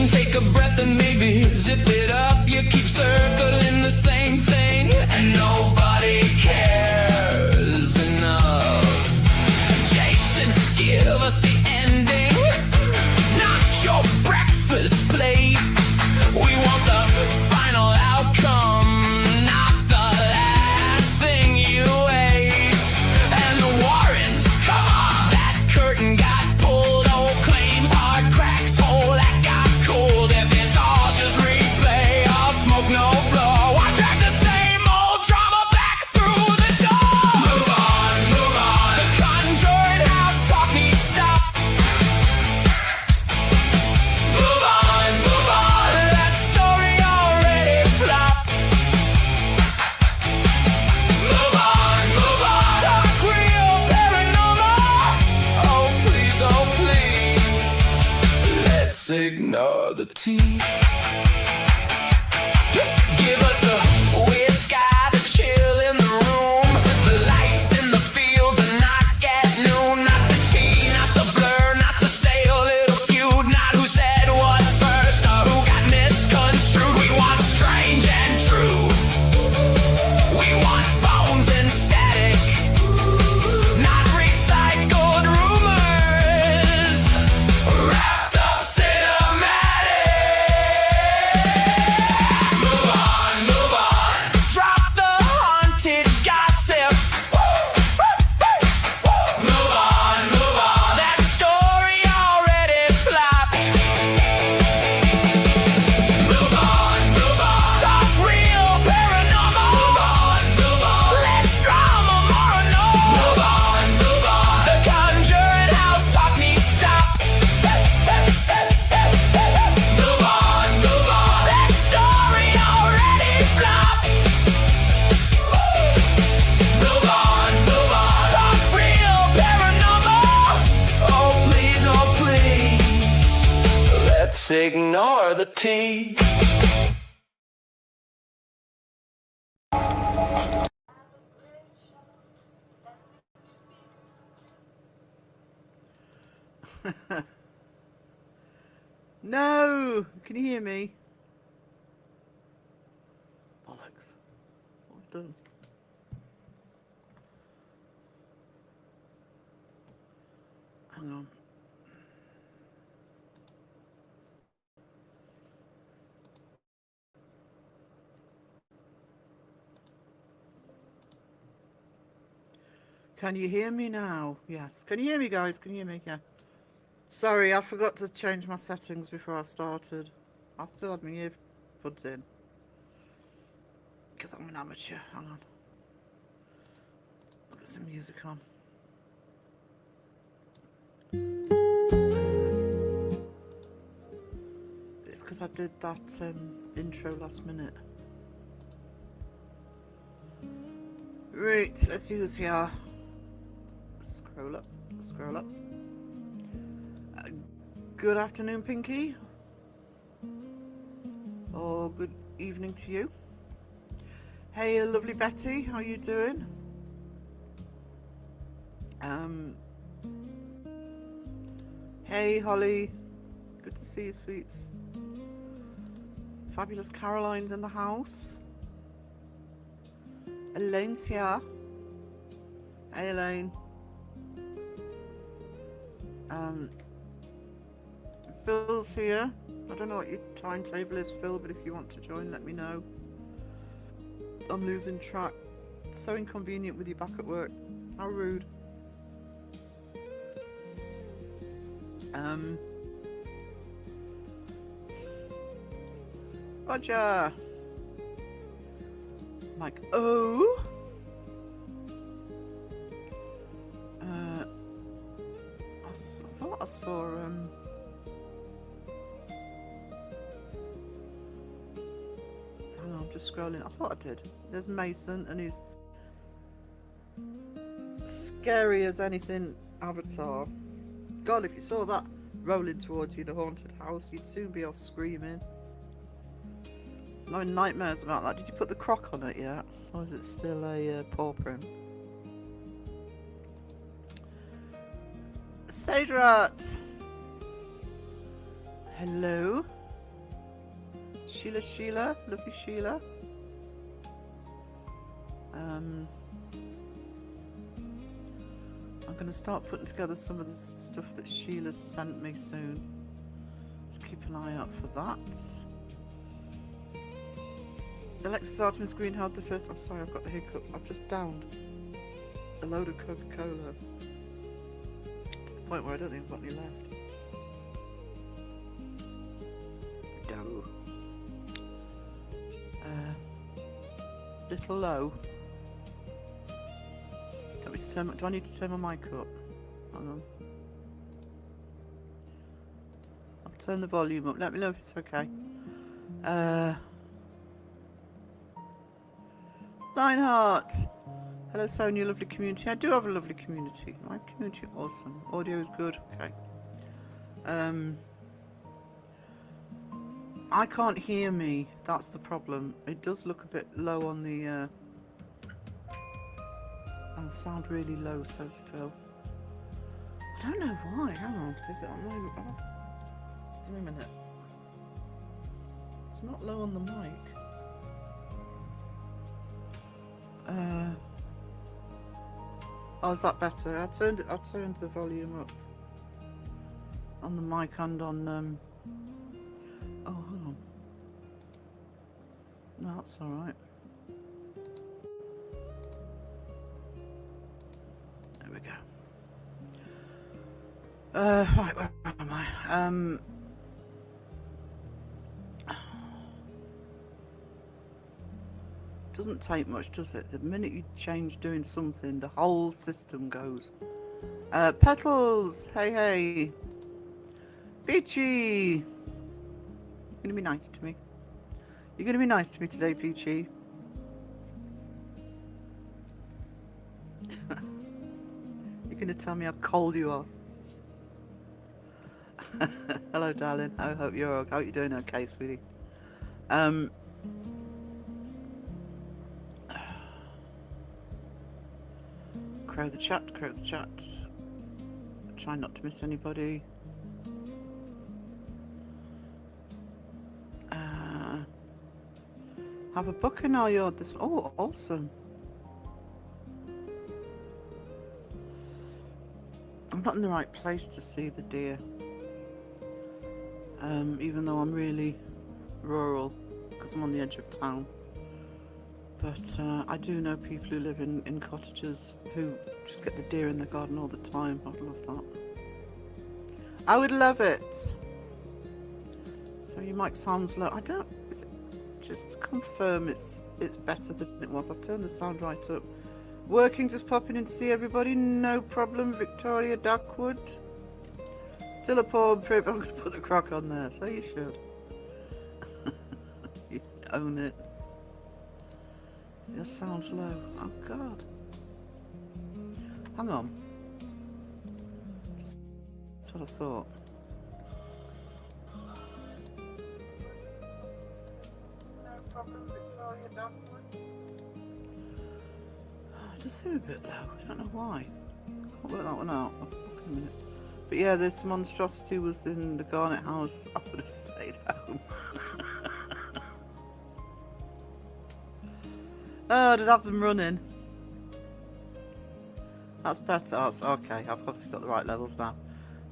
Take a breath and maybe zip it up. You keep circling the same thing, and nobody cares enough. Jason, give us the ending, not your breakfast plate. We want the final outcome, not the last thing you ate. And the Warrens, come on, that curtain got pulled. Old claims, hard cracks, whole that got cold. If it's all just replay, all smoke, no floor, why drag the same old drama back through the door? Move on, move on. The conjured house talk needs stopped. Move on, move on. That story already flopped. Move on, move on. Talk real paranormal. Oh please, let's ignore the tea. Give us the weird sky, the chill in the room, the lights in the field, the knock at noon. Not the tea, not the blur, not the stale little feud, not who said what first or who got misconstrued. We want strange and true. We want bones and static, not recycled rumors, wrapped up cinematic. Move on, move on. Drop the haunted gossip. Move on, move on. That story already flopped. Move on, move on. Talk real paranormal. Move on, move on. Less drama, more unknown. Move on, move on. The conjured house talk needs stopped. Move on, move on. That story already flopped. Move on, move on. Talk real paranormal. Oh please, let's ignore the tea. No! Can you hear me? Bollocks. What have I done? Hang on. Can you hear me now? Yes. Can you hear me, guys? Can you hear me? Yeah. Sorry, I forgot to change my settings before I started. I still had my earbuds in. Because I'm an amateur. Hang on. Let's get some music on. It's because I did that intro last minute. Right, let's see who's here. Scroll up, scroll up. Good afternoon, Pinky. Or good evening to you. Hey, lovely Betty, how you doing? Hey, Holly. Good to see you, sweets. Fabulous Caroline's in the house. Elaine's here. Hey, Elaine. Phil's here. I don't know what your timetable is, Phil, but if you want to join, let me know. I'm losing track. It's so inconvenient with you back at work. How rude. Roger. Mike O. I thought I saw hang on, I'm just scrolling. I thought I did. There's Mason, and he's scary as anything Avatar. God, if you saw that rolling towards you, the haunted house, you'd soon be off screaming. I'm having nightmares about that. Did you put the croc on it yet? Or is it still a paw print? Sage Rat! Hello? Sheila, lovely Sheila. I'm going to start putting together some of the stuff that Sheila sent me soon. Let's keep an eye out for that. Alexis Artemis Green had the first. I'm sorry, I've got the hiccups. I've just downed a load of Coca-Cola to the point where I don't think I've got any left. No. Little low. Do I need to turn my mic up? Hang on. I'll turn the volume up. Let me know if it's okay. Lionheart! Hello Sonia, lovely community. I do have a lovely community. My community awesome. Audio is good. Okay. I can't hear me. That's the problem. It does look a bit low on the oh, sound really low, says Phil. I don't know why. Hang on. Is it on my... Oh. Give me a minute. It's not low on the mic. Oh, is that better? I turned the volume up on the mic and on oh, hang on. No, that's all right. There we go. Right, where am I? Doesn't take much, does it? The minute you change doing something, the whole system goes. Petals! Hey, hey! Peachy! You're gonna be nice to me. You're gonna be nice to me today, Peachy. You're gonna tell me how cold you are. Hello, darling. I hope you're doing okay, sweetie. Crow the chat, crow the chat. Try not to miss anybody. Have a buck in our yard this. Oh, awesome. I'm not in the right place to see the deer. Even though I'm really rural because I'm on the edge of town. But I do know people who live in cottages who just get the deer in their garden all the time. I'd love that. I would love it. So your mic sounds low. I don't. Just confirm it's better than it was. I've turned the sound right up. Working, just popping in to see everybody. No problem. Victoria Duckwood. Still a poor trip. I'm going to put the crock on there. So you should. You own it. That sounds low. Oh God. Hang on. Just what I thought. No problem, Victoria Duckwood. It does seem a bit low. I don't know why. Can't work that one out. I'll look in a minute. But yeah, this monstrosity was in the Garnet house. I would have stayed home. Oh, did I have them running? That's better. That's okay. I've obviously got the right levels now.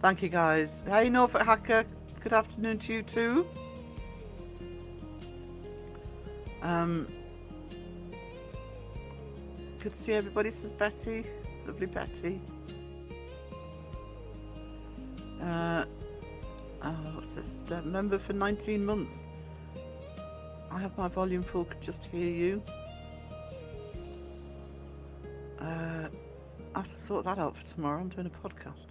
Thank you, guys. Hey, Norfolk Hacker. Good afternoon to you too. Good to see everybody, says Betty. Lovely Betty. What's this? Member for 19 months. I have my volume full, could just hear you. I have to sort that out for tomorrow. I'm doing a podcast.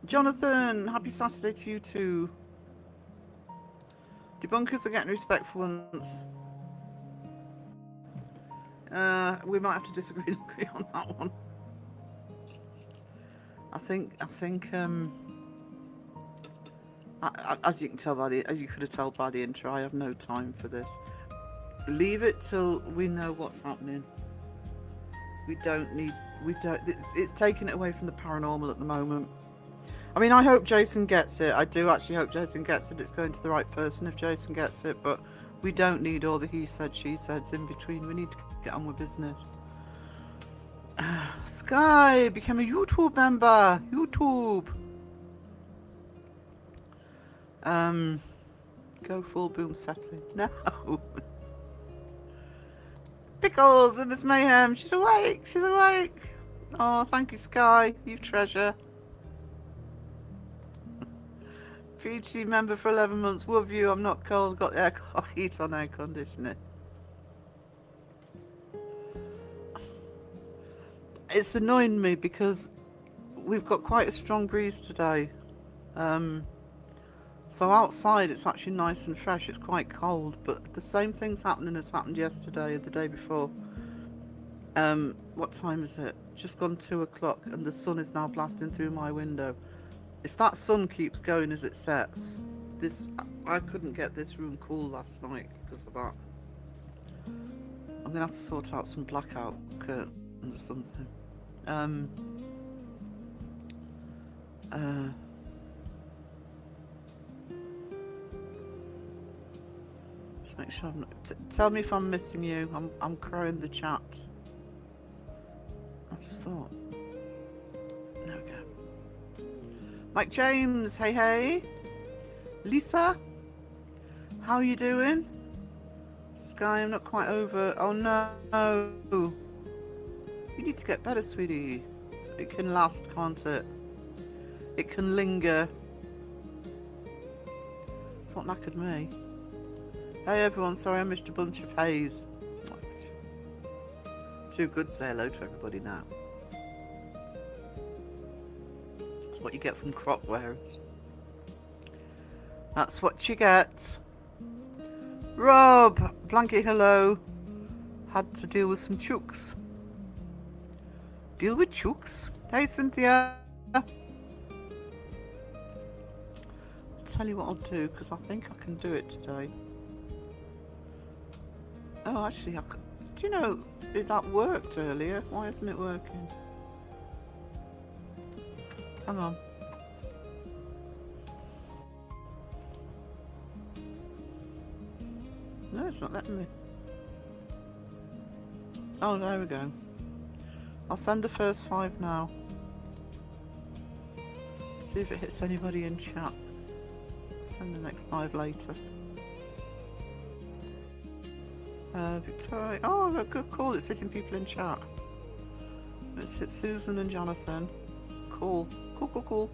Jonathan, happy Saturday to you too. Debunkers are getting respectful ones. We might have to disagree and agree on that one. I think as you can tell as you could have told by the intro, I have no time for this. Leave it till we know what's happening. It's taking it away from the paranormal at the moment. I mean, I hope Jason gets it. I do actually hope Jason gets it. It's going to the right person if Jason gets it, but we don't need all the he said, she said in between. We need to get on with business. Sky became a YouTube member. YouTube. Go full boom setting. No. Pickles and Miss Mayhem. She's awake. She's awake. Oh, thank you, Sky. You treasure. PG member for 11 months. Love you. I'm not cold. Got the air heat on air conditioning. It's annoying me because we've got quite a strong breeze today. So outside it's actually nice and fresh. It's quite cold, but the same thing's happening as happened yesterday and the day before. What time is it? Just gone 2 o'clock and the sun is now blasting through my window. If that sun keeps going as it sets, I couldn't get this room cool last night because of that. I'm gonna have to sort out some blackout curtains or something. Just make sure I'm not, tell me if I'm missing you. I'm crowing the chat. I just thought. There we go. Mike James, hey hey. Lisa, how are you doing? Sky, I'm not quite over. Oh no. You need to get better, sweetie. It can last, can't it? It can linger. It's what knackered me. Hey everyone, sorry I missed a bunch of haze. Too good to say hello to everybody now. That's what you get from crop wearers. That's what you get. Rob, blanket hello. Had to deal with some chooks. Deal with chooks? Hey Cynthia. I'll tell you what I'll do because I think I can do it today. Oh, actually, do you know that worked earlier? Why isn't it working? Hang on. No, it's not letting me. Oh, there we go. I'll send the first 5 now. See if it hits anybody in chat. Send the next 5 later. Victoria. Oh, look, good call. It's hitting people in chat. Let's hit Susan and Jonathan. Cool. Cool.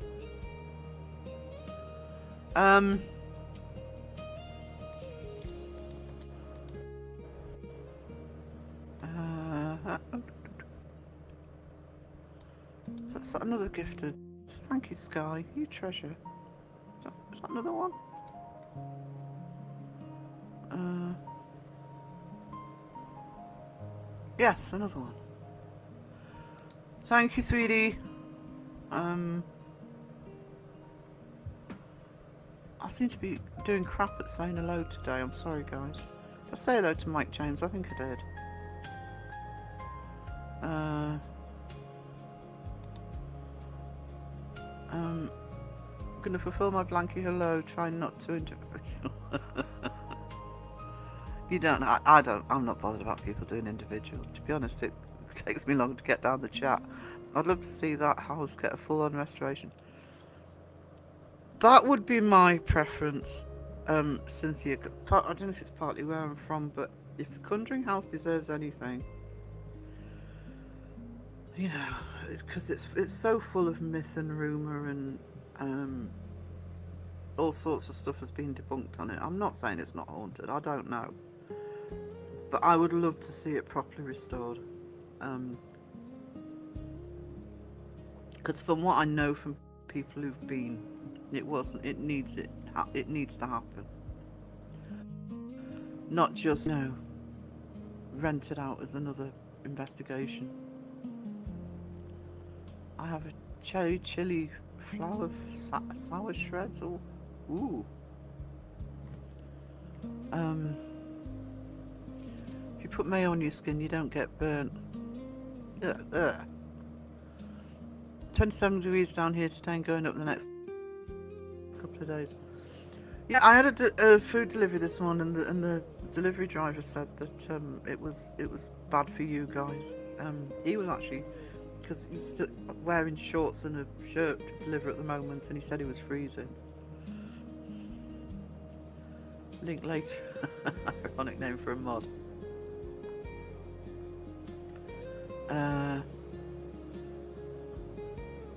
That's another gifted. Thank you, Sky. You treasure. Is that another one? Yes, another one. Thank you, sweetie. I seem to be doing crap at saying hello today. I'm sorry, guys. Did I say hello to Mike James? I think I did. I'm gonna fulfill my blankie hello, trying not to individual. You don't. I don't. I'm not bothered about people doing individual. To be honest, it takes me long to get down the chat. I'd love to see that house get a full-on restoration. That would be my preference, Cynthia. I don't know if it's partly where I'm from, but if the Conjuring House deserves anything, you know, it's because it's so full of myth and rumour and all sorts of stuff has been debunked on it. I'm not saying it's not haunted. I don't know. But I would love to see it properly restored. Because from what I know from people who've been, it needs to happen. Not just, you know, rented out as another investigation. I have a cherry chili flower sour shreds. Or ooh. If you put mayo on your skin, you don't get burnt. 27 degrees down here today and going up the next couple of days. Yeah, I had a food delivery this morning, and the delivery driver said that it was bad for you guys. He was actually, because he's still wearing shorts and a shirt to deliver at the moment, and he said he was freezing. Link later. Ironic name for a mod.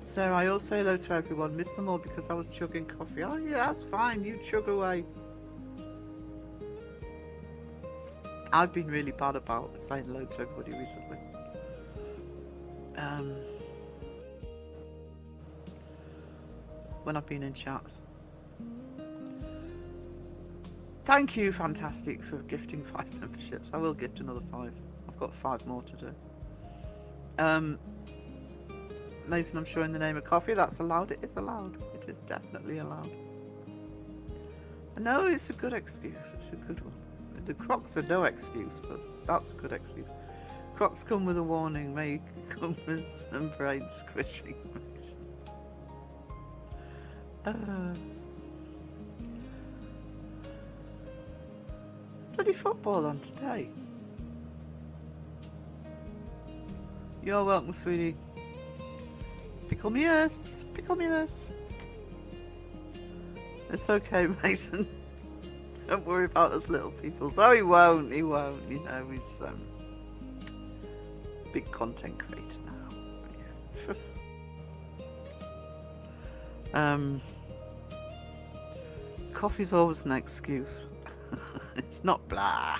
Sarah, I also say hello to everyone. Missed them all because I was chugging coffee. Oh yeah, that's fine. You chug away. I've been really bad about saying hello to everybody recently. When I've been in chats. Thank you, Fantastic, for gifting 5 memberships. I will gift another 5. I've got 5 more to do. Mason, I'm sure in the name of coffee, that's allowed. It is allowed. It is definitely allowed. No, it's a good excuse. It's a good one. The Crocs are no excuse, but that's a good excuse. Crocs come with a warning. May come with some brain squishing. Bloody football on today. You're welcome, sweetie. Pickle me yes. Pickle me this. It's okay, Mason. Don't worry about us little people. Oh, he won't. He won't. You know, he's big content creator now. Coffee's always an excuse. It's not blah.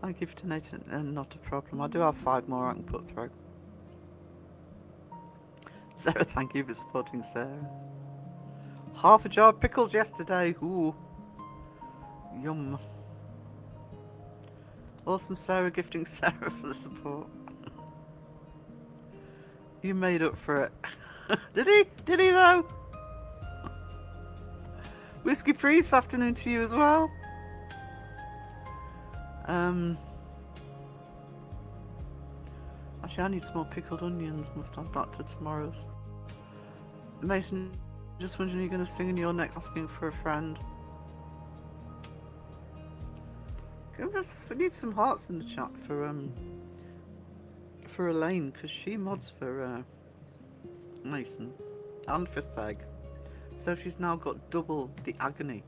Thank you for donating, and not a problem. I do have 5 more I can put through. Sarah, thank you for supporting Sarah. Half a jar of pickles yesterday. Ooh. Yum. Awesome, Sarah, gifting Sarah for the support. You made up for it. Did he? Did he though? Whiskey Priest, afternoon to you as well. Actually, I need some more pickled onions. Must add that to tomorrow's. Mason, just wondering, are you going to sing in your next asking for a friend? We need some hearts in the chat for Elaine, because she mods for Mason and for Seg. So she's now got double the agony.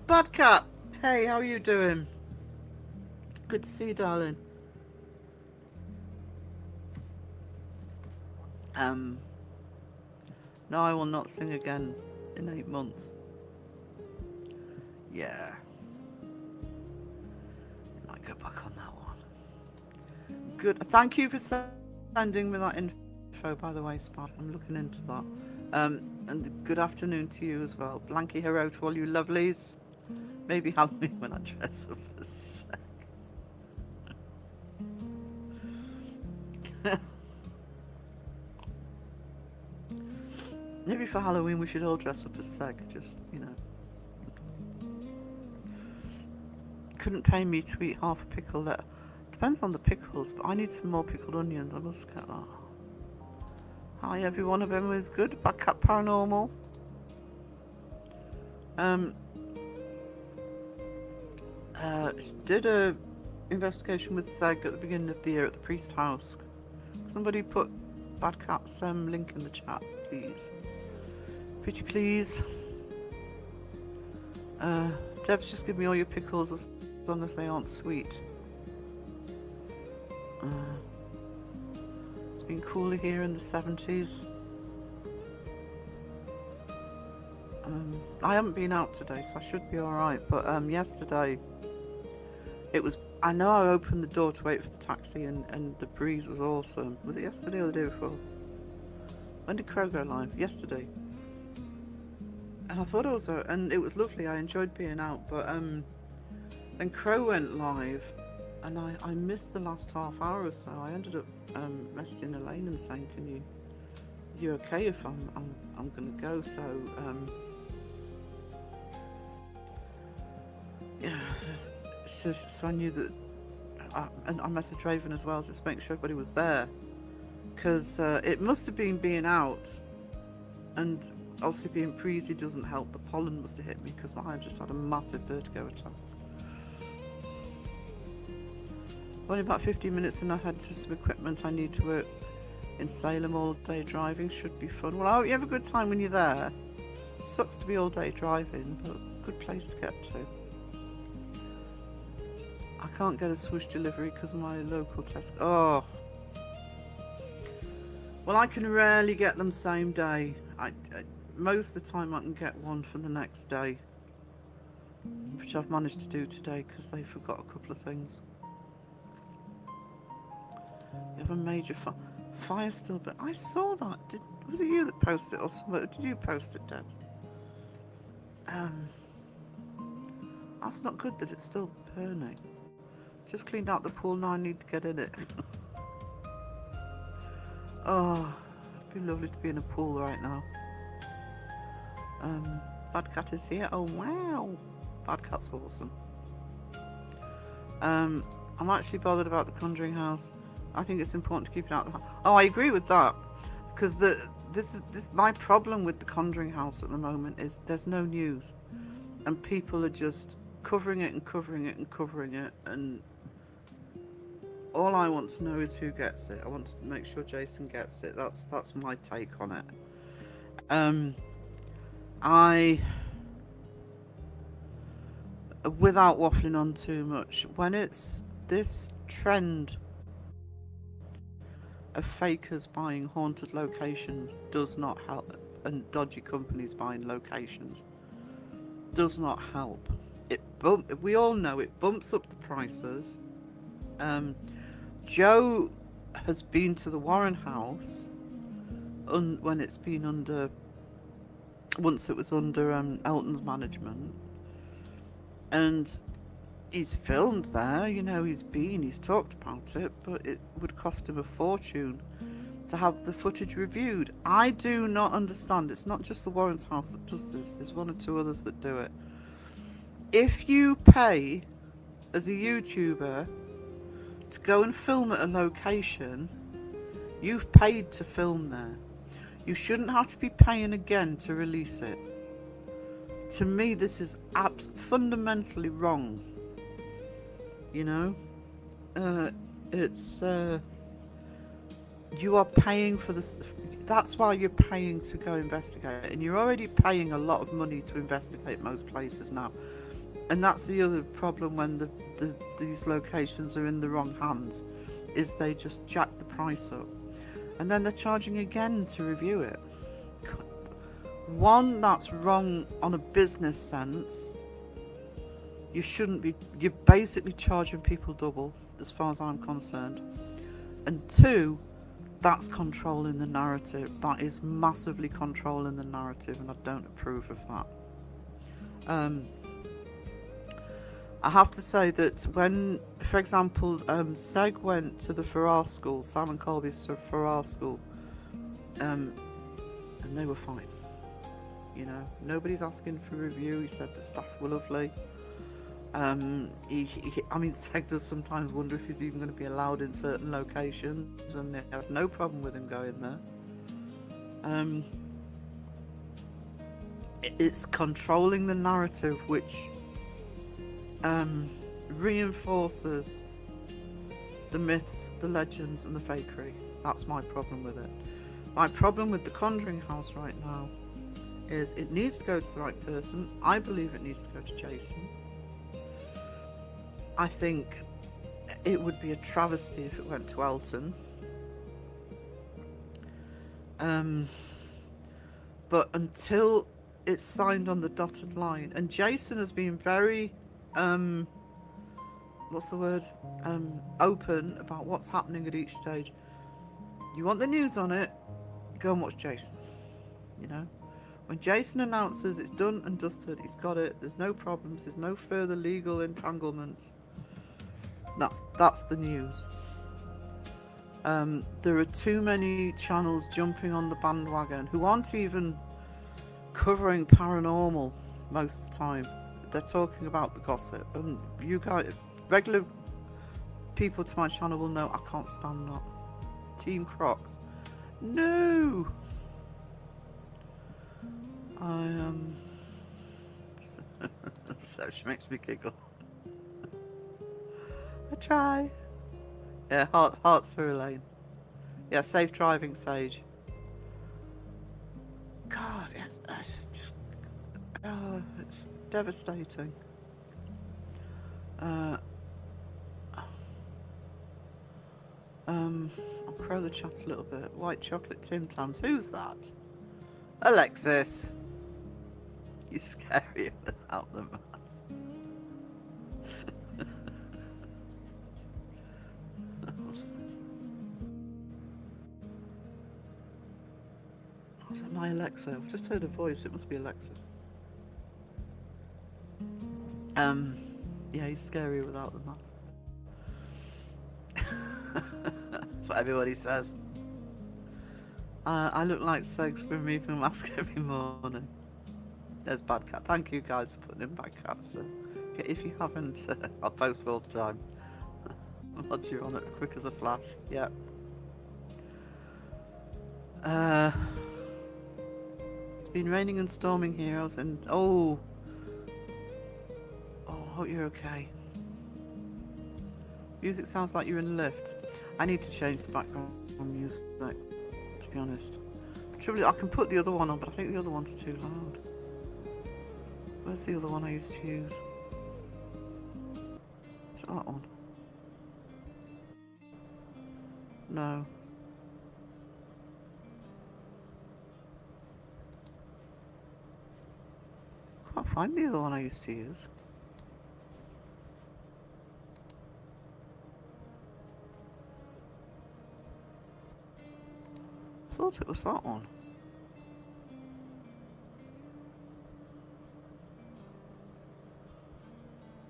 Bad Cat, hey, how are you doing? Good to see you, darling. No, I will not sing again in 8 months. Yeah. Might go back on that one. Good. Thank you for sending me that info, by the way, Spot. I'm looking into that. And good afternoon to you as well. Blanky hello to all you lovelies. Maybe Halloween when I dress up as Seg. Maybe for Halloween we should all dress up as Seg, just, you know. Couldn't pay me to eat half a pickle there. Depends on the pickles, but I need some more pickled onions. I must get that. Hi, every one of them is good. Bad Cat Paranormal. Did a investigation with Seg at the beginning of the year at the Priest House. Somebody put Bad Cat's link in the chat, please. Pretty please. Debs, just give me all your pickles as long as they aren't sweet. It's been cooler here in the 70s. I haven't been out today, so I should be alright, but yesterday it was... I know I opened the door to wait for the taxi and the breeze was awesome. Was it yesterday or the day before? When did Crow go live? Yesterday. And I thought it was and it was lovely. I enjoyed being out, but then Crow went live, and I missed the last half hour or so. I ended up messaging Elaine and saying, "Are you okay if I'm gonna go?" So yeah, so I knew that and I messaged Raven as well, just to make sure everybody was there. Because it must have been being out, and obviously being breezy doesn't help. The pollen must have hit me, because I just had a massive vertigo attack. Only about 15 minutes and I had some equipment I need to work in Salem all day driving. Should be fun. Well, I hope you have a good time when you're there. Sucks to be all day driving, but good place to get to. I can't get a swoosh delivery because of my local Tesco. Oh. Well, I can rarely get them same day. Most of the time I can get one for the next day, which I've managed to do today because they forgot a couple of things. You have a major fire still, but I saw that. Was it you that posted it or somebody? Did you post it, Debs? That's not good that it's still burning. Just cleaned out the pool, now I need to get in it. Oh, it'd be lovely to be in a pool right now. Bad Cat is here. Oh wow, Bad Cat's awesome. I'm actually bothered about the Conjuring House. I think it's important to keep it out of the house. Oh, I agree with that, because this my problem with the Conjuring House at the moment is there's no news, and people are just covering it and covering it and covering it, and all I want to know is who gets it. I want to make sure Jason gets it. That's my take on it. Without waffling on too much, when it's this trend of fakers buying haunted locations does not help, and dodgy companies buying locations does not help. We all know it bumps up the prices. Joe has been to the Warren house when it's been under, once it was under Elton's management, and he's filmed there, you know, he's talked about it, but it would cost him a fortune to have the footage reviewed. I do not understand. It's not just the Warren's house that does this. There's one or two others that do it. If you pay as a YouTuber to go and film at a location, you've paid to film there. You shouldn't have to be paying again to release it. To me, this is fundamentally wrong. You know, you are paying for this. That's why you're paying to go investigate, and you're already paying a lot of money to investigate most places now. And that's the other problem when these locations are in the wrong hands, is they just jack the price up, and then they're charging again to review it. One, that's wrong on a business sense. You shouldn't be. You're basically charging people double, as far as I'm concerned. And two, that's controlling the narrative. That is massively controlling the narrative, and I don't approve of that. I have to say that when, for example, Seg went to the Farrar school, Sam and Colby's Farrar school, and they were fine. You know, nobody's asking for a review. He said the staff were lovely. I mean, Seg does sometimes wonder if he's even going to be allowed in certain locations, and they have no problem with him going there. It's controlling the narrative, which reinforces the myths, the legends, and the fakery. That's my problem with it. My problem with the Conjuring House right now is it needs to go to the right person. I believe it needs to go to Jason. I think it would be a travesty if it went to Elton. But until it's signed on the dotted line, and Jason has been very what's the word, open about what's happening at each stage. You want the news on it, go and watch Jason. You know, when Jason announces it's done and dusted, he's got it, there's no problems, there's no further legal entanglements, that's the news. There are too many channels jumping on the bandwagon who aren't even covering paranormal most of the time. They're talking about the gossip, and you guys, regular people to my channel will know I can't stand that. Team Crocs. No! So she makes me giggle. I try. Yeah, hearts for Elaine. Yeah, safe driving, Sage. God, it's just... Oh, it's devastating. I'll crow the chat a little bit. White chocolate Tim Tams. Who's that? Alexis. You're scary without the mask. Was that my Alexa? I've just heard a voice. It must be Alexa. Yeah, he's scary without the mask. That's what everybody says. I look like Segs for removing the mask every morning. There's Bad Cat. Thank you guys for putting in Bad Cats. If you haven't, I'll post full time. Once you're on it, quick as a flash. Yeah. It's been raining and storming here. I was in. Oh, I hope you're okay. Music sounds like you're in a lift. I need to change the background music, to be honest. Trouble, I can put the other one on, but I think the other one's too loud. Where's the other one I used to use? Is it that one? No. Can't find the other one I used to use. I thought it was that one.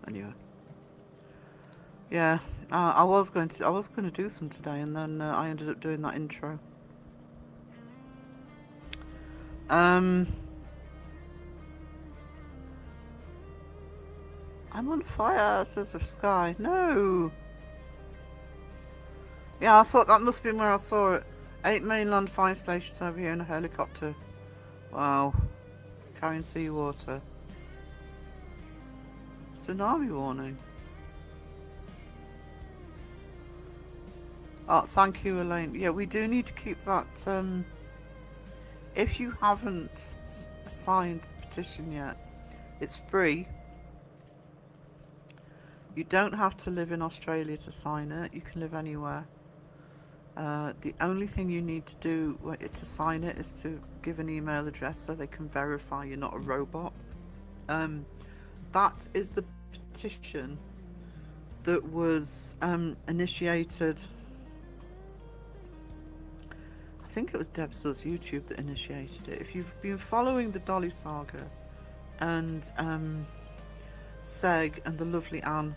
Anyway. Yeah, I was going to do some today, and then I ended up doing that intro. I'm on fire, says the sky. No. Yeah, I thought that must have been where I saw it. 8 mainland fire stations over here in a helicopter. Wow. Carrying seawater. Tsunami warning. Oh, thank you, Elaine. Yeah, we do need to keep that. If you haven't signed the petition yet, it's free. You don't have to live in Australia to sign it. You can live anywhere. The only thing you need to do to sign it is to give an email address so they can verify you're not a robot. That is the petition that was initiated. I think it was Debster's YouTube that initiated it. If you've been following the Dolly saga and Seg and the lovely Anne,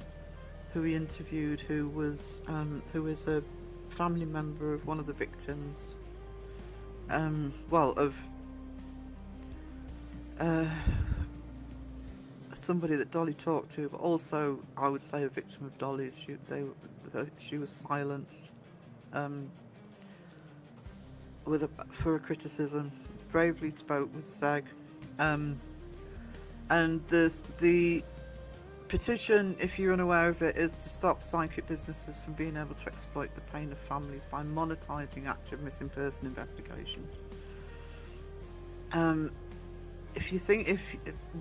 who he interviewed, who is a family member of one of the victims, of somebody that Dolly talked to, but also I would say a victim of Dolly's. She was silenced for a criticism. Bravely spoke with Seg, and the petition, if you're unaware of it, is to stop psychic businesses from being able to exploit the pain of families by monetising active missing person investigations.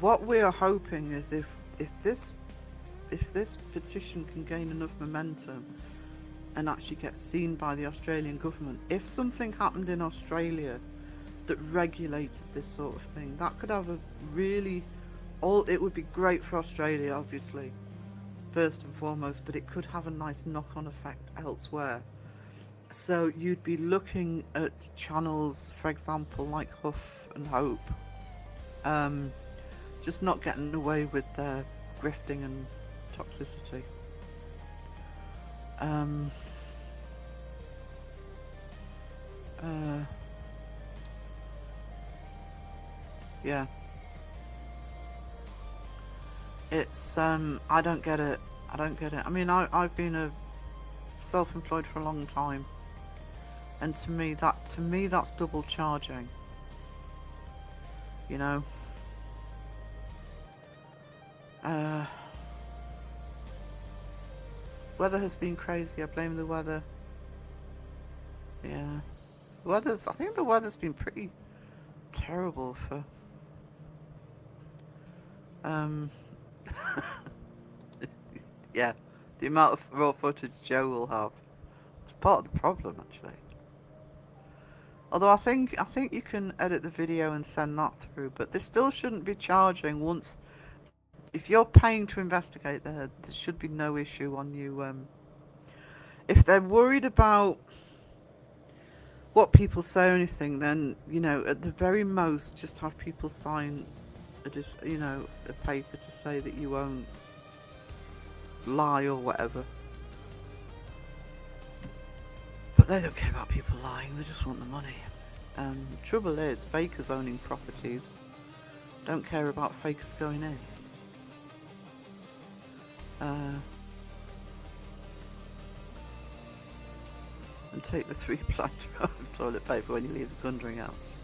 What we are hoping is if this petition can gain enough momentum and actually get seen by the Australian government, if something happened in Australia that regulated this sort of thing, that could have a really it would be great for Australia, obviously, first and foremost, but it could have a nice knock-on effect elsewhere. So you'd be looking at channels, for example, like Huff and Hope, just not getting away with their grifting and toxicity. Yeah. It's I don't get it. I mean, I've been a self-employed for a long time, and to me that's double charging. You know. Weather has been crazy. I blame the weather. Yeah, I think the weather's been pretty terrible for. Yeah, the amount of raw footage Joe will have. It's part of the problem, actually. Although I think you can edit the video and send that through, but they still shouldn't be charging once. If you're paying to investigate, there should be no issue on you. If they're worried about what people say or anything, then, you know, at the very most, just have people sign a paper to say that you won't lie or whatever. But they don't care about people lying, they just want the money. Trouble is, fakers owning properties don't care about fakers going in. And take the 3 planks of toilet paper when you leave the Conjuring house.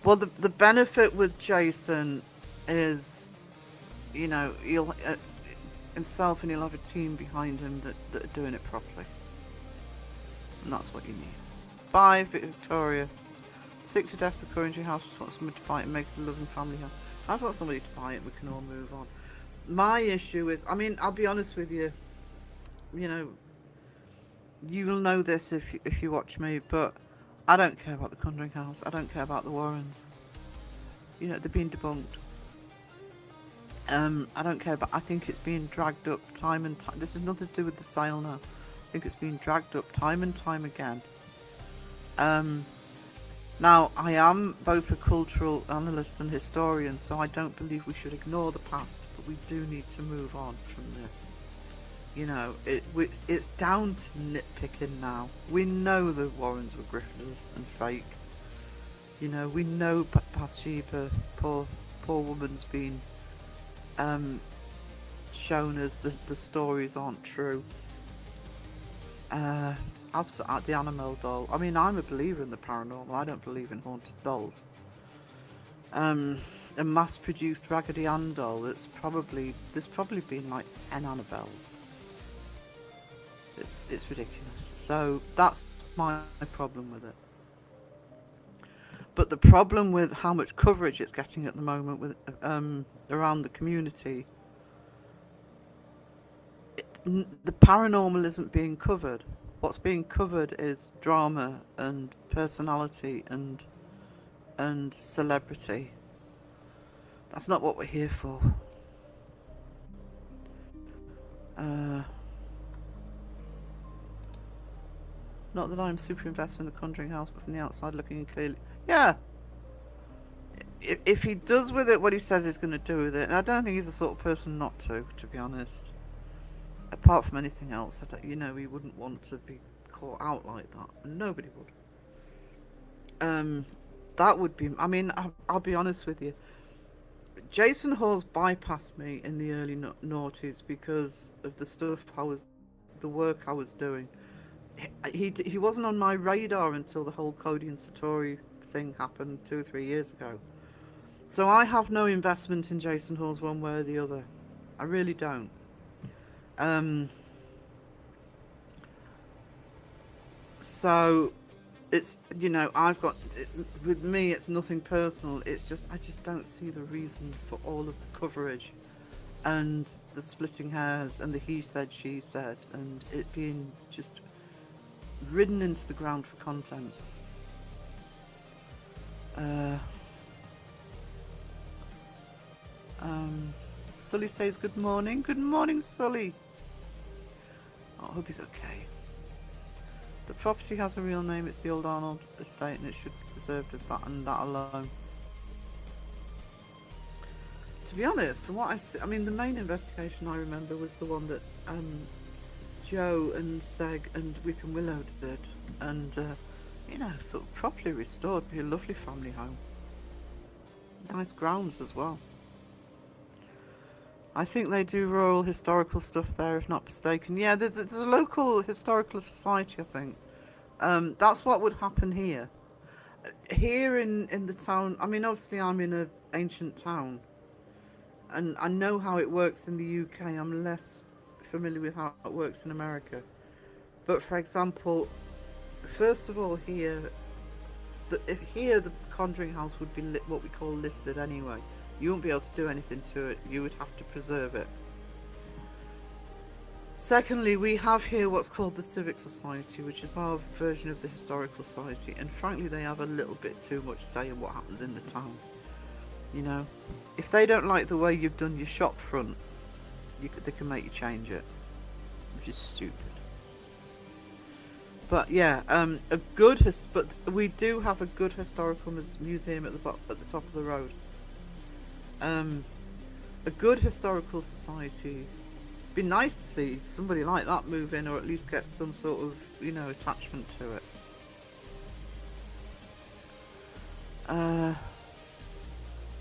Well, the benefit with Jason is, you know, he'll himself and he'll have a team behind him that are doing it properly, and that's what you need. Bye, Victoria. Sick to death the Conjuring house. Just want somebody to buy it and make it a loving family home. I just want somebody to buy it. We can all move on. My issue is, I mean, I'll be honest with you. You know, you'll know this if you watch me, but I don't care about the Conjuring house. I don't care about the Warrens. You know, they're being debunked. I don't care, but I think it's being dragged up time and time. This has nothing to do with the sale now. I think it's being dragged up time and time again. Now, I am both a cultural analyst and historian, so I don't believe we should ignore the past, but we do need to move on from this. You know, it's down to nitpicking now. We know the Warrens were grifters and fake. You know, we know Bathsheba, poor woman's been shown as the stories aren't true. As for the Annabelle doll, I mean, I'm a believer in the paranormal. I don't believe in haunted dolls. A mass-produced Raggedy Ann doll there's probably been like 10 Annabelles. It's ridiculous. So that's my problem with it. But the problem with how much coverage it's getting at the moment with around the community, the paranormal isn't being covered. What's being covered is drama and personality and celebrity. That's not what we're here for. Not that I'm super invested in the Conjuring house, but from the outside looking in clearly. Yeah. If he does with it what he says he's going to do with it, and I don't think he's the sort of person not to be honest. Apart from anything else, you know, he wouldn't want to be caught out like that. Nobody would. That would be. I mean, I'll be honest with you. Jason Hawes bypassed me in the early noughties because of the work I was doing. He wasn't on my radar until the whole Cody and Satori thing happened 2 or 3 years ago. So I have no investment in Jason Hawes one way or the other. I really don't. So it's, you know, with me it's nothing personal. It's just I just don't see the reason for all of the coverage and the splitting hairs and the he said she said and it being just ridden into the ground for content. Sully says good morning. Good morning, Sully. I hope he's okay. The property has a real name. It's the old Arnold estate and it should be preserved with that and that alone. To be honest, from what I've seen, I mean, the main investigation I remember was the one that Joe and Seg and Wick and Willow did, and you know, sort of properly restored, be a lovely family home. Nice grounds as well. I think they do rural historical stuff there, if not mistaken. Yeah, there's a local historical society, I think. That's what would happen here. Here in the town, I mean, obviously I'm in an ancient town, and I know how it works in the UK. I'm less familiar with how it works in America. But for example, first of all, here the Conjuring House would be what we call listed anyway. You wouldn't be able to do anything to it. You would have to preserve it. Secondly, we have here what's called the Civic Society, which is our version of the Historical Society, and frankly they have a little bit too much say in what happens in the town. You know, if they don't like the way you've done your shop front, they can make you change it, which is stupid. But yeah, but we do have a good historical museum at the top of the road. A good historical society. Be nice to see somebody like that move in, or at least get some sort of, you know, attachment to it.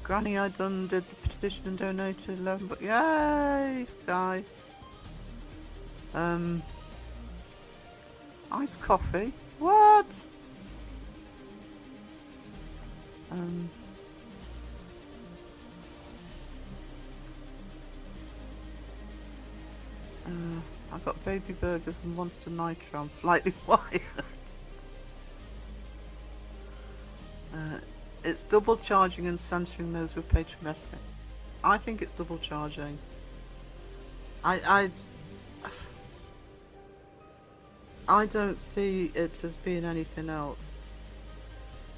Granny, I did the petition and donated 11, but yay, Sky. Iced coffee? What? I got baby burgers and Monster Nitro. I'm slightly wired. It's double charging and censoring those who have paid to investigate. I think it's double charging. I don't see it as being anything else.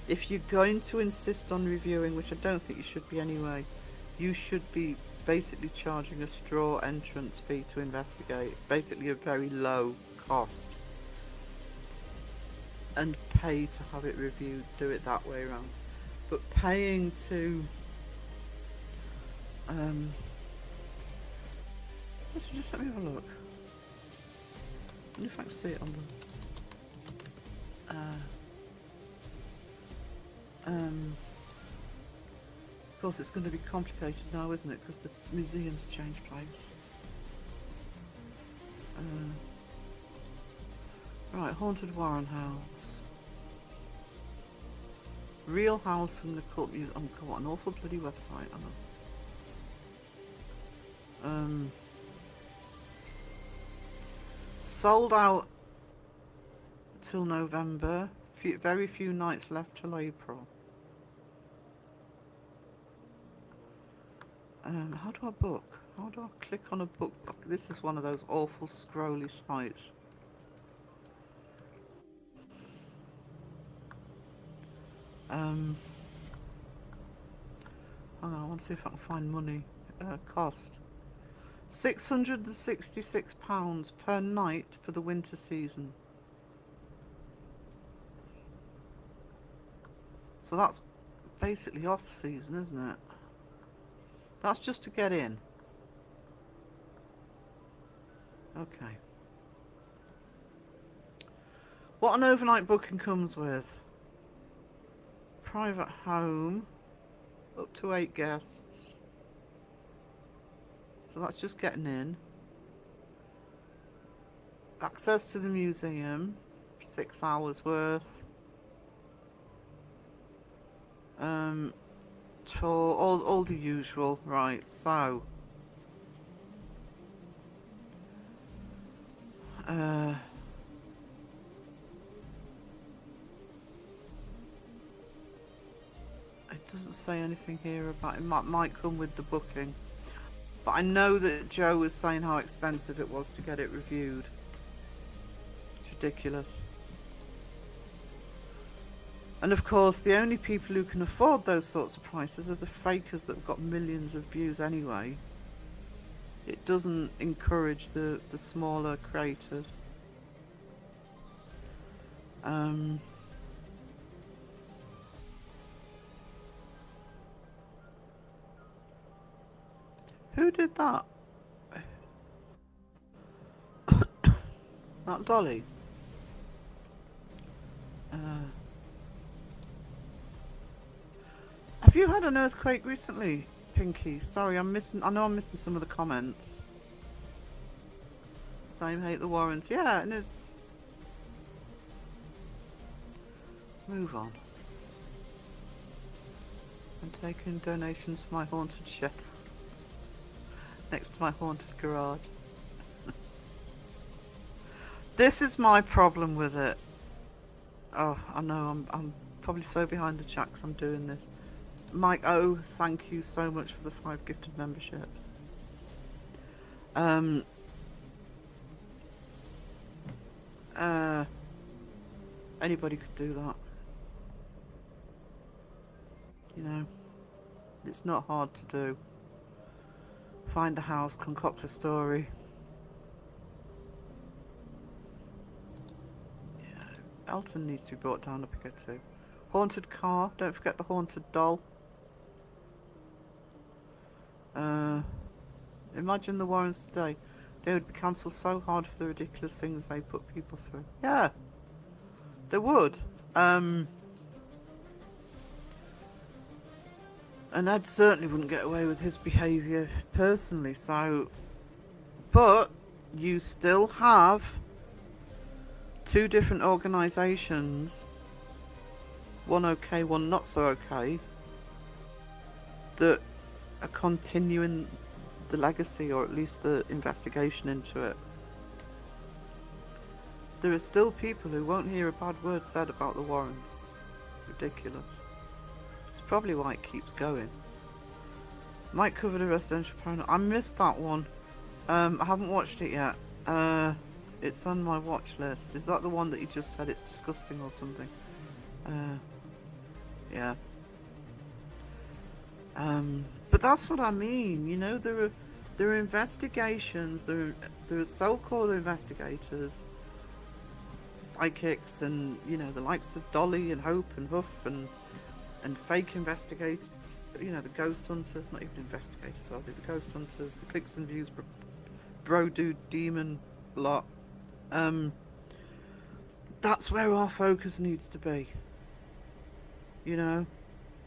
If you're going to insist on reviewing, which I don't think you should be anyway, you should be basically charging a straw entrance fee to investigate, basically a very low cost, and pay to have it reviewed. Do it that way around. But paying to just let me have a look. I wonder if I can see it on the of course it's going to be complicated now, isn't it, because the museum's changed place. Right, Haunted Warren House. Real House and the Cult Museum. Oh god, what an awful bloody website, I know. Sold out till November. Very few nights left till April. How do I book? How do I click on a book? This is one of those awful scrolly sites. Hang on, I want to see if I can find money. Cost £666 per night for the winter season. So that's basically off season, isn't it? That's just to get in. Okay. What an overnight booking comes with. Private home. Up to 8 guests. So that's just getting in. Access to the museum. 6 hours worth. Tour, all the usual. Right, so it doesn't say anything here about it. Might come with the booking, but I know that Joe was saying how expensive it was to get it reviewed. It's ridiculous. And of course, the only people who can afford those sorts of prices are the fakers that have got millions of views anyway. It doesn't encourage the smaller creators. Who did that? That Dolly? Have you had an earthquake recently, Pinky. Sorry, I know I'm missing some of the comments. Same, hate the Warrens. Yeah, and it's... Move on. I'm taking donations for my haunted shed. Next to my haunted garage. This is my problem with it. Oh, I know, I'm probably so behind the chat 'cause I'm doing this. Mike, oh, thank you so much for the 5 gifted memberships. Anybody could do that. You know, it's not hard to do. Find a house, concoct a story. Yeah, Elton needs to be brought down a picker too. Haunted car, don't forget the haunted doll. Imagine the Warrens today. They would be cancelled so hard for the ridiculous things they put people through. Yeah, they would. And Ed certainly wouldn't get away with his behaviour personally, so... But you still have 2 different organisations, one okay, one not so okay, that are continuing the legacy, or at least the investigation into it. There are still people who won't hear a bad word said about the Warrens. Ridiculous. It's probably why it keeps going. Mike covered a residential paranormal. I missed that one. I haven't watched it yet. It's on my watch list. Is that the one that he just said it's disgusting or something? Yeah. But that's what I mean, you know, there are investigations, there are so-called investigators, psychics, and, you know, the likes of Dolly and Hope and Huff and fake investigators, you know, the ghost hunters, not even investigators, are they? The ghost hunters, the clicks and views, bro dude demon lot. That's where our focus needs to be, you know,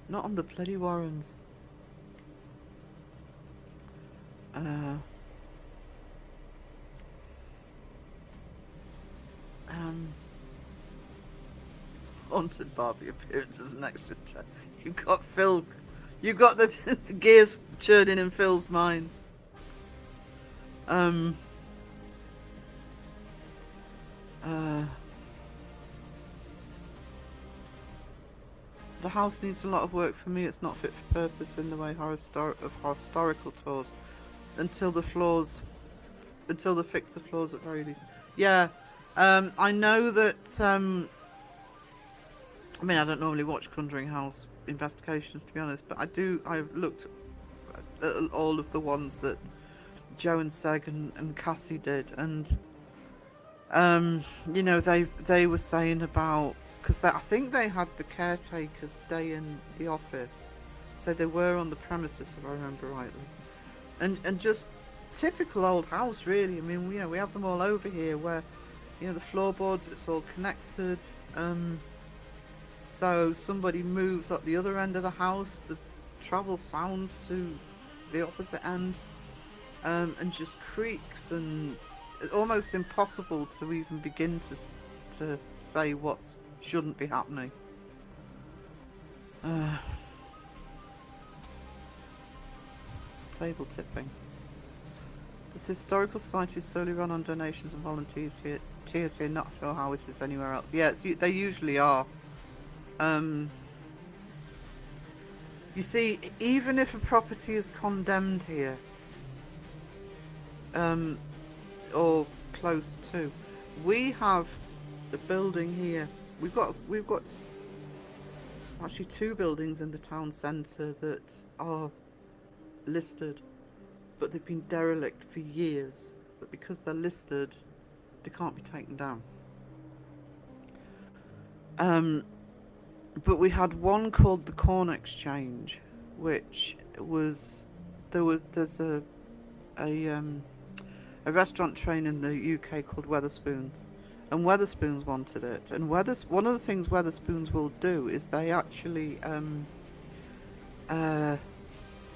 not on the bloody Warrens. Haunted Barbie appearance as an extra 10. You got Phil. You got the gears churning in Phil's mind. The house needs a lot of work for me. It's not fit for purpose in the way of historical tours. Until they fix the floors at very least. Yeah, I know that. I mean, I don't normally watch Conjuring House investigations, to be honest, but I've looked at all of the ones that Joe and Seg and Cassie did, and you know, they were saying about, because I think they had the caretakers stay in the office, so they were on the premises, if I remember rightly. And just typical old house, really. I mean, you know, we have them all over here where, you know, the floorboards, it's all connected. So somebody moves at the other end of the house, the travel sounds to the opposite end, and just creaks, and it's almost impossible to even begin to say what shouldn't be happening. Table tipping. This historical society is solely run on donations and volunteers here. Tears here, not sure how it is anywhere else. Yeah, they usually are. You see, even if a property is condemned here, or close to, we have the building here. We've got actually 2 buildings in the town centre that are listed, but they've been derelict for years. But because they're listed, they can't be taken down. But we had one called the Corn Exchange, which was there's a restaurant chain in the UK called Wetherspoons, and Wetherspoons wanted it. And one of the things Wetherspoons will do is they actually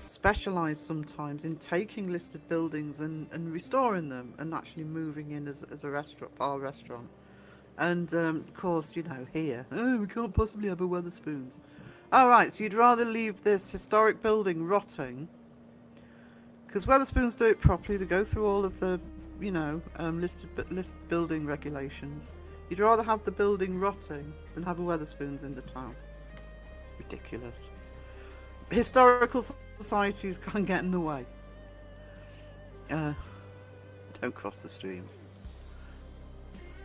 specialise sometimes in taking listed buildings and restoring them and actually moving in as a restaurant, bar restaurant. And of course, you know, here, oh, we can't possibly have a Weatherspoons. All right, so you'd rather leave this historic building rotting, because Weatherspoons do it properly. They go through all of the, you know, listed building regulations. You'd rather have the building rotting than have a Weatherspoons in the town. Ridiculous. Historical societies can't get in the way. Don't cross the streams.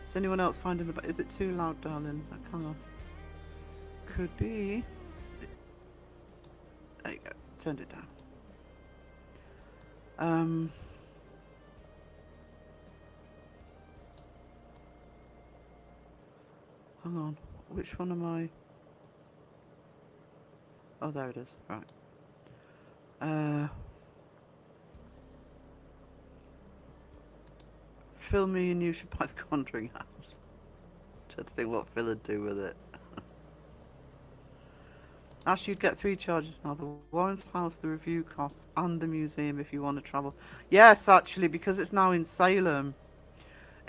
Is anyone else finding the... Is it too loud, darling? I can't... Could be... There you go. Turned it down. Hang on. Which one am I... Oh, there it is. Right. Phil, me and you should buy the Conjuring house. Trying to think what Phil would do with it. Actually, you'd get 3 charges now. The Warren's house, the review costs, and the museum if you want to travel. Yes, actually, because it's now in Salem.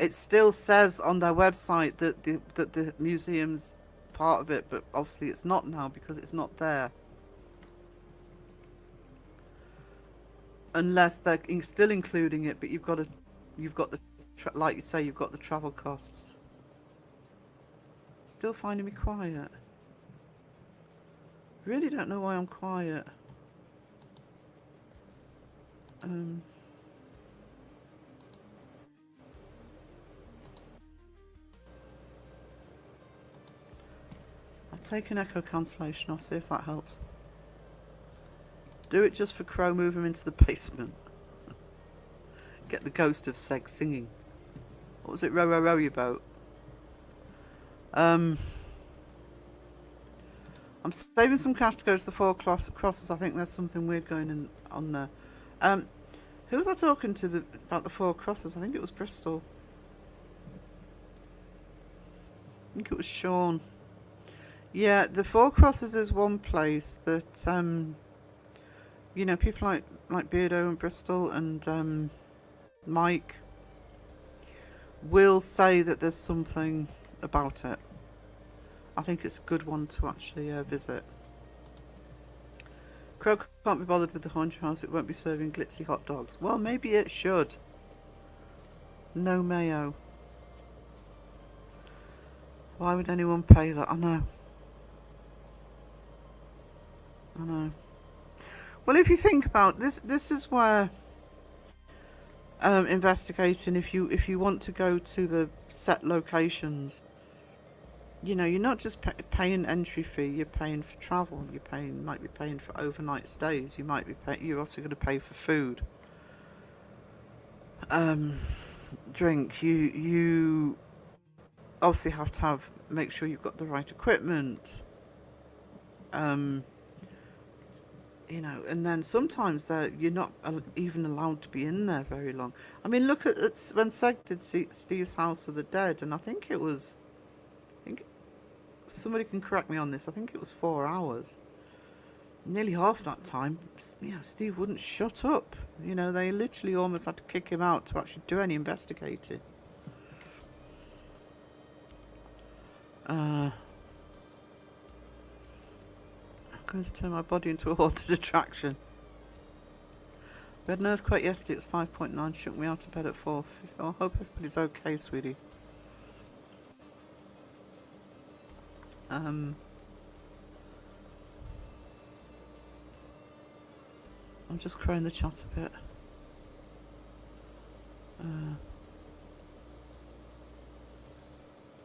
It still says on their website that the museum's part of it, but obviously it's not now because it's not there. Unless they're still including it, but you've got the like you say, you've got the travel costs. Still finding me quiet. Really don't know why I'm quiet. I'll take an echo cancellation off, see if that helps. Do it just for Crow, move him into the basement. Get the ghost of Seg singing. What was it? Row, row, row your boat. I'm saving some cash to go to the 4 crosses. I think there's something weird going in on there. Who was I talking to about the 4 crosses? I think it was Bristol. I think it was Sean. Yeah, the 4 crosses is one place that you know, people like Beardo and Bristol and Mike will say that there's something about it. I think it's a good one to actually visit. Crow can't be bothered with the haunted house. It won't be serving glitzy hot dogs. Well, maybe it should. No mayo. Why would anyone pay that? I know. I know. Well, if you think about this is where investigating. If you want to go to the set locations, you know, you're not just paying entry fee. You're paying for travel. Might be paying for overnight stays. You're also going to pay for food, drink. You obviously have to make sure you've got the right equipment. You know, and then sometimes you're not even allowed to be in there very long. I mean, look at when Seg did Steve's House of the Dead, and I think somebody can correct me on this. I think it was 4 hours. Nearly half that time, you know, Steve wouldn't shut up. You know, they literally almost had to kick him out to actually do any investigating. I'm going to turn my body into a haunted attraction. We had an earthquake yesterday. It was 5.9. Shook me out of bed at 4. I hope everybody's okay, sweetie. I'm just crowing the chat a bit.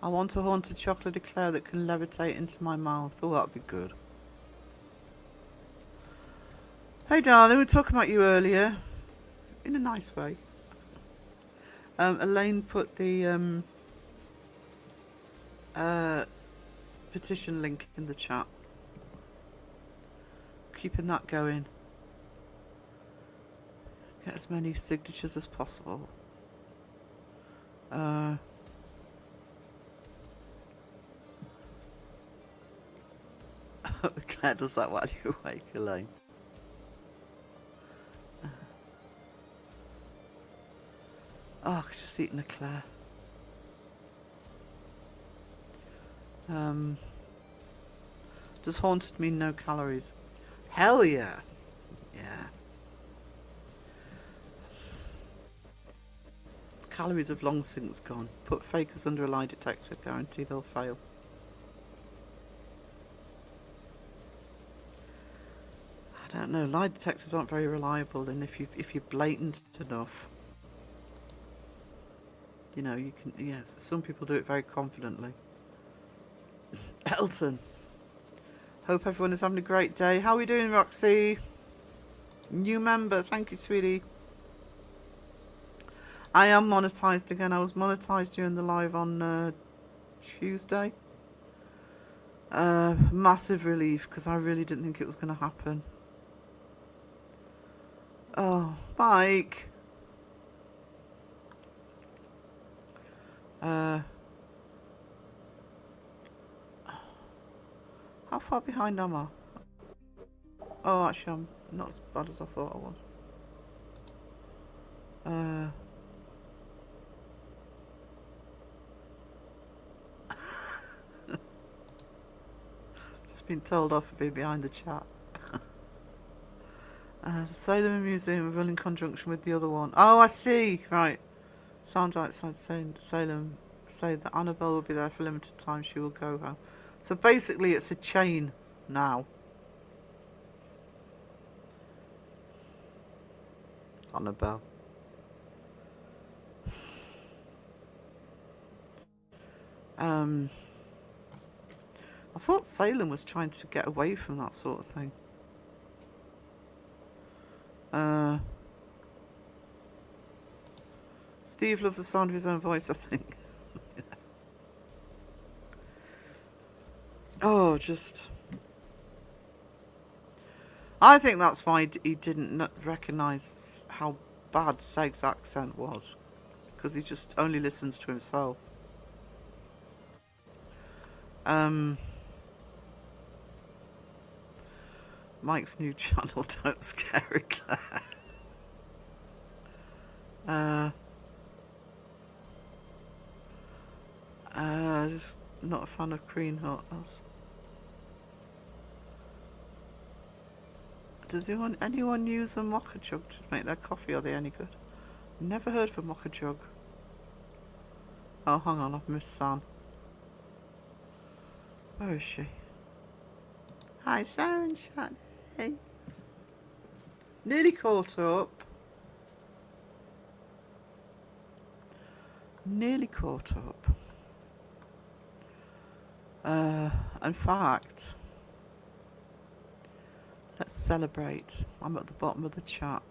I want a haunted chocolate eclair that can levitate into my mouth. Oh, that'd be good. Hey darling, we were talking about you earlier. In a nice way. Elaine put the petition link in the chat. Keeping that going. Get as many signatures as possible. Claire does that while you're awake, Elaine. Oh, I could just eat an eclair. Does haunted mean no calories? Hell yeah. Yeah. Calories have long since gone. Put fakers under a lie detector. Guarantee they'll fail. I don't know. Lie detectors aren't very reliable, and if you're blatant enough, you know, you can. Yes, some people do it very confidently. Elton. Hope everyone is having a great day. How are we doing, Roxy? New member. Thank you, sweetie. I am monetized again. I was monetized during the live on Tuesday. Massive relief, because I really didn't think it was going to happen. Oh, Mike. How far behind am I? Oh, actually, I'm not as bad as I thought I was. Just been told off for being behind the chat. The Salem Museum will run in conjunction with the other one. Oh, I see. Right. Sounds outside saying Salem say that Annabelle will be there for a limited time. She will go home. So basically, it's a chain now. Annabelle. I thought Salem was trying to get away from that sort of thing. Steve loves the sound of his own voice, I think. Oh, just... I think that's why he didn't recognise how bad Seg's accent was. Because he just only listens to himself. Mike's new channel, Don't Scare Claire. Just not a fan of Green Hut. Does anyone use a mocha jug to make their coffee? Are they any good? Never heard of a mocha jug. Oh, hang on, I've missed San. Where is she? Hi, Sarah and Chat. Hey. Nearly caught up. Nearly caught up. In fact, let's celebrate. I'm at the bottom of the chat.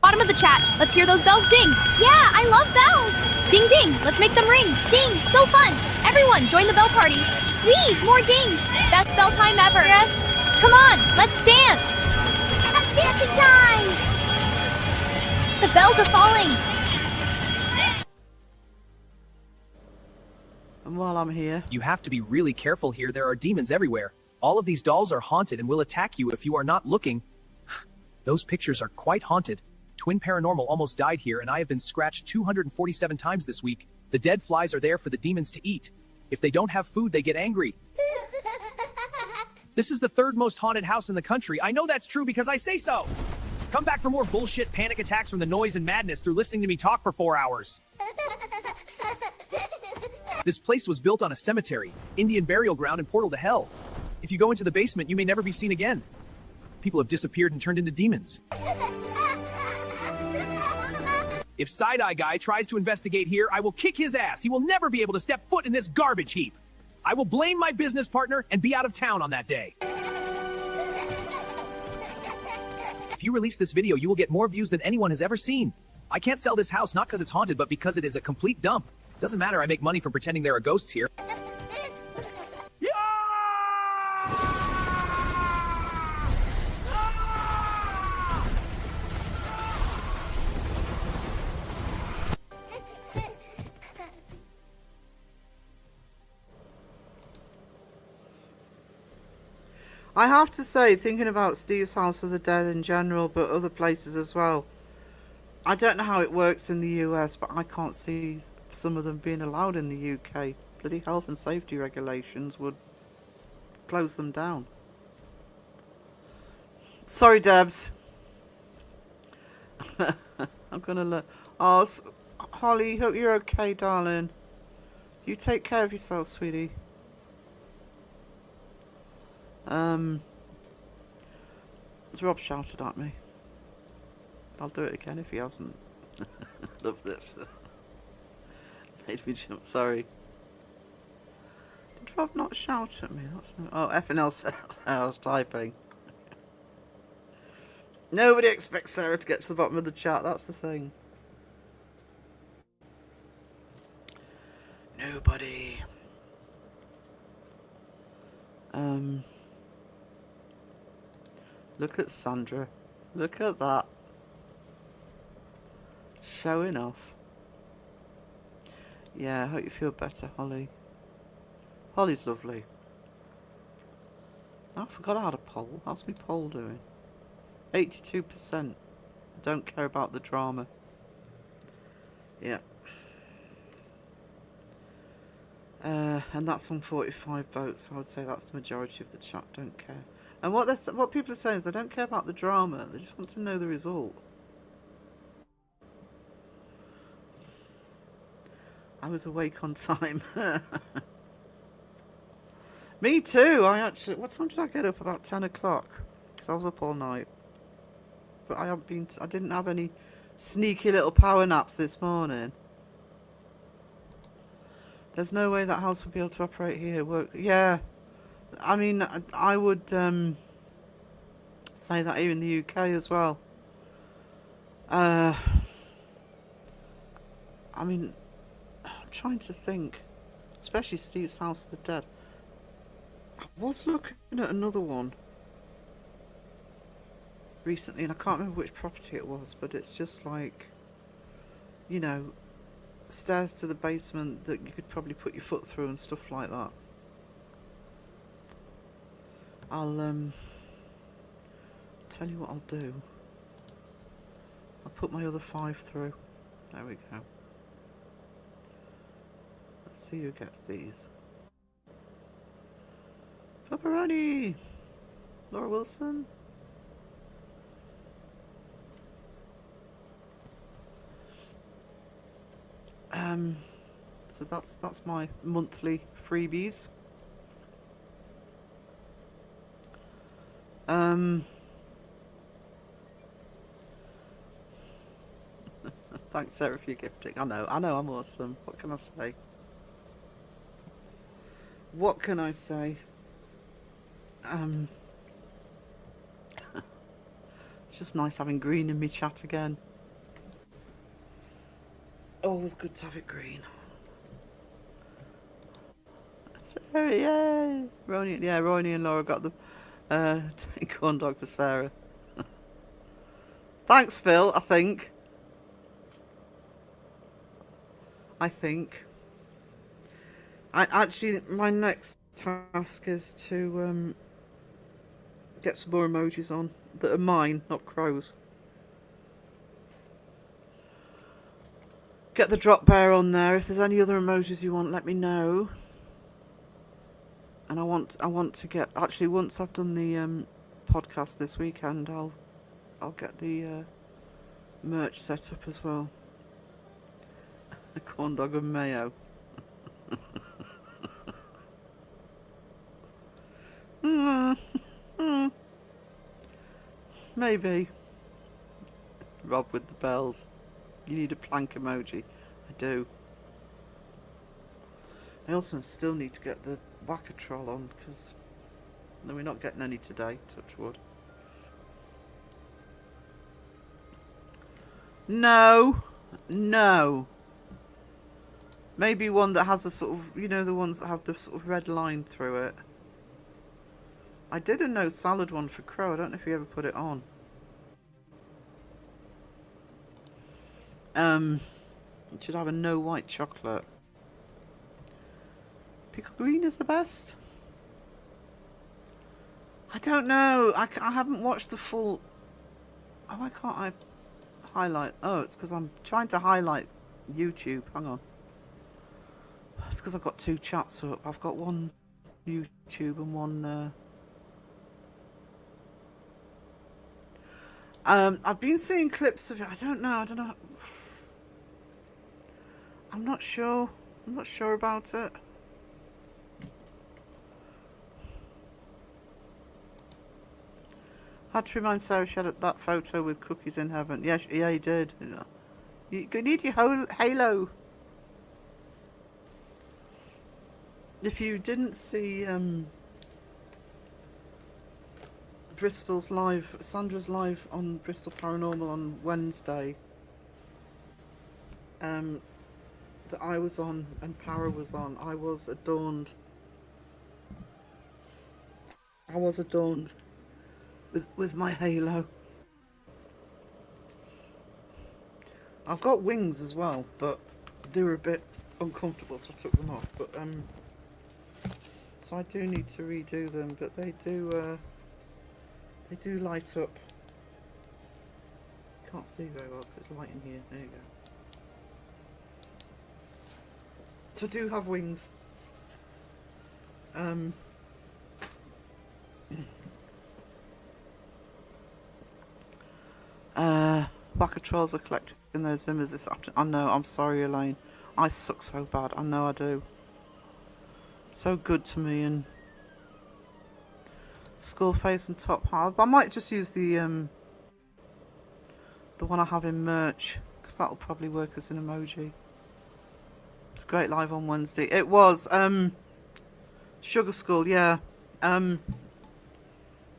Bottom of the chat. Let's hear those bells ding. Yeah, I love bells. Ding ding. Let's make them ring. Ding. So fun. Everyone, join the bell party. Wee, more dings. Best bell time ever. Yes. Come on, let's dance. Dancing time. The bells are falling. And while I'm here, you have to be really careful here. There are demons everywhere. All of these dolls are haunted and will attack you if you are not looking. Those pictures are quite haunted. Twin Paranormal almost died here, and I have been scratched 247 times this week. The dead flies are there for the demons to eat. If they don't have food, they get angry. This is the third most haunted house in the country. I know that's true because I say so. Come back for more bullshit panic attacks from the noise and madness through listening to me talk for 4 hours. This place was built on a cemetery, Indian burial ground, and portal to hell. If you go into the basement, you may never be seen again. People have disappeared and turned into demons. If Side-Eye Guy tries to investigate here, I will kick his ass. He will never be able to step foot in this garbage heap. I will blame my business partner and be out of town on that day. If you release this video, you will get more views than anyone has ever seen. I can't sell this house not because it's haunted, but because it is a complete dump. Doesn't matter, I make money from pretending there are ghosts here. I have to say, thinking about Steve's House of the Dead in general, but other places as well, I don't know how it works in the US, but I can't see some of them being allowed in the UK. Bloody health and safety regulations would close them down. Sorry, Debs. I'm gonna look. Oh, Holly, hope you're okay, darling. You take care of yourself, sweetie. Rob shouted at me. I'll do it again if he hasn't. Love this. Made me jump. Sorry. Did Rob not shout at me? That's no. Oh, FNL says I was typing. Nobody expects Sarah to get to the bottom of the chat. That's the thing. Nobody. Look at Sandra. Look at that. Showing off. Yeah, I hope you feel better, Holly. Holly's lovely. Oh, I forgot I had a poll. How's my poll doing? 82%. Don't care about the drama. Yeah. And that's on 45 votes, so I would say that's the majority of the chat don't care. And what people are saying is they don't care about the drama, they just want to know the result. I was awake on time. Me too. What time did I get up? About 10 o'clock. Because I was up all night. But I didn't have any sneaky little power naps this morning. There's no way that house would be able to operate here. Yeah. I mean, I would say that here in the UK as well. I mean, I'm trying to think. Especially Steve's House of the Dead. I was looking at another one recently, and I can't remember which property it was, but it's just like, you know, stairs to the basement that you could probably put your foot through and stuff like that. I'll tell you what I'll do. I'll put my other 5 through. There we go. Let's see who gets these. Pepperoni! Laura Wilson. So that's my monthly freebies. Thanks, Sarah, for your gifting. I know I'm awesome. What can I say? What can I say? It's just nice having green in me chat again. Always good to have it green. Sarah, yay! Ronnie and Laura got the corn dog for Sarah. Thanks, Phil, I think. Actually, my next task is to get some more emojis on that are mine, not Crow's. Get the drop bear on there. If there's any other emojis you want, let me know. And I want to get, actually, once I've done the podcast this weekend, I'll get the merch set up as well. A corn dog and mayo. Maybe. Rob with the bells. You need a plank emoji. I do. I also still need to get the whack-a-troll on, because we're not getting any today, touch wood. No. Maybe one that has a sort of, you know, the ones that have the sort of red line through it. I did a no salad one for Crow. I don't know if you ever put it on. It should have a no white chocolate. Pickle green is the best. I don't know. I haven't watched the full... Oh, why can't I highlight? Oh, it's because I'm trying to highlight YouTube. Hang on. It's because I've got two chats up. I've got one YouTube and one... I've been seeing clips of it. I don't know. I'm not sure. I'm not sure about it. Had to remind Sarah she had that photo with cookies in heaven. Yeah, yeah, he did. You need your whole halo. If you didn't see Bristol's live, Sandra's live on Bristol Paranormal on Wednesday, that I was on and Para was on, I was adorned with my halo. I've got wings as well, but they were a bit uncomfortable, so I took them off. But so I do need to redo them, but they do light up. Can't see very well because it's light in here. There you go. So I do have wings. Whacker Trolls are collecting their Zimmers this afternoon. I know, I'm sorry, Elaine. I suck so bad. I know I do. So good to me. And Skull Face and Top Hard. But I might just use the one I have in merch, because that'll probably work as an emoji. It's great live on Wednesday. It was Sugar Skull, yeah. I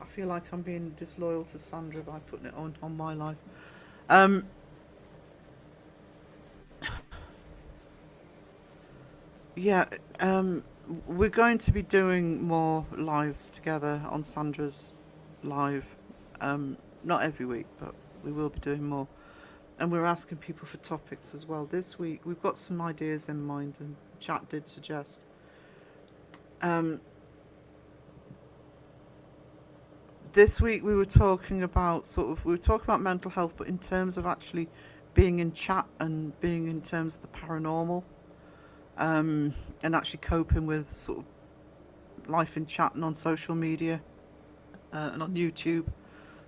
feel like I'm being disloyal to Sandra by putting it on my live. Yeah, we're going to be doing more lives together on Sandra's live. Not every week, but we will be doing more. And we're asking people for topics as well. This week we've got some ideas in mind, and chat did suggest. This week we were talking about mental health, but in terms of actually being in chat and being in terms of the paranormal, and actually coping with sort of life in chat and on social media, and on YouTube.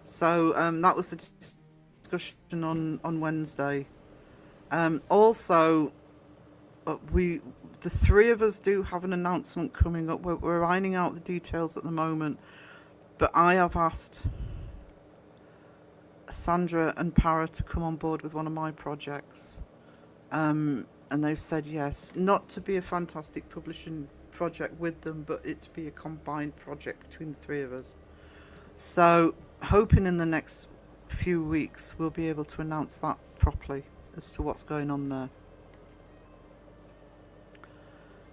So that was the discussion on Wednesday. Also, the three of us do have an announcement coming up. We're ironing out the details at the moment. But I have asked Sandra and Para to come on board with one of my projects. And they've said yes. Not to be a fantastic publishing project with them, but it to be a combined project between the three of us. So, hoping in the next few weeks we'll be able to announce that properly as to what's going on there.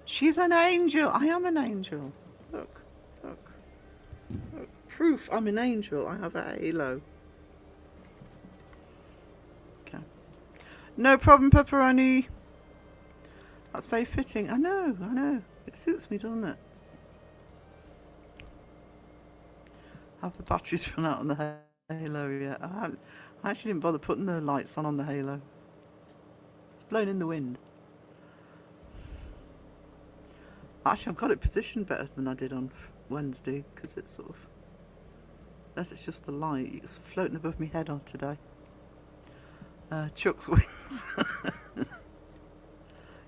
She's an angel. I am an angel. Look. Proof I'm an angel. I have a halo. Okay. No problem, Pepperoni. That's very fitting. I know. It suits me, doesn't it? Have the batteries run out on the halo yet? I actually didn't bother putting the lights on the halo. It's blown in the wind. Actually, I've got it positioned better than I did on Wednesday, because it's sort of, unless it's just the light, it's floating above my head on today. Chuck's wings.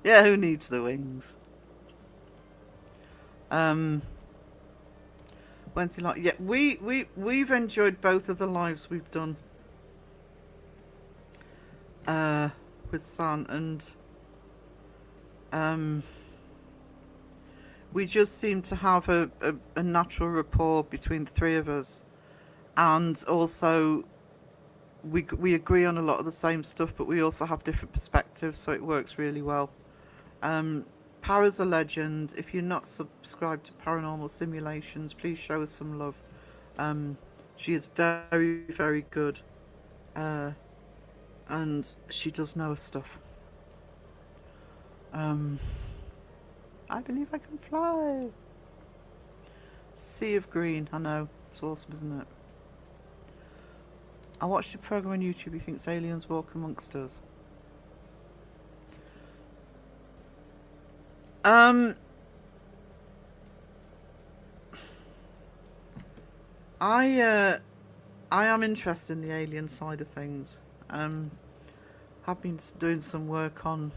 Yeah, who needs the wings? Wednesday light. Yeah, we've enjoyed both of the lives we've done with San, and we just seem to have a natural rapport between the three of us, and also we agree on a lot of the same stuff, but we also have different perspectives, so it works really well. Para's a legend. If you're not subscribed to Paranormal Simulations, please show us some love. She is very, very good, and she does know her stuff. I believe I can fly. Sea of green, I know. It's awesome, isn't it? I watched a program on YouTube. He thinks aliens walk amongst us. I am interested in the alien side of things. Have been doing some work on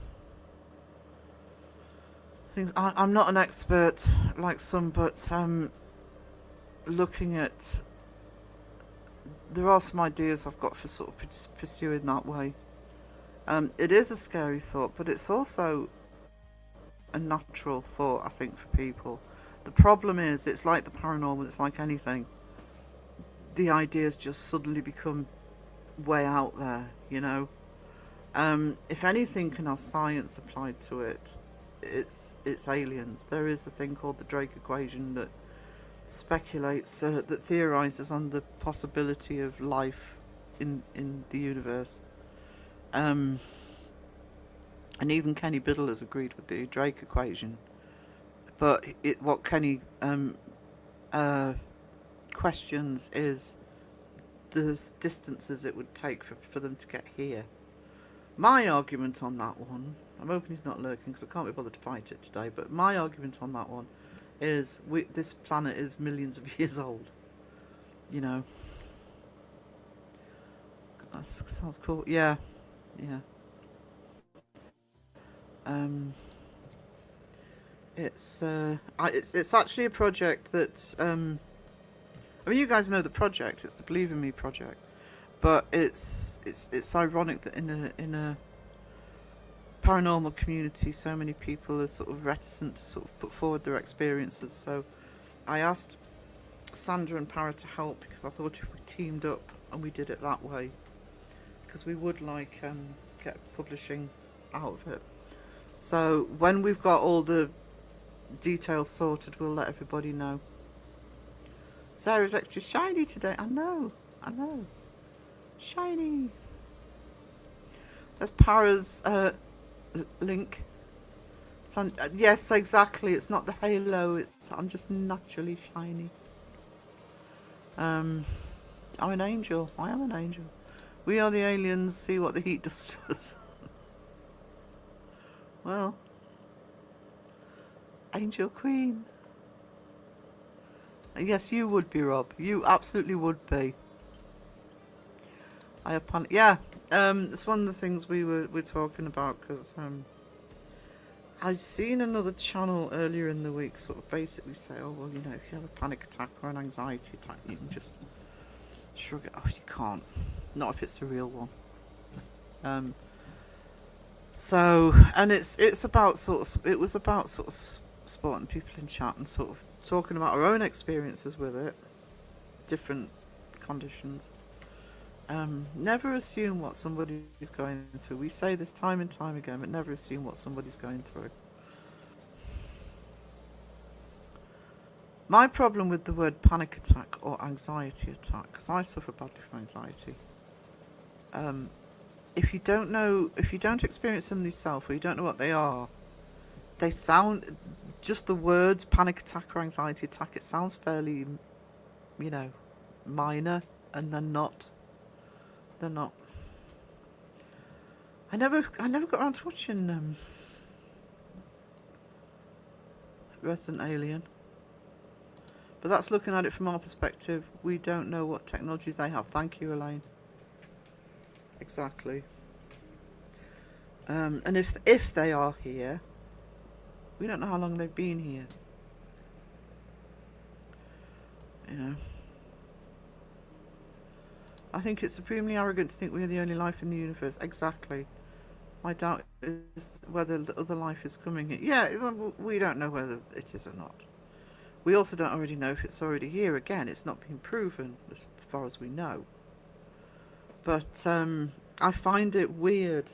things. I'm not an expert like some, but looking at, there are some ideas I've got for sort of pursuing that way. It is a scary thought, but it's also a natural thought, I think, for people. The problem is, it's like the paranormal, it's like anything. The ideas just suddenly become way out there, you know. If anything can have science applied to it, it's aliens. There is a thing called the Drake equation that speculates, that theorizes on the possibility of life in the universe. And even Kenny Biddle has agreed with the Drake equation. But what Kenny questions is the distances it would take for them to get here. My argument on that one, I'm hoping he's not lurking because I can't be bothered to fight it today, but my argument on that one is this planet is millions of years old. You know. That sounds cool. Yeah. Yeah. It's actually a project that I mean, you guys know the project. It's the Believe in Me project, but it's ironic that in a paranormal community, so many people are sort of reticent to sort of put forward their experiences. So I asked Sandra and Para to help because I thought if we teamed up and we did it that way, because we would like get publishing out of it. So when we've got all the details sorted, we'll let everybody know. Sarah's extra shiny today. I know. Shiny. That's Para's link. Yes, exactly. It's not the halo. I'm just naturally shiny. I'm an angel. I am an angel. We are the aliens. See what the heat does to us. Well, Angel Queen. Yes, you would be, Rob. You absolutely would be. Yeah. It's one of the things we're talking about, because I've seen another channel earlier in the week sort of basically say, oh well, you know, if you have a panic attack or an anxiety attack, you can just shrug it off. You can't. Not if it's a real one. So, and it was about sort of supporting people in chat and sort of talking about our own experiences with it, different conditions. Never assume what somebody's going through. We say this time and time again, but never assume what somebody's going through. My problem with the word panic attack or anxiety attack, because I suffer badly from anxiety. If you don't experience them yourself, or you don't know what they are, they sound, just the words panic attack or anxiety attack, it sounds fairly, you know, minor, and they're not. They're not. I never got around to watching Resident Alien. But that's looking at it from our perspective. We don't know what technologies they have. Thank you, Elaine. Exactly. And if they are here, we don't know how long they've been here. You know. I think it's supremely arrogant to think we're the only life in the universe. Exactly. My doubt is whether the other life is coming here. Yeah, we don't know whether it is or not. We also don't already know if it's already here. Again, it's not been proven as far as we know. But I find it weird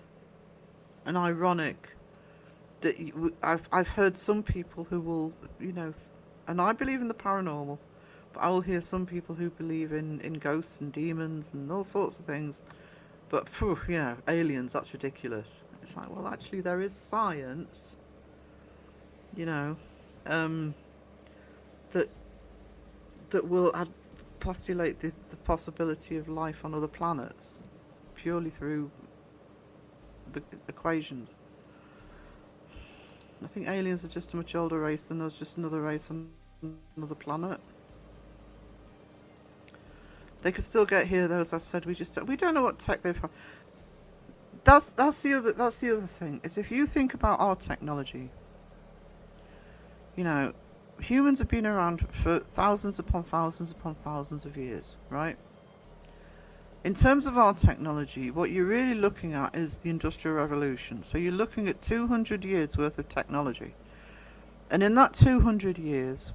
and ironic that I've heard some people who will, you know, and I believe in the paranormal, but I will hear some people who believe in ghosts and demons and all sorts of things. But, phew, you know, aliens, that's ridiculous. It's like, well, actually, there is science, you know, that will postulate the possibility of life on other planets purely through the equations. I think aliens are just a much older race than us, just another race on another planet. They could still get here, though. As I've said, we don't know what tech they've. That's the other thing. Is if you think about our technology, you know, humans have been around for thousands upon thousands upon thousands of years, right? In terms of our technology, what you're really looking at is the Industrial Revolution. So you're looking at 200 years worth of technology. And in that 200 years,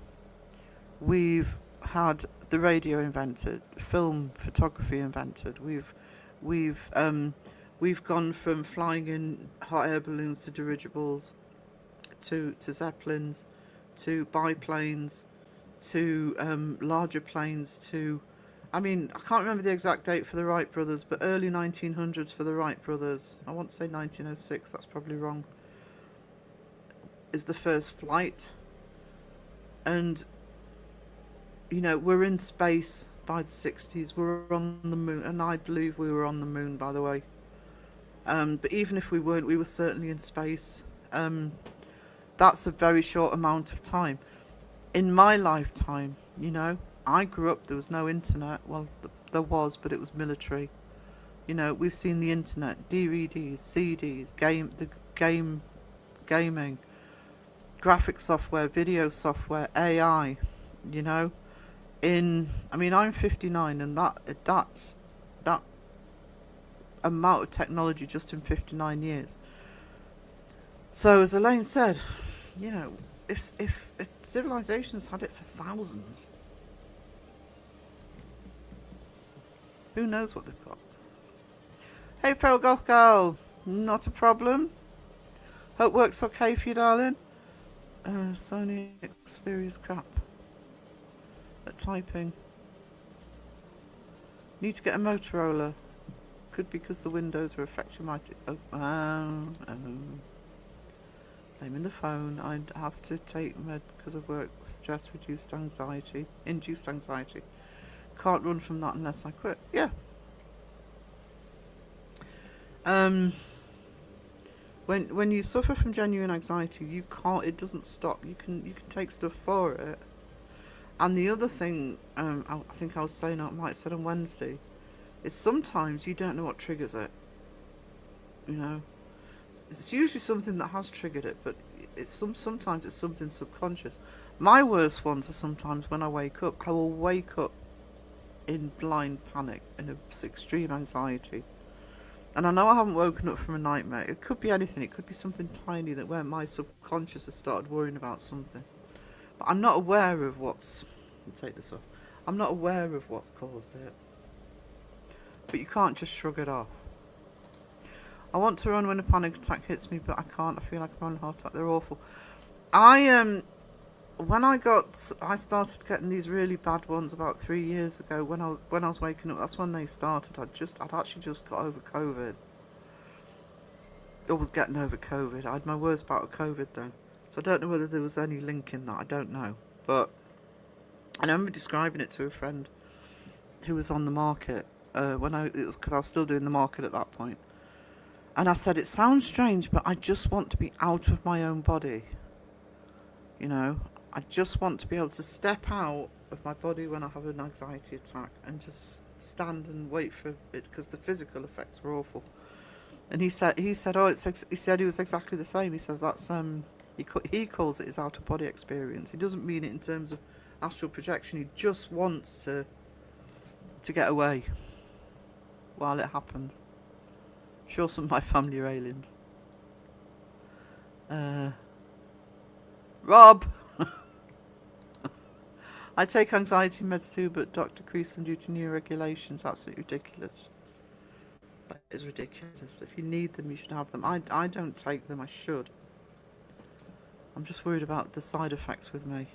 we've had the radio invented, film photography invented. We've gone from flying in hot air balloons to dirigibles, to zeppelins, to biplanes, to larger planes, to, I mean, I can't remember the exact date for the Wright brothers, but early 1900s for the Wright brothers. I want to say 1906, that's probably wrong, is the first flight. And, you know, we're in space by the 60s. We're on the moon, and I believe we were on the moon, by the way. But even if we weren't, we were certainly in space. That's a very short amount of time. In my lifetime, you know, I grew up, there was no internet. Well, there was, but it was military. You know, we've seen the internet, DVDs, CDs, gaming, graphic software, video software, AI, you know. I mean, I'm 59, and that amount of technology just in 59 years. So, as Elaine said, you know, if civilizations had it for thousands, who knows what they've got? Hey, Feral Goth Girl, not a problem. Hope works okay for you, darling. Sony Xperia's crap at typing. Need to get a Motorola. Could be because the windows are affecting my. I'm in the phone. I'd have to take med because of work. Stress, induced anxiety. Can't run from that unless I quit. Yeah. When you suffer from genuine anxiety, you can't. It doesn't stop. You can take stuff for it. And the other thing, I think I was saying, I might have said on Wednesday, is sometimes you don't know what triggers it. You know, it's usually something that has triggered it, but sometimes it's something subconscious. My worst ones are sometimes when I wake up. I will wake up in blind panic and extreme anxiety. And I know I haven't woken up from a nightmare. It could be anything. It could be something tiny where my subconscious has started worrying about something. But I'm not aware of what's... Take this off. I'm not aware of what's caused it. But you can't just shrug it off. I want to run when a panic attack hits me, but I can't. I feel like I'm on a heart attack. They're awful. When I started getting these really bad ones about 3 years ago. When I was waking up, that's when they started. I'd actually just got over COVID. I was getting over COVID. I had my worst bout of COVID then, so I don't know whether there was any link in that. I don't know, but I remember describing it to a friend who was on the market it was because I was still doing the market at that point. And I said, it sounds strange, but I just want to be out of my own body. You know, I just want to be able to step out of my body when I have an anxiety attack and just stand and wait for it, because the physical effects were awful. And he said, he said it was exactly the same. He says that's he calls it his out of body experience. He doesn't mean it in terms of astral projection. He just wants to get away while it happens. I'm sure some of my family are aliens. Rob! I take anxiety meds too, but doctor decreased them due to new regulations. Absolutely ridiculous. That is ridiculous. If you need them, you should have them. I don't take them. I should. I'm just worried about the side effects with me.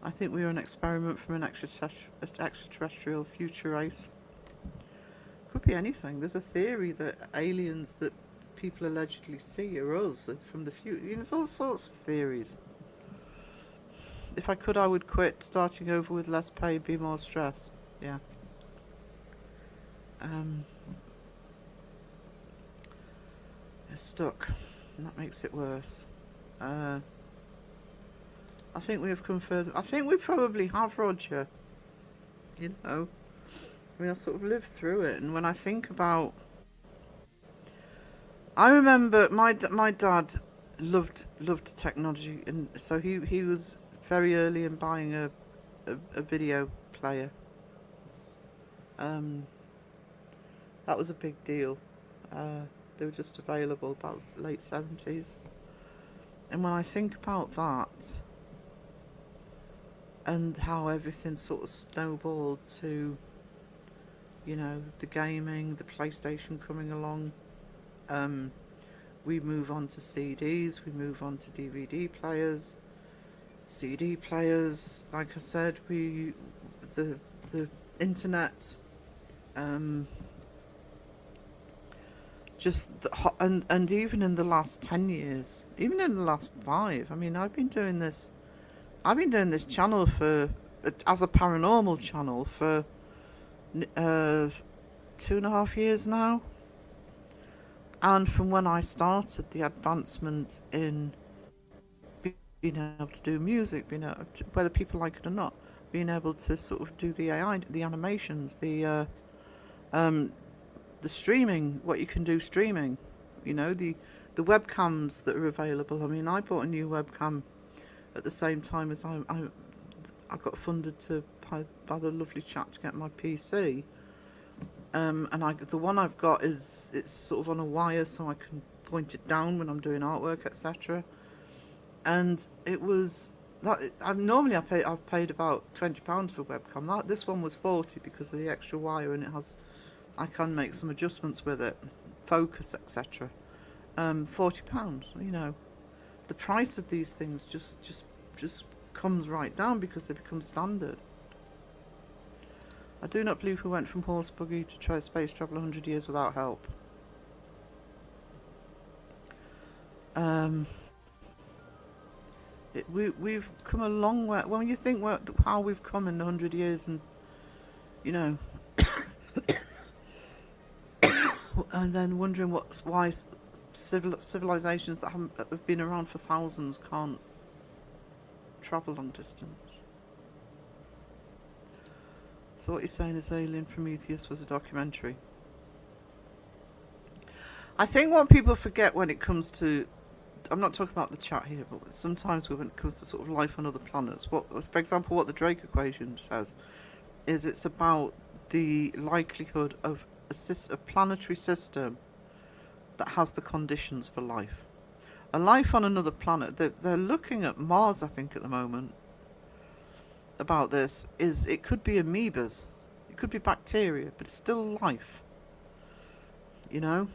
I think we are an experiment from an extraterrestrial future race. Could be anything. There's a theory that aliens that people allegedly see are us from the future. There's all sorts of theories. if I could, I would quit. Starting over with less pay, be more stress. Yeah. It's stuck, and that makes it worse. I think we have come further. I think we probably have, Roger. You know, I mean, I sort of lived through it, and when I think about, I remember my dad loved technology, and so he was very early in buying a video player. That was a big deal. They were just available about late 70s. And when I think about that, and how everything sort of snowballed to, you know, the gaming, the PlayStation coming along, we move on to CDs, we move on to DVD players, CD players, like I said, the internet, and even in the last 10 years, even in the last 5, I mean, I've been doing this channel as a paranormal channel for 2.5 years now. And from when I started, the advancement in being able to do music, being able to, whether people like it or not, being able to sort of do the AI, the animations, the streaming, what you can do streaming, you know, the webcams that are available. I mean, I bought a new webcam at the same time as I got funded to by the lovely chap to get my PC. And the one I've got it's sort of on a wire, so I can point it down when I'm doing artwork, etc. And it was that I've paid about £20 for a webcam. This one was 40 because of the extra wire, and I can make some adjustments with it, focus, etc. £40, you know. The price of these things just comes right down because they become standard. I do not believe we went from horse buggy to try space travel 100 years without help. We've come a long way. When you think how we've come in 100 years, and you know, and then wondering why civilizations that have been around for thousands can't travel long distance. So what you're saying is Alien Prometheus was a documentary. I think what people forget when it comes to, I'm not talking about the chat here, but sometimes when it comes to sort of life on other planets, for example, what the Drake equation says is it's about the likelihood of a planetary system that has the conditions for life. A life on another planet, they're looking at Mars, I think, at the moment, about this, is it could be amoebas, it could be bacteria, but it's still life, you know.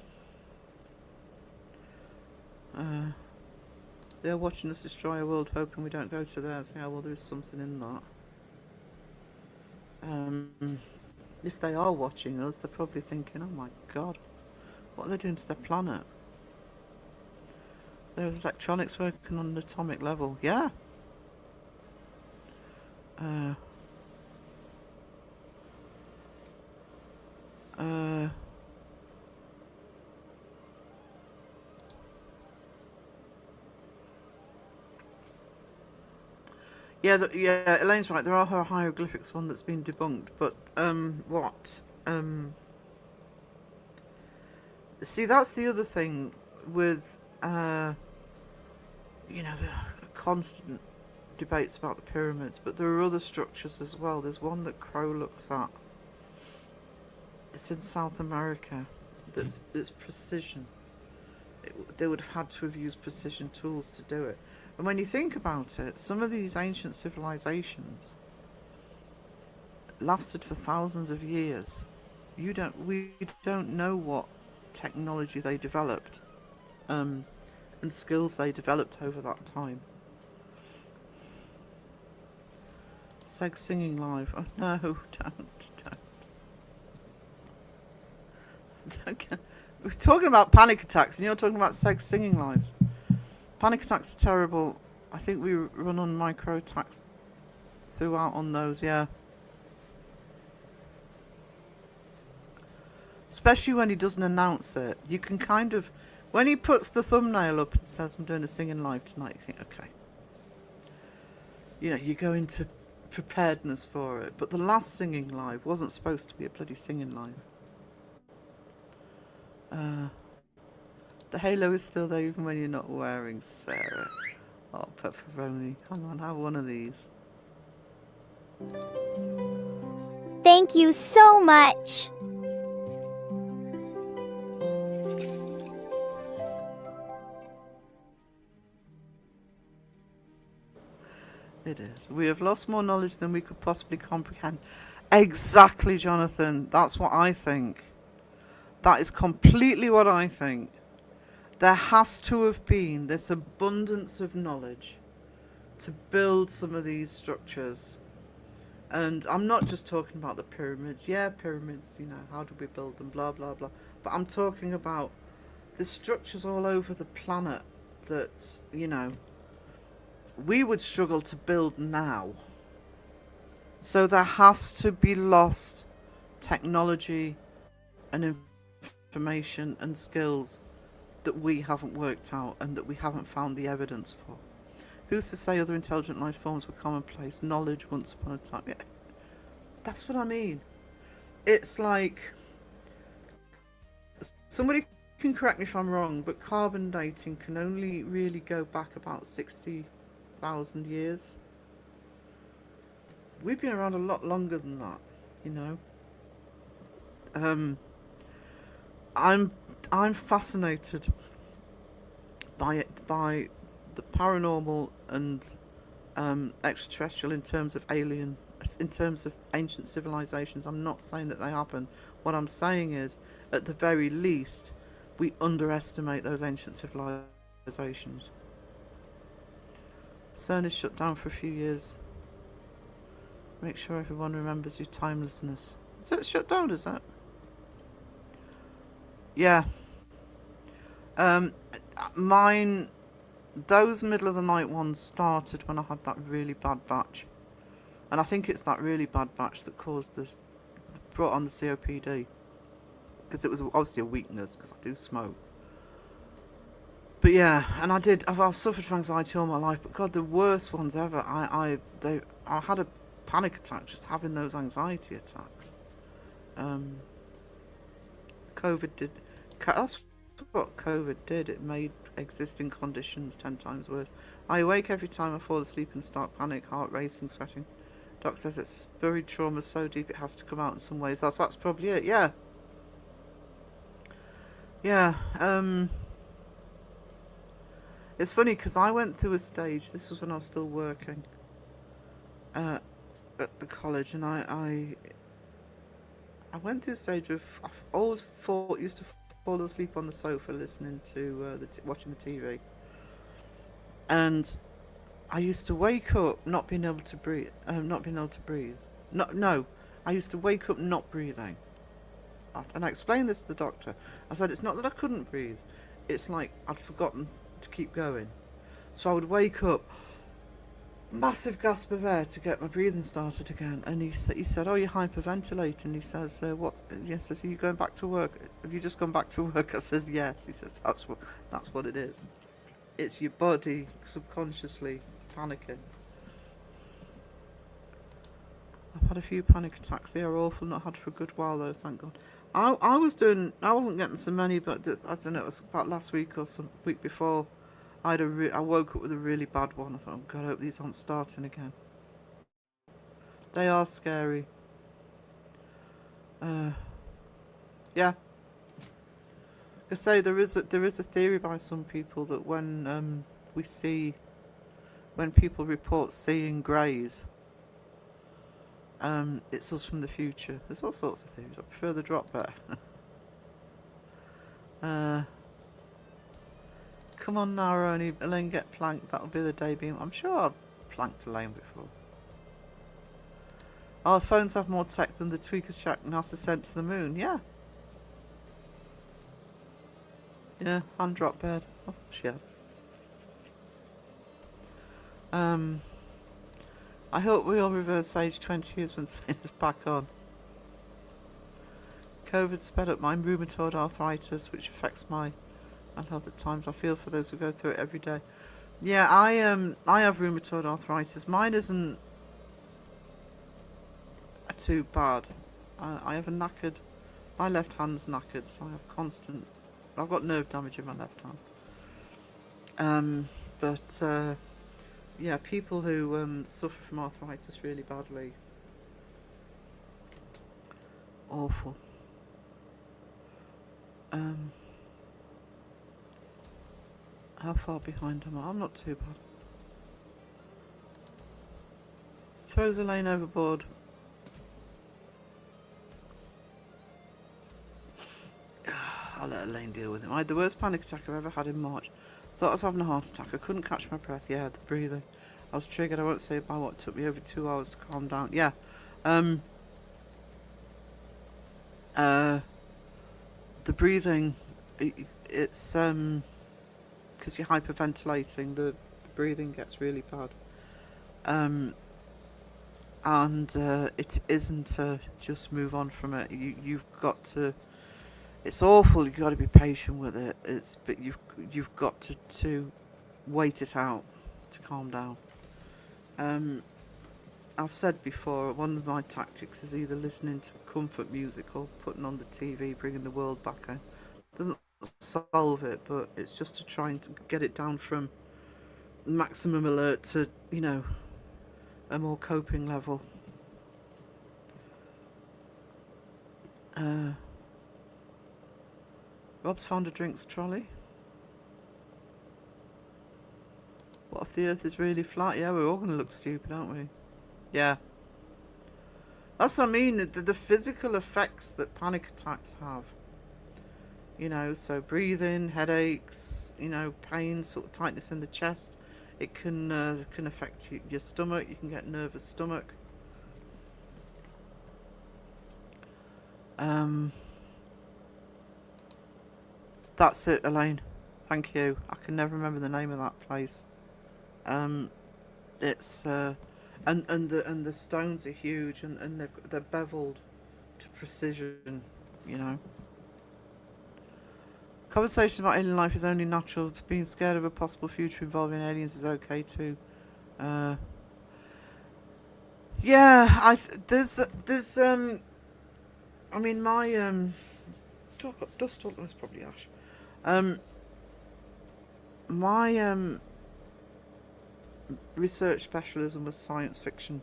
They're watching us destroy a world, hoping we don't go to theirs. Yeah, well, there's something in that. If they are watching us, they're probably thinking, oh my god, what are they doing to their planet? There's electronics working on an atomic level. Yeah. Yeah, Elaine's right. There are her hieroglyphics one that's been debunked, but see, that's the other thing with you know, the constant debates about the pyramids, but there are other structures as well. There's one that Crow looks at. It's in South America. It's precision. They would have had to have used precision tools to do it. And when you think about it, some of these ancient civilizations lasted for thousands of years. We don't know what technology they developed, and skills they developed over that time. Seg singing live. Oh no, don't. We're talking about panic attacks, and you're talking about Seg singing live. Panic attacks are terrible. I think we run on micro attacks throughout on those, yeah. Especially when he doesn't announce it. You can kind of... When he puts the thumbnail up and says, I'm doing a singing live tonight, you think, okay. You know, you go into preparedness for it. But the last singing live wasn't supposed to be a bloody singing live. The halo is still there even when you're not wearing, Sarah. Oh, pepperoni. Hang on, have one of these. Thank you so much. It is. We have lost more knowledge than we could possibly comprehend. Exactly, Jonathan. That's what I think. That is completely what I think. There has to have been this abundance of knowledge to build some of these structures. And I'm not just talking about the pyramids. Yeah, pyramids, you know, how do we build them, blah, blah, blah. But I'm talking about the structures all over the planet that, you know, we would struggle to build now. So there has to be lost technology and information and skills that we haven't worked out and that we haven't found the evidence for. Who's to say other intelligent life forms were commonplace? Knowledge once upon a time. Yeah, that's what I mean. It's like, somebody can correct me if I'm wrong, but carbon dating can only really go back about 60,000 years. We've been around a lot longer than that, you know. I'm fascinated by it, by the paranormal and extraterrestrial in terms of alien, in terms of ancient civilizations. I'm not saying that they happen. What I'm saying is, at the very least, we underestimate those ancient civilizations. CERN is shut down for a few years. Make sure everyone remembers your timelessness. So it's shut down, is that? Yeah. Mine, those middle of the night ones started when I had that really bad batch. And I think it's that really bad batch that caused this, brought on the COPD. Because it was obviously a weakness, because I do smoke. But yeah, and I've suffered from anxiety all my life, but God, the worst ones ever. I had a panic attack just having those anxiety attacks. COVID did, that's what COVID did. It made existing conditions 10 times worse. I awake every time I fall asleep and start panic, heart racing, sweating. Doc says it's buried trauma so deep it has to come out in some ways. That's probably it. Yeah. Yeah. It's funny because I went through a stage. This was when I was still working at the college, and I went through a stage of, I've always used to fall asleep on the sofa listening to watching the TV, and I used to wake up not being able to breathe. No, I used to wake up not breathing. And I explained this to the doctor. I said, it's not that I couldn't breathe. It's like I'd forgotten to keep going. So I would wake up, massive gasp of air to get my breathing started again. And he said, oh, you're hyperventilating. He says, what? Yes, says, are you going back to work? Have you just gone back to work? I says, yes. He says, that's what it is. It's your body subconsciously panicking. I've had a few panic attacks. They are awful. Not had for a good while though, thank God. I wasn't getting so many, but I don't know, it was about last week or some week before. I woke up with a really bad one. I thought, oh God, I hope these aren't starting again. They are scary. Yeah. I say there is a theory by some people that when people report seeing greys, it's us from the future. There's all sorts of theories. I prefer the drop better. Come on now, Roni. Elaine, get planked. That'll be the debut. I'm sure I've planked Elaine before. Our phones have more tech than the Tweaker Shack NASA sent to the moon. Yeah. Yeah, and drop bed. Oh, shit. I hope we all reverse age 20 years when saying is back on. COVID sped up my rheumatoid arthritis, which affects my health at times. I feel for those who go through it every day. Yeah, I have rheumatoid arthritis. Mine isn't too bad. I have a knackered. My left hand's knackered, so I have constant. I've got nerve damage in my left hand. Yeah, people who suffer from arthritis really badly. Awful. How far behind am I? I'm not too bad. Throws Elaine overboard. I'll let Elaine deal with him. I had the worst panic attack I've ever had in March. Thought I was having a heart attack. I couldn't catch my breath. Yeah, the breathing. I was triggered. I won't say by what. It took me over 2 hours to calm down. Yeah. The breathing, it's because you're hyperventilating, the breathing gets really bad. It isn't just move on from it. You've got to. It's awful. You've got to be patient with it. But you've got to wait it out to calm down. I've said before, one of my tactics is either listening to comfort music or putting on the TV, bringing the world back in. Doesn't solve it, but it's just to try and get it down from maximum alert to, a more coping level. Rob's found a drinks trolley. What if the earth is really flat? Yeah, we're all going to look stupid, aren't we? Yeah. That's what I mean, the physical effects that panic attacks have. So breathing, headaches, pain, sort of tightness in the chest. It can affect your stomach. You can get nervous stomach. That's it, Elaine. Thank you. I can never remember the name of that place. It's and the stones are huge, and they're beveled to precision. Conversation about alien life is only natural. Being scared of a possible future involving aliens is okay too. Yeah, there's I mean my oh, I've got dust all over. It's probably ash. My research specialism was science fiction,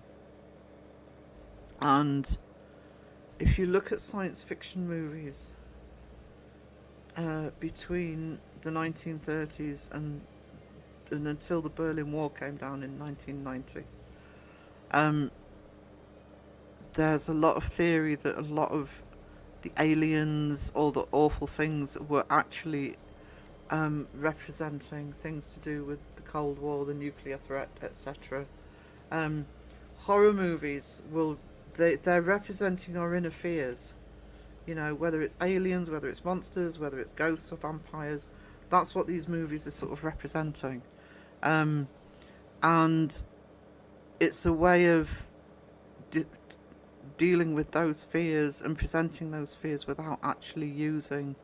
and if you look at science fiction movies between the 1930s and until the Berlin Wall came down in 1990, there's a lot of theory that a lot of the aliens, all the awful things, were actually representing things to do with the Cold War, the nuclear threat, etc. Horror movies they're representing our inner fears. Whether it's aliens, whether it's monsters, whether it's ghosts or vampires, that's what these movies are sort of representing. And it's a way of dealing with those fears and presenting those fears without actually using.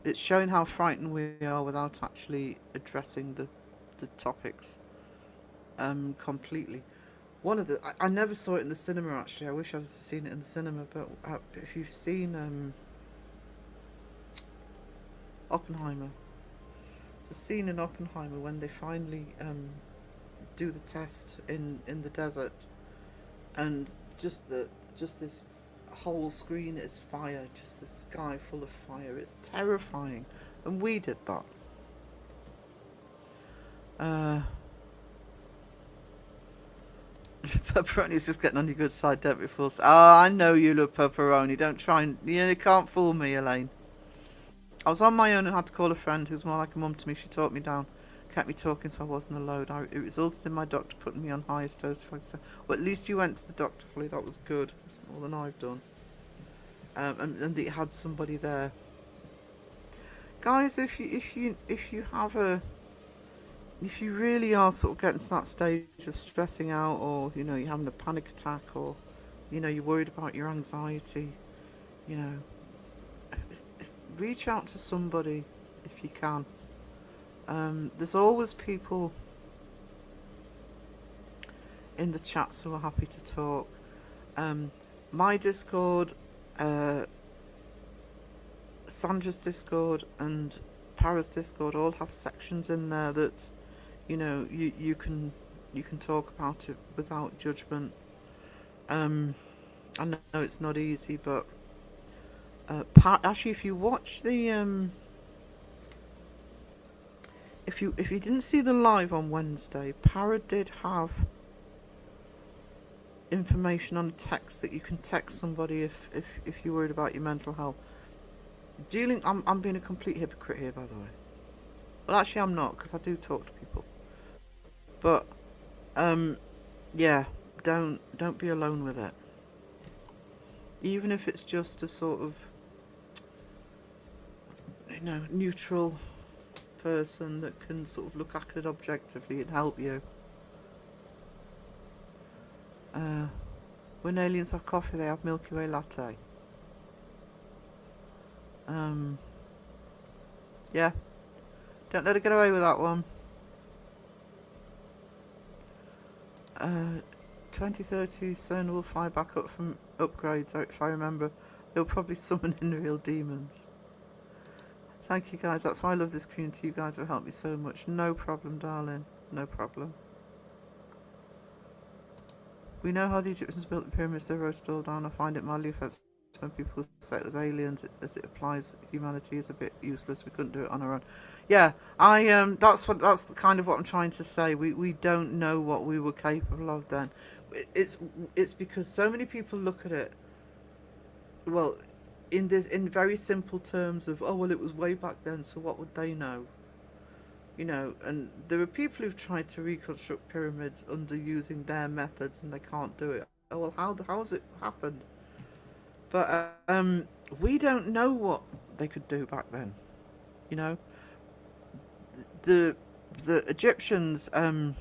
It's showing how frightened we are without actually addressing the topics completely. I never saw it in the cinema, actually. I wish I'd seen it in the cinema, but if you've seen Oppenheimer, it's a scene in Oppenheimer when they finally do the test in the desert, and just this whole screen is fire, just the sky full of fire. It's terrifying, and we did that. Pepperoni's just getting on your good side, don't be false. I know you love pepperoni. Don't try and you can't fool me, Elaine. I was on my own and had to call a friend who's more like a mum to me. She talked me down, kept me talking, so I wasn't alone. It resulted in my doctor putting me on highest dose. Well, at least you went to the doctor, Holly. That was good. It's more than I've done. And it had somebody there. Guys, if you have if you really are sort of getting to that stage of stressing out, or you know, you're having a panic attack, or you know, you're worried about your anxiety, you know, reach out to somebody if you can. There's always people in the chats who are happy to talk. My Discord, Sandra's Discord, and Para's Discord all have sections in there that, you know, you can talk about it without judgment. I know it's not easy, but actually, if you watch the if you didn't see the live on Wednesday, Para did have information on a text that you can text somebody if you're worried about your mental health. I'm being a complete hypocrite here, by the way. Well, actually, I'm not, because I do talk to people. But yeah, don't be alone with it. Even if it's just a sort of, you know, neutral person that can sort of look at it objectively and help you. When aliens have coffee, they have Milky Way latte. Yeah, don't let her get away with that one. 2030 CERN will fire back up from upgrades, if I remember. They'll probably summon in real demons. Thank you guys, that's why I love this community. You guys have helped me so much. No problem, darling, no problem. We know how the Egyptians built the pyramids. They wrote it all down. I find it mildly offensive when people say it was aliens, as it applies humanity is a bit useless. We couldn't do it on our own. Yeah, that's kind of what I'm trying to say. We don't know what we were capable of then. It's because so many people look at it, well, in very simple terms of, oh well, it was way back then, so what would they know? You know, and there are people who've tried to reconstruct pyramids under using their methods and they can't do it. Oh well, how has it happened? But we don't know what they could do back then. You know, the Egyptians wrote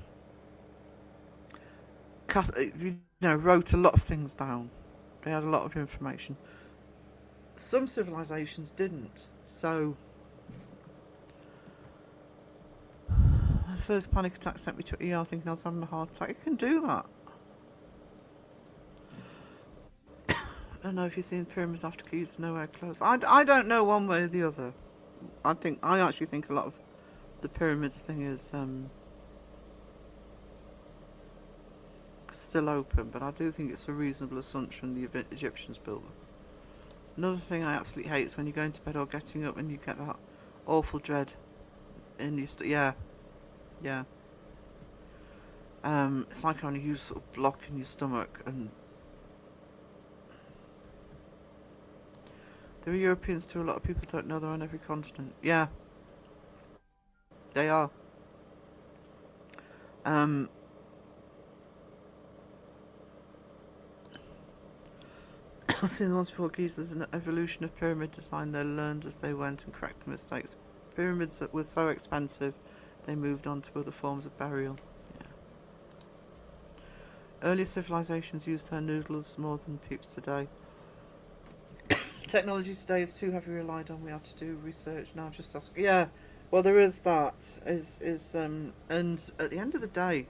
a lot of things down. They had a lot of information. Some civilizations didn't. So the first panic attack sent me to ER thinking I was having a heart attack. It can do that. I don't know if you've seen pyramids after keys nowhere close. I don't know one way or the other. I actually think a lot of the pyramids thing is still open, but I do think it's a reasonable assumption the Egyptians built them. Another thing I absolutely hate is when you go into bed or getting up and you get that awful dread in your yeah. It's like having a huge sort of block in your stomach, and there are Europeans too. A lot of people don't know they're on every continent. Yeah, they are. I've seen the ones before Giza. There's an evolution of pyramid design. They learned as they went and corrected the mistakes. Pyramids that were so expensive, they moved on to other forms of burial. Yeah. Earlier civilizations used their noodles more than peeps today. Technology today is too heavily relied on. We have to do research now. Just ask. Yeah, well, there is that. And at the end of the day,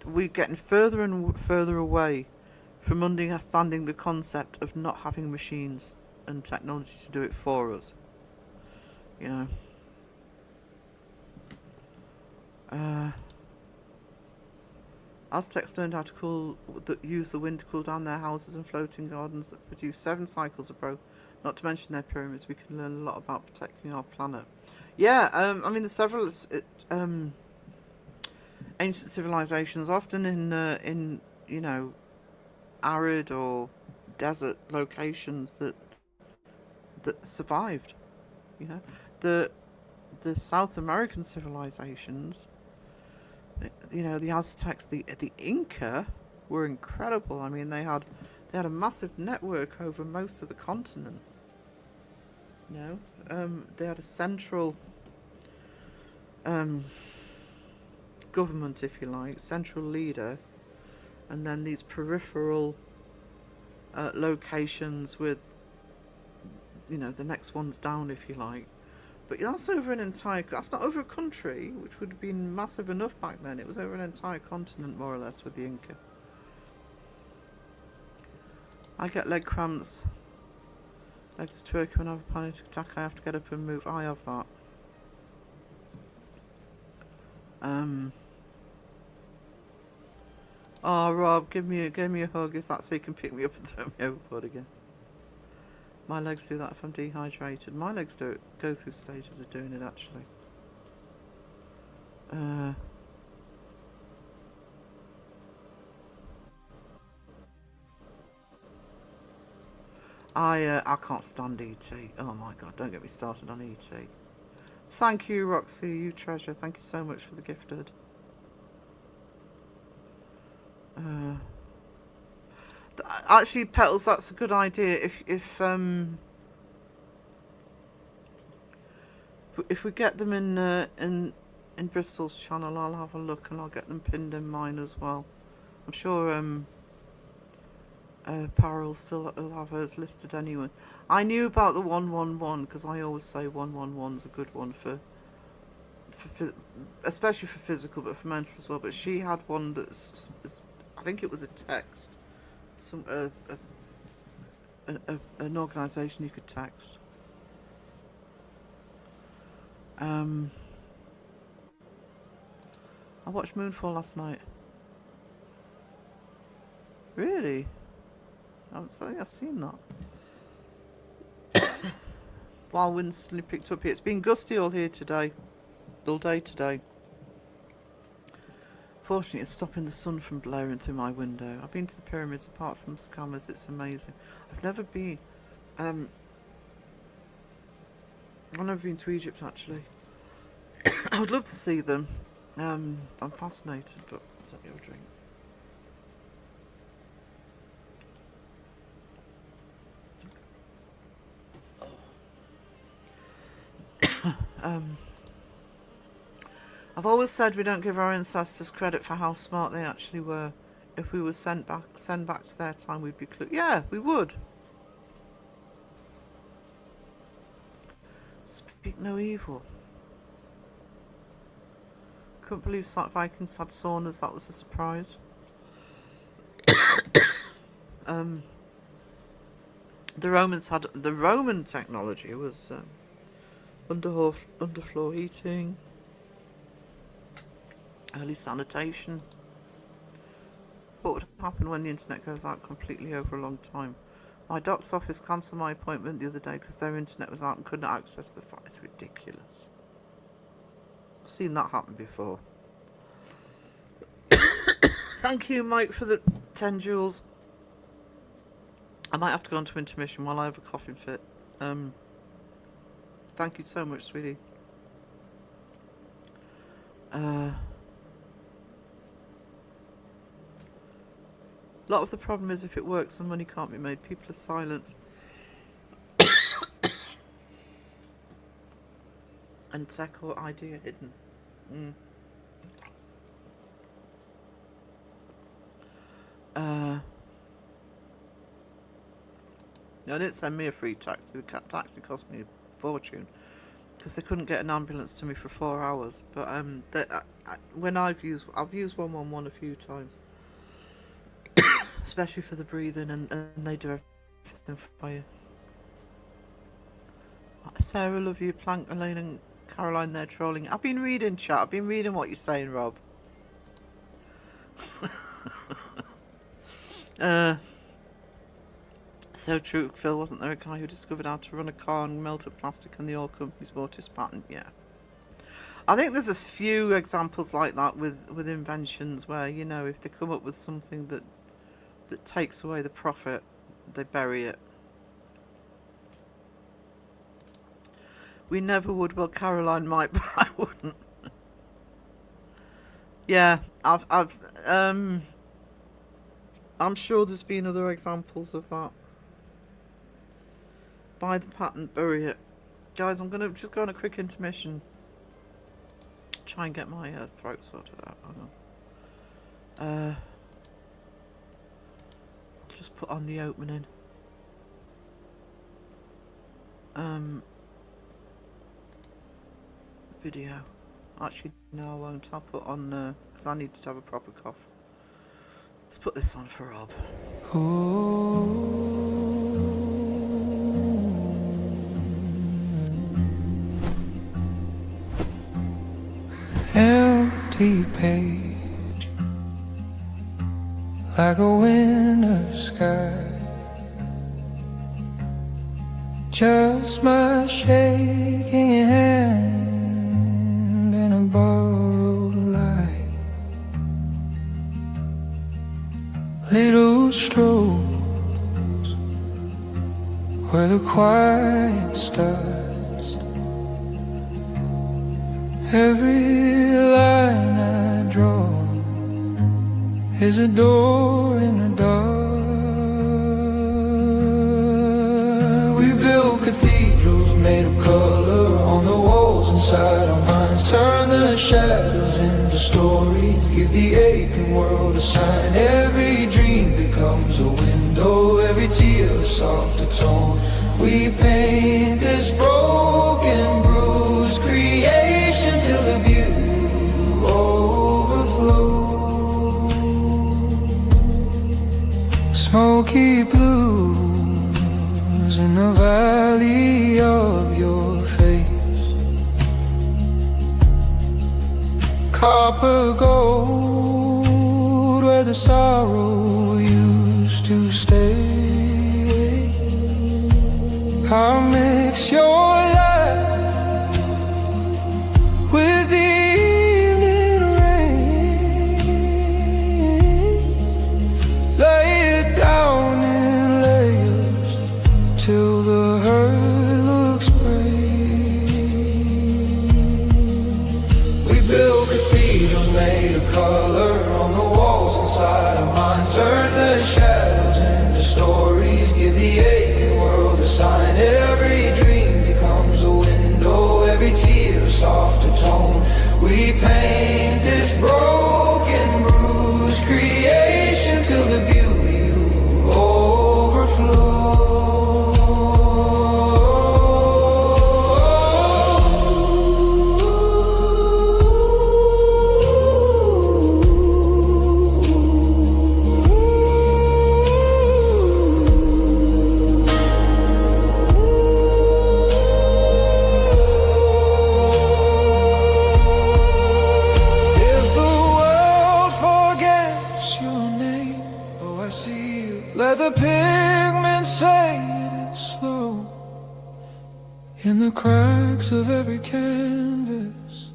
we're getting further and further away from understanding the concept of not having machines and technology to do it for us. You know, Aztecs learned how to use the wind to cool down their houses and floating gardens that produce 7 cycles of growth. Not to mention their pyramids. We can learn a lot about protecting our planet. Yeah, I mean, there's several ancient civilizations, often in you know, arid or desert locations that survived. You know, the South American civilizations, you know, the Aztecs, the Inca were incredible. I mean, they had a massive network over most of the continent. No, they had a central government, if you like, central leader, and then these peripheral locations with, you know, the next ones down, if you like. But that's over an entire, that's not over a country, which would have been massive enough back then. It was over an entire continent, more or less, with the Inca. I get leg cramps. Legs are twerking when I have a panic attack. I have to get up and move. I have that. Oh, Rob, give me a hug. Is that so you can pick me up and throw me overboard again? My legs do that if I'm dehydrated. My legs do go through stages of doing it, actually. I can't stand E.T. Oh my god, don't get me started on E.T. Thank you, Roxy, you treasure. Thank you so much for the gifted. Actually, Petals, that's a good idea. If we get them in Bristol's channel, I'll have a look and I'll get them pinned in mine as well. I'm sure Parrell still will have hers listed anyway. I knew about the 111 because I always say 111's a good one for especially for physical, but for mental as well. But she had one that's, I think it was a text, some an organisation you could text. I watched Moonfall last night. Really? I've seen that. While wind suddenly picked up here. It's been gusty all here today. All day today. Fortunately, it's stopping the sun from blaring through my window. I've been to the pyramids apart from scammers. It's amazing. I've never been. I've never been to Egypt, actually. I would love to see them. I'm fascinated, but let me have a drink. I've always said we don't give our ancestors credit for how smart they actually were. If we were sent back to their time, we'd be yeah, we would. Speak no evil. Couldn't believe Vikings had saunas. That was a surprise. The Romans had the Roman technology was underfloor heating, early sanitation. What would happen when the internet goes out completely over a long time? My doc's office cancelled my appointment the other day because their internet was out and couldn't access the file. It's ridiculous. I've seen that happen before. Thank you, Mike, for the 10 jewels. I might have to go into intermission while I have a coughing fit. Thank you so much, sweetie. A lot of the problem is if it works and money can't be made, people are silent. And tech or idea hidden. No, they didn't send me a free taxi. The taxi cost me a fortune because they couldn't get an ambulance to me for 4 hours. But when I've used 111 a few times, especially for the breathing, and they do everything for you. Sarah, love you. Plank, Elaine, and Caroline, they're trolling. I've been reading chat. I've been reading what you're saying, Rob. So true, Phil. Wasn't there a guy who discovered how to run a car and melted plastic and the oil companies bought his patent? Yeah. I think there's a few examples like that with inventions where, you know, if they come up with something that takes away the profit, they bury it. We never would. Well, Caroline might, but I wouldn't. Yeah, I'm sure there's been other examples of that. Buy the patent, bury it. Guys, I'm gonna just go on a quick intermission. Try and get my throat sorted out. Hold on. Just put on the opening. Video. Actually, no, I won't. I'll put on because I need to have a proper cough. Let's put this on for Rob. Empty page, like a winter sky. Just my shaking hand and a borrowed light. Little strokes where the quiet starts. Every line I draw is a door in the dark. We build cathedrals made of color on the walls inside our minds. Turn the shadows into stories, give the aching world a sign. Every dream becomes a window, every tear a softer tone. We paint this broken, bruised creation till the beauty overflows. Smoky blues in the valley of your face. Copper gold where the sorrow used to stay. I'll mix your light with the evening rain. Lay it down in layers till the hurt looks brave. We build cathedrals made of color on the walls inside our minds. Turn the shadows into stories, give the aching world a sign. Every dream becomes a window, every tear a softer tone. We paint this broken, bruised creation till the beauty overflows. Let the pigment say it is slow. In the cracks of every canvas,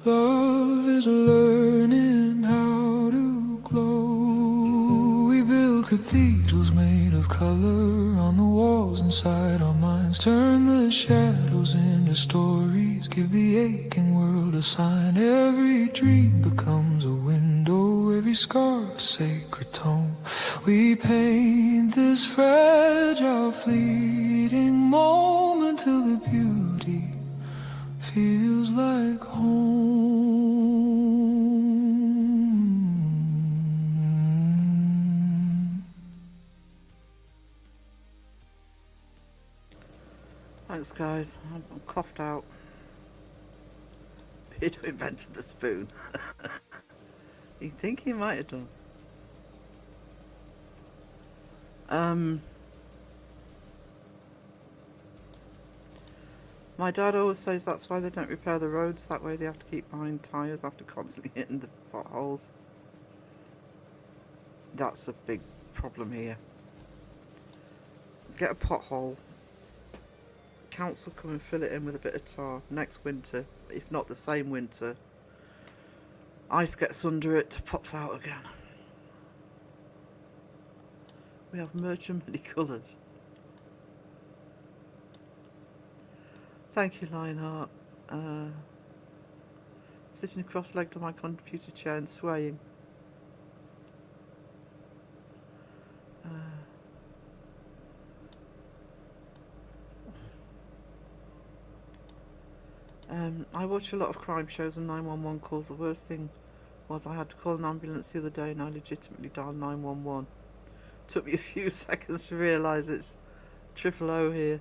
love is learning how to glow. We build cathedrals made of color on the walls inside our minds. Turn the shadows into stories, give the aching world a sign. Every dream becomes a window, every scar a sacred tone. We paint this fragile, fleeting moment till the beauty feels like home. Thanks, guys. I'm coughed out. Peter invented the spoon. You think he might have done? My dad always says that's why they don't repair the roads. That way they have to keep buying tyres after constantly hitting the potholes. That's a big problem here. Get a pothole. Council come and fill it in with a bit of tar. Next winter, if not the same winter, ice gets under it, pops out again. We have merchant many colours. Thank you, Lionheart. Sitting cross-legged on my computer chair and swaying. I watch a lot of crime shows and 911 calls. The worst thing was I had to call an ambulance the other day and I legitimately dialed 911. Took me a few seconds to realise it's triple O here.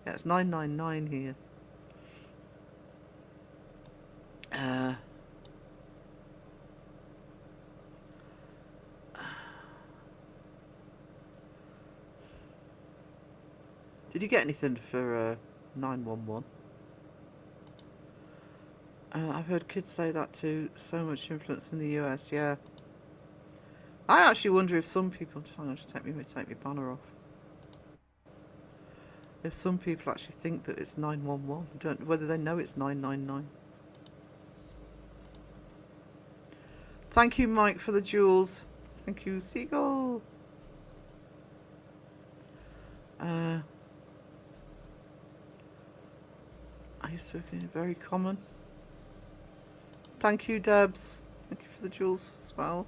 Yeah, it's 999 here. Did you get anything for 911? I've heard kids say that too. So much influence in the US, yeah. I actually wonder if some people... Hang on, just take my banner off. If some people actually think that it's 911. Whether they know it's 999. Thank you, Mike, for the jewels. Thank you, Seagull. I used to be very common. Thank you, Debs. Thank you for the jewels as well.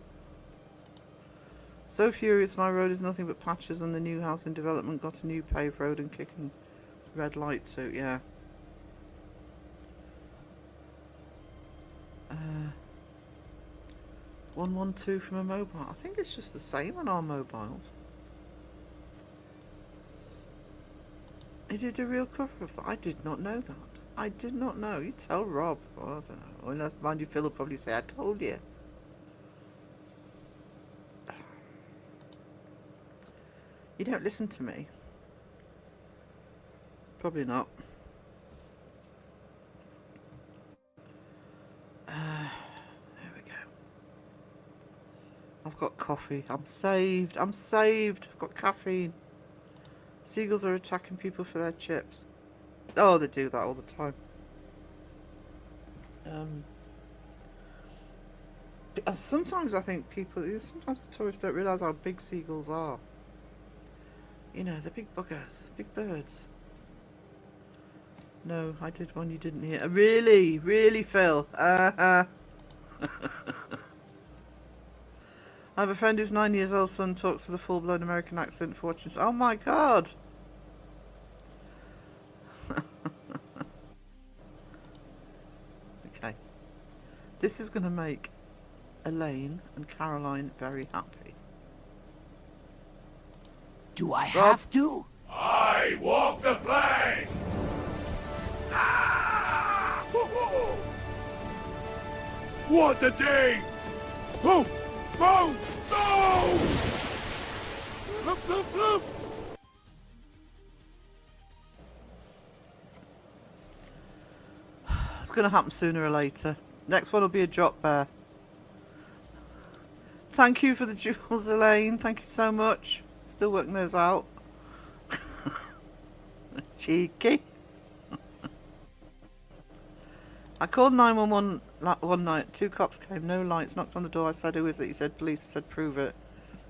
So furious, my road is nothing but patches and the new housing development got a new paved road and kicking red light too, yeah. 112 from a mobile. I think it's just the same on our mobiles. He did a real cover of that. I did not know that. I did not know. You tell Rob. Oh, I don't know. Unless, mind you, Phil will probably say, I told you. You don't listen to me. Probably not. There we go. I've got coffee. I'm saved. I'm saved. I've got caffeine. Seagulls are attacking people for their chips. Oh, they do that all the time. Sometimes I think people, sometimes the tourists don't realise how big seagulls are. You know, the big buggers, big birds. No, I did one you didn't hear. Really? Really, Phil? I have a friend whose 9 years old son talks with a full-blown American accent for watching. Oh my god! Okay. This is going to make Elaine and Caroline very happy. Do I have to? I walk the plank! Ah! Woo-hoo! What a day! Oh! Oh! No! Look, look, look! It's going to happen sooner or later. Next one will be a drop bear. Thank you for the jewels, Elaine. Thank you so much. Still working those out. Cheeky. I called 911 one night. 2 cops came, no lights, knocked on the door. I said, who is it? He said, police. I said, prove it.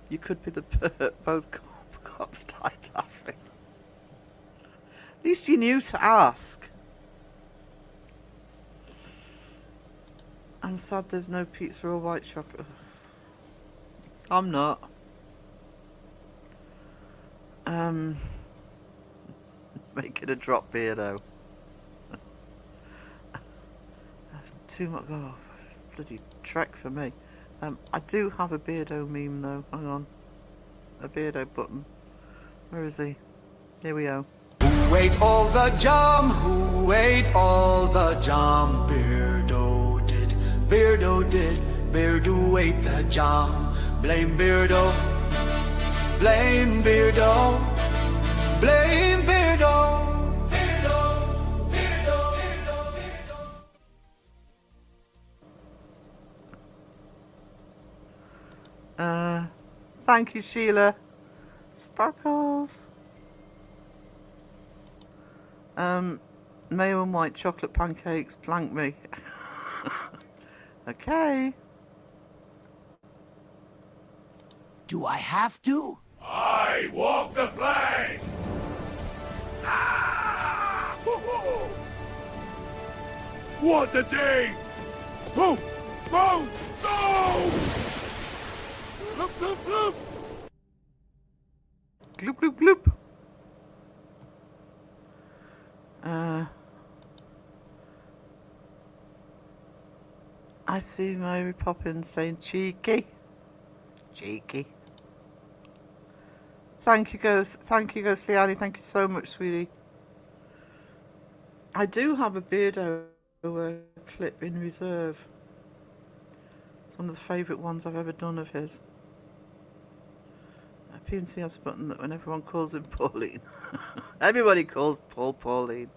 You could be the both cops died laughing. At least you knew to ask. I'm sad there's no pizza or white chocolate. I'm not. Make it a drop beardo. Too much. Oh, it's a bloody trek for me. I do have a beardo meme though. Hang on. A beardo button. Where is he? Here we go. Who ate all the jam? Who ate all the jam? Beardo did. Beardo did. Beardo ate the jam. Blame Beardo. Blame Beardo. Blame Beardo. Beardo. Beardo. Beardo. Beardo. Thank you, Sheila. Sparkles. Mayo and white chocolate pancakes. Blank me. Okay. Do I have to? I walk the plank! Ah! Woo-hoo! What a day! Oh! Oh! No! Look, look, look! Gloop, gloop, gloop. I see Mary Poppins saying cheeky. Cheeky. Thank you, Ghost. Thank you, Ghostly Annie. Thank you so much, sweetie. I do have a Beardo clip in reserve. It's one of the favourite ones I've ever done of his. PNC has a button that when everyone calls him Pauline. Everybody calls Paul Pauline.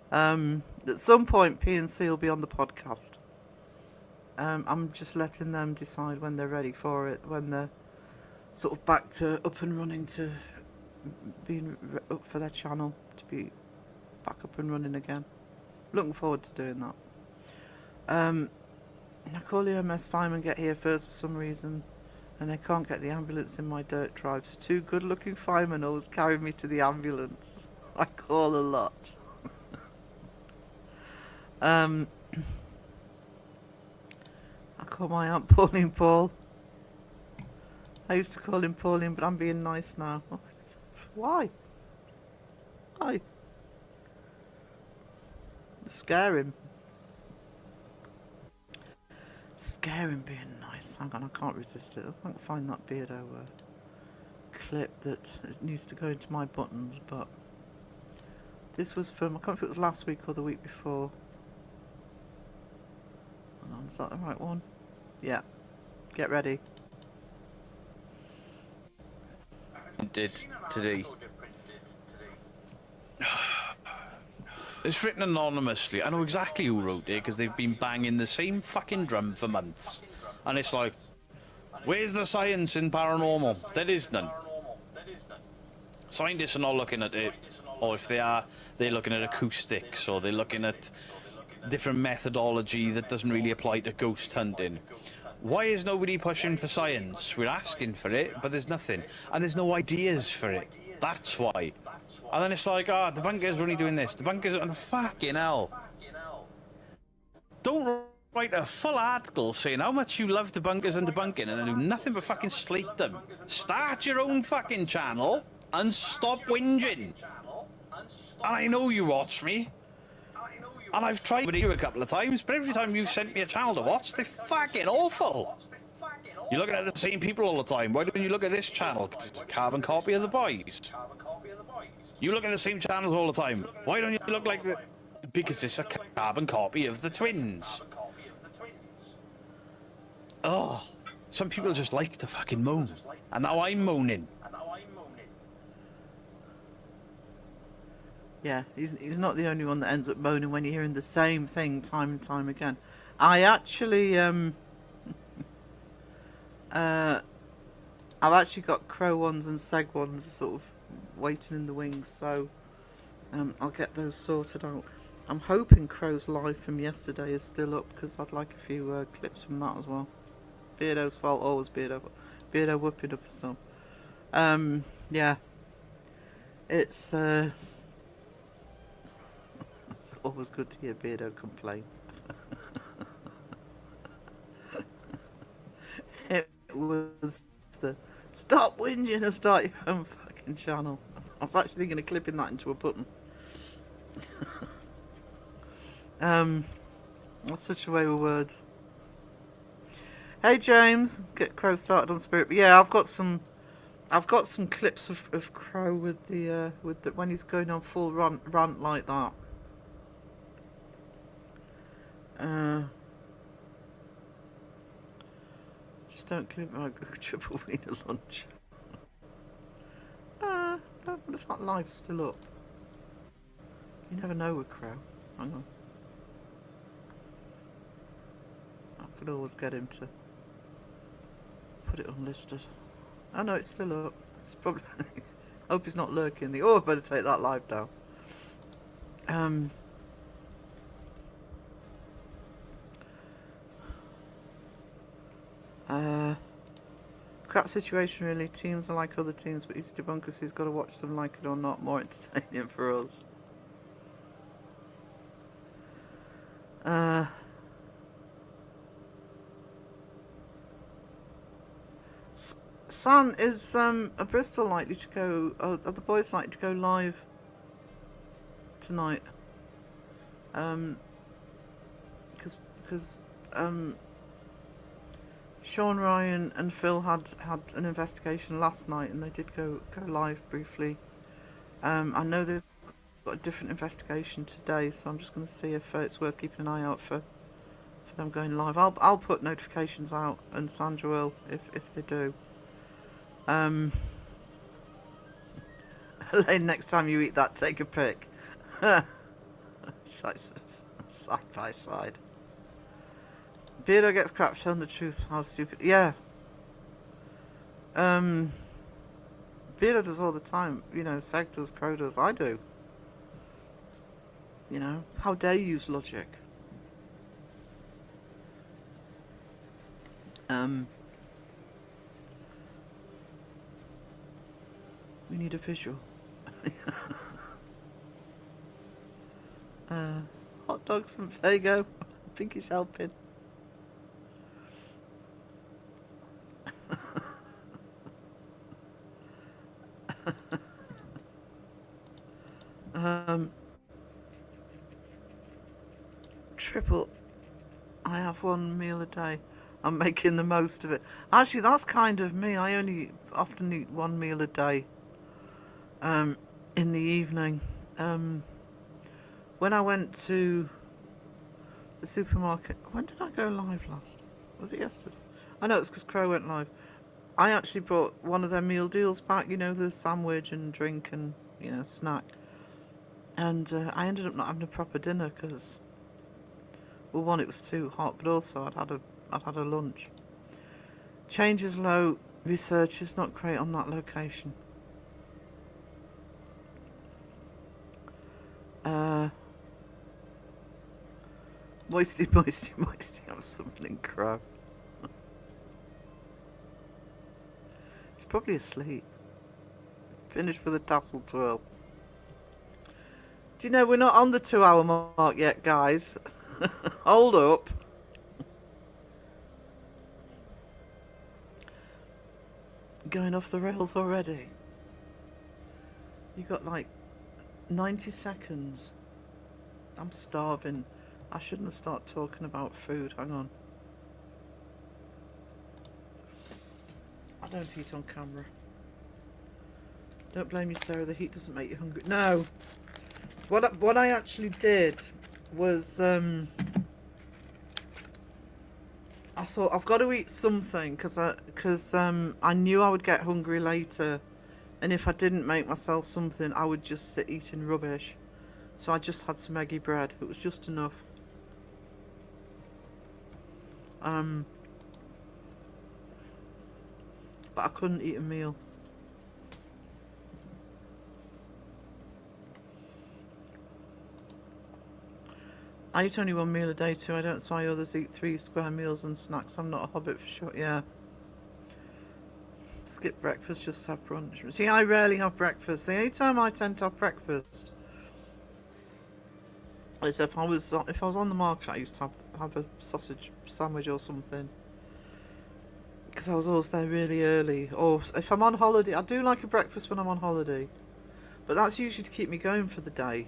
At some point, PNC will be on the podcast. I'm just letting them decide when they're ready for it, when they're sort of back to up and running, to being up for their channel, to be back up and running again. Looking forward to doing that. I call the MS firemen get here first for some reason, and they can't get the ambulance in my dirt drive, so two good-looking firemen always carry me to the ambulance. I call a lot. I call my Aunt Pauline Paul. I used to call him Pauline, but I'm being nice now. Why? Why? Scare him. Scare him being nice. Hang on, I can't resist it. I can't find that Beardo clip that needs to go into my buttons, but this was from, I can't remember if it was last week or the week before. Hang on, is that the right one? Yeah. Get ready. Did today. It's written anonymously. I know exactly who wrote it because they've been banging the same fucking drum for months. And it's like, where's the science in paranormal? There is none. Scientists are not looking at it, or if they are, they're looking at acoustics, or they're looking at different methodology that doesn't really apply to ghost hunting. Why is nobody pushing for science? We're asking for it, but there's nothing. And there's no ideas for it. That's why. And then it's like, the bunkers are only doing this. The bunkers are... Fucking hell. Don't write a full article saying how much you love debunkers and debunking and then do nothing but fucking slate them. Start your own fucking channel and stop whinging. And I know you watch me. And I've tried with you a couple of times, but every time you've sent me a channel to watch, they're fucking awful. You're looking at the same people all the time. Why don't you look at this channel? It's a carbon copy of the boys. You look at the same channels all the time. Why don't you look like the... Because it's a carbon copy of the twins. Oh, some people just like to fucking moan. And now I'm moaning. Yeah, he's not the only one that ends up moaning when you're hearing the same thing time and time again. I actually, I've actually got crow ones and seg ones sort of waiting in the wings, so I'll get those sorted out. I'm hoping Crow's live from yesterday is still up, because I'd like a few clips from that as well. Beardo's fault, always Beardo. Beardo whooping up a storm. Yeah. It's always good to hear Beardo complain. It was the stop whinging and start your own fucking channel. I was actually thinking of clipping that into a button. That's such a way with words. Hey James, get Crow started on Spirit. But yeah, I've got some clips of Crow with the when he's going on full rant like that. Just don't clip my triple wiener lunch. What if that live's still up? You never know with Crow. Hang on. I could always get him to put it unlisted. Oh no, it's still up. It's probably... I hope he's not lurking. I better take that live down. Crap situation really. Teams are like other teams, but easy debunkers who's got to watch them, like it or not. More entertaining for us. San, is a Bristol likely to go? Are the boys likely to go live tonight? Because because Sean Ryan and Phil had an investigation last night, and they did go live briefly. I know they've got a different investigation today, so I'm just going to see if it's worth keeping an eye out for them going live. I'll put notifications out, and Sandra will if they do. Elaine, next time you eat that, take a pic. Side by side. Beardo gets crap, telling the truth. How stupid. Yeah. Beardo does all the time. You know, Seg does, Crow does. I do. You know, how dare you use logic? We need a visual. Hot dogs from Fago. I think he's helping. Triple. I have one meal a day. I'm making the most of it. Actually, that's kind of me. I only often eat one meal a day. In the evening. When I went to the supermarket, when did I go live last? Was it yesterday? I know it's because Crow went live. I actually brought one of their meal deals back, you know, the sandwich and drink and, you know, snack. And I ended up not having a proper dinner because, well, one, it was too hot, but also I'd had a lunch. Change is low. Research is not great on that location. Moisty, I'm summoning Crow. He's probably asleep. Finished for the tassel twirl. Do you know we're not on the 2-hour mark yet, guys? Hold up. Going off the rails already. You got like 90 seconds. I'm starving. I shouldn't have started talking about food. Hang on. I don't eat on camera. Don't blame you, Sarah. The heat doesn't make you hungry. No. What I actually did was I thought I've got to eat something because I knew I would get hungry later, and if I didn't make myself something, I would just sit eating rubbish. So I just had some eggy bread. It was just enough. But I couldn't eat a meal. I eat only one meal a day too. I don't see why others eat 3 square meals and snacks. I'm not a hobbit for sure. Yeah. Skip breakfast, just have brunch. See, I rarely have breakfast. The only time I tend to have breakfast is if I was on the market. I used to have a sausage sandwich or something, because I was always there really early. Or if I'm on holiday, I do like a breakfast when I'm on holiday, but that's usually to keep me going for the day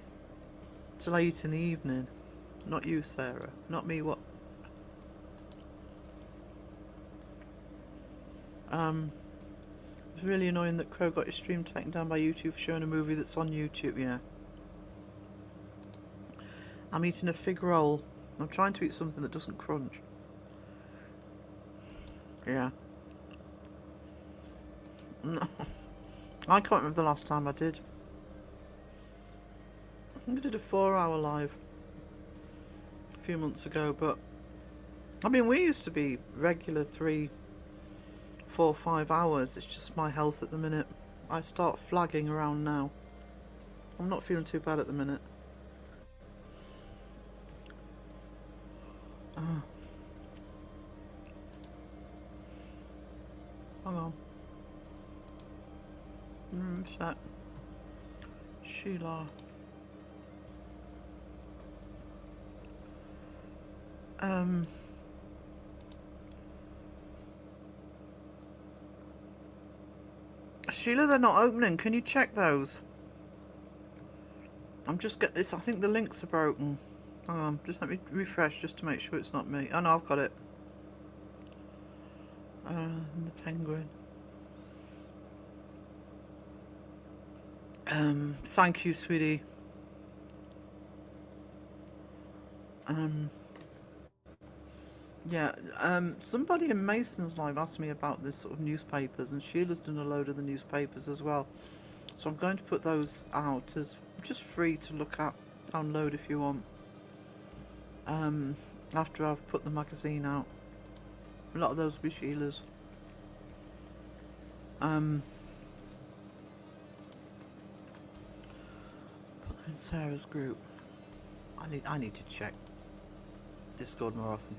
till I eat in the evening. Not you, Sarah. Not me. What? It was really annoying that Crow got his stream taken down by YouTube for showing a movie that's on YouTube. Yeah. I'm eating a fig roll. I'm trying to eat something that doesn't crunch. Yeah. No. I can't remember the last time I did. I think I did a 4-hour live a few months ago, but I mean, we used to be regular 3, 4, 5 hours. It's just my health at the minute. I start flagging around now. I'm not feeling too bad at the minute. Hang on. Sec. Sheila. Sheila, they're not opening. Can you check those? I'm just getting this. I think the links are broken. Hang on, just let me refresh just to make sure it's not me. Oh no, I've got it. The penguin. Thank you, sweetie. Yeah, somebody in Mason's live asked me about this sort of newspapers, and Sheila's done a load of the newspapers as well. So I'm going to put those out as just free to look at, download if you want. After I've put the magazine out. A lot of those will be Sheila's. Put them in Sarah's group. I need to check Discord more often.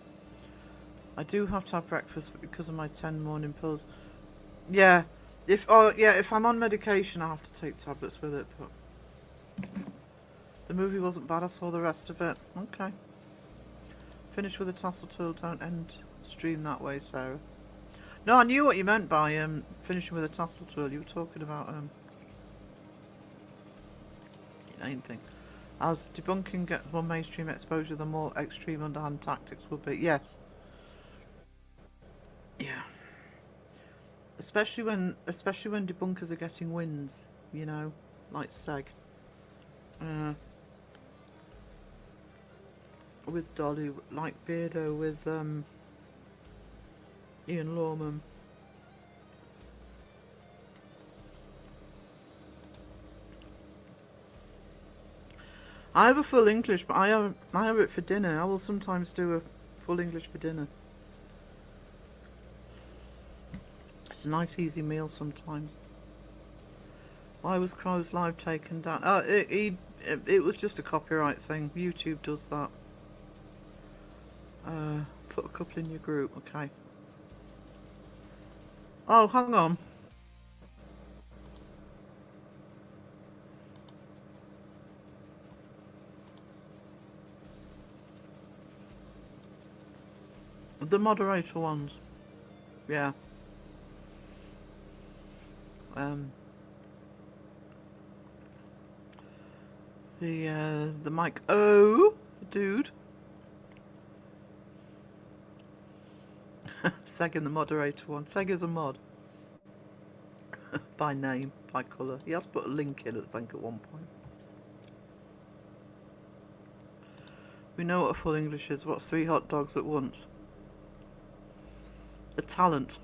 I do have to have breakfast, but because of my 10 morning pills. Yeah, if I'm on medication, I have to take tablets with it. But the movie wasn't bad. I saw the rest of it. Okay. Finish with a tassel tool. Don't end stream that way, Sarah. No, I knew what you meant by finishing with a tassel tool. You were talking about anything. As debunking gets more mainstream exposure, the more extreme underhand tactics will be. Yes. Yeah. Especially when debunkers are getting wins, you know, like Seg. With Dolly, like Beardo with Ian Lawman. I have a full English, but I have it for dinner. I will sometimes do a full English for dinner. It's a nice easy meal sometimes. Why was Crow's live taken down? Oh, it was just a copyright thing. YouTube does that. Put a couple in your group, okay. Oh, hang on. The moderator ones. Yeah. The Mike O, the dude. Seg, the moderator one. Seg is a mod. By name, by colour. He has put a link in, I think, at one point. We know what a full English is. What's 3 hot dogs at once? A talent.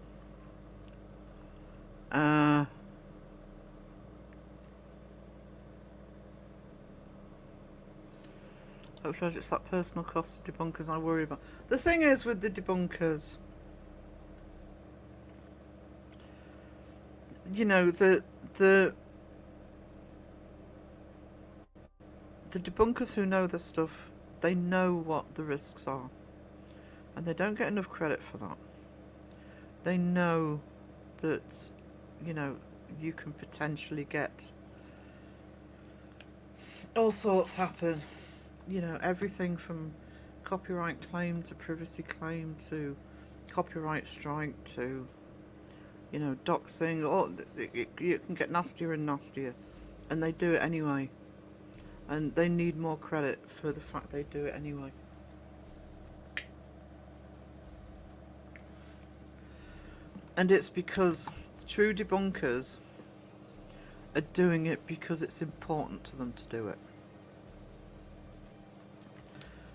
Hopefully it's that personal cost of debunkers I worry about. The thing is with the debunkers, you know, the debunkers who know this stuff, they know what the risks are, and they don't get enough credit for that. They know that, you know, you can potentially get all sorts happen. You know, everything from copyright claim to privacy claim to copyright strike to, you know, doxing. Or you can get nastier and nastier, and they do it anyway. And they need more credit for the fact they do it anyway. And it's because true debunkers are doing it because it's important to them to do it.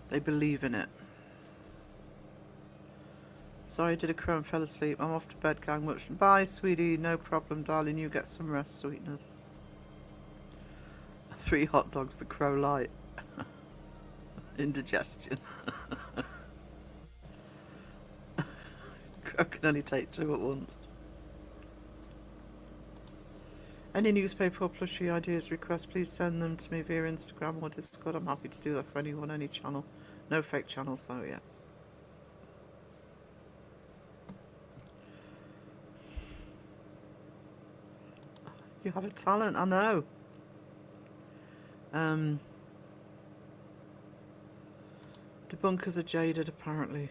They believe in it. Sorry, I did a crow and fell asleep. I'm off to bed, gang. Much. Bye, sweetie. No problem, darling. You get some rest, sweetness. 3 hot dogs, the crow light. Indigestion. Crow can only take 2 at once. Any newspaper or plushie ideas, requests, please send them to me via Instagram or Discord. I'm happy to do that for anyone, any channel. No fake channels, though, yeah. You have a talent, I know. Debunkers are jaded, apparently.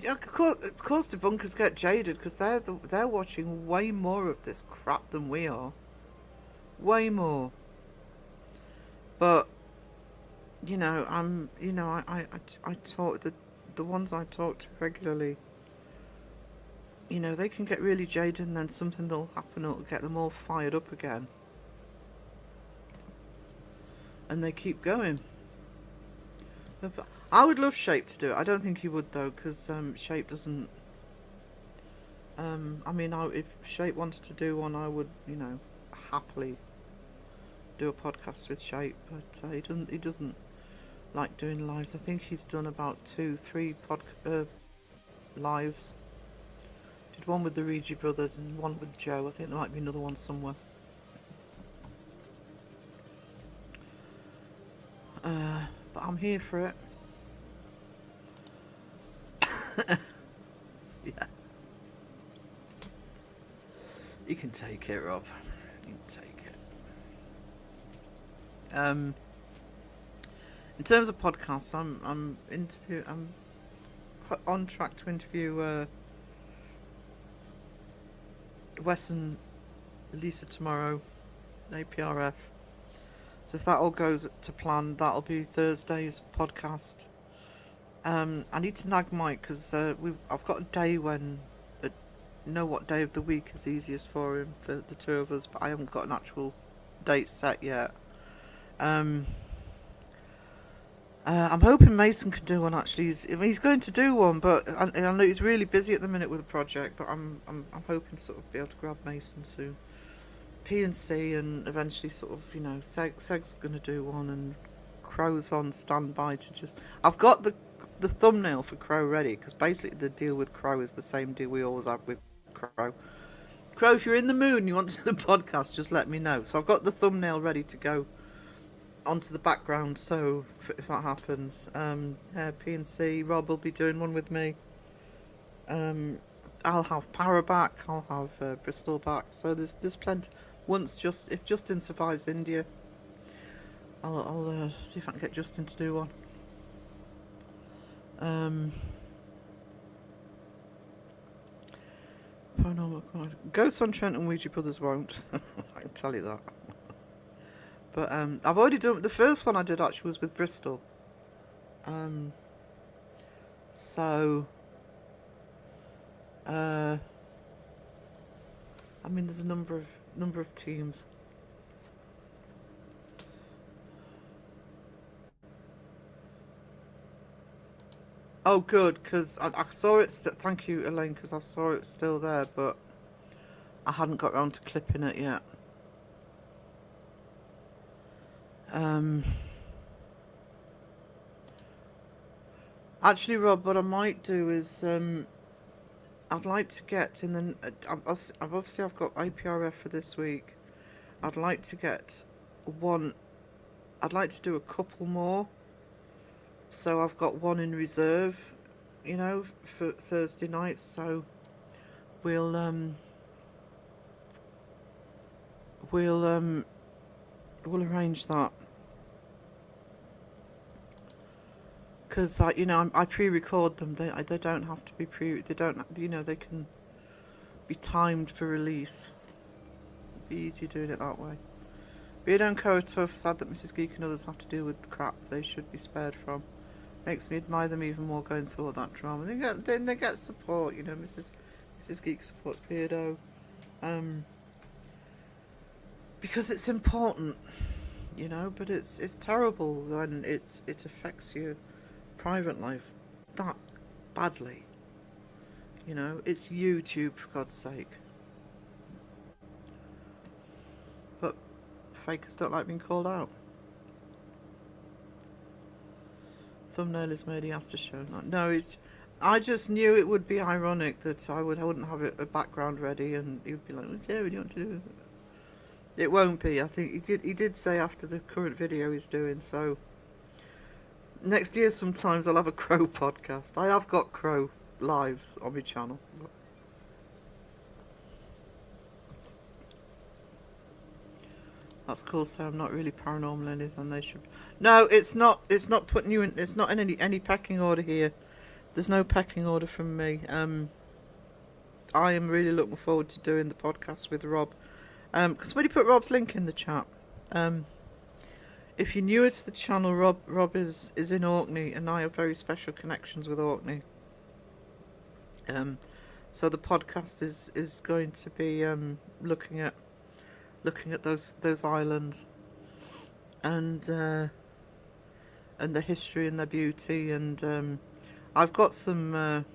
Of course debunkers get jaded because they're watching way more of this crap than we are. way more. But you know, I talk the ones I talk to regularly. You know, they can get really jaded, and then something will happen that'll get them all fired up again, and they keep going. But I would love Shape to do it. I don't think he would though, because Shape doesn't. I mean, if Shape wants to do one, I would, you know, happily do a podcast with Shape, but he doesn't. He doesn't like doing lives. I think he's done about 2-3 lives. Did one with the Rigi brothers and one with Joe. I think there might be another one somewhere. But I'm here for it. Yeah. You can take it, Rob. You can take it. In terms of podcasts, I'm on track to interview Wes and Lisa tomorrow, APRF. So if that all goes to plan, that'll be Thursday's podcast. I need to nag Mike because I've got a day when know what day of the week is easiest for him for the two of us, but I haven't got an actual date set yet. I'm hoping Mason can do one. Actually, he's going to do one, but I know he's really busy at the minute with a project. But I'm hoping to sort of be able to grab Mason soon. P&C and eventually sort of, you know, Seg's going to do one, and Crow's on standby to just. I've got the thumbnail for Crow ready, because basically the deal with Crow is the same deal we always have with Crow. Crow, if you're in the mood and you want to do the podcast, just let me know. So I've got the thumbnail ready to go onto the background, so if that happens, P&C, Rob will be doing one with me. I'll have Para back, I'll have Bristol back, so there's plenty. If Justin survives India, I'll see if I can get Justin to do one. Ghosts on Trent and Ouija Brothers won't. I can tell you that. But I've already done the first one I did actually was with Bristol. So I mean, there's a number of teams. Oh, good, because I saw it. Thank you, Elaine, because I saw it still there, but I hadn't got around to clipping it yet. Actually, Rob, what I might do is I'd like to get in the. I've got APRF for this week. I'd like to get one. I'd like to do a couple more. So I've got one in reserve, you know, for Thursday nights. So we'll arrange that. Because you know, I pre-record them. They don't have to be They don't. You know, they can be timed for release. It'd be easier doing it that way. Beard and Co. are tough. Sad that Mrs. Geek and others have to deal with the crap they should be spared from. Makes me admire them even more going through all that drama. They get support. You know, Mrs. Geek supports Beardo. Because it's important. You know, but it's terrible when it affects your private life that badly. You know, it's YouTube, for God's sake. But fakers don't like being called out. Thumbnail is made, he has to show. No, I just knew it would be ironic that I wouldn't have a background ready, and he would be like, "What's there? What do you want to do?" It won't be. I think he did say after the current video he's doing. So next year, sometimes I'll have a Crow podcast. I have got Crow lives on my channel. That's cool. So I'm not really paranormal or anything. They should. No, it's not. It's not putting you in. It's not in any pecking order here. There's no pecking order from me. I am really looking forward to doing the podcast with Rob. Because somebody put Rob's link in the chat. If you're newer to the channel, Rob is in Orkney, and I have very special connections with Orkney. So the podcast is going to be looking at those islands and the history and their beauty, and I've got some.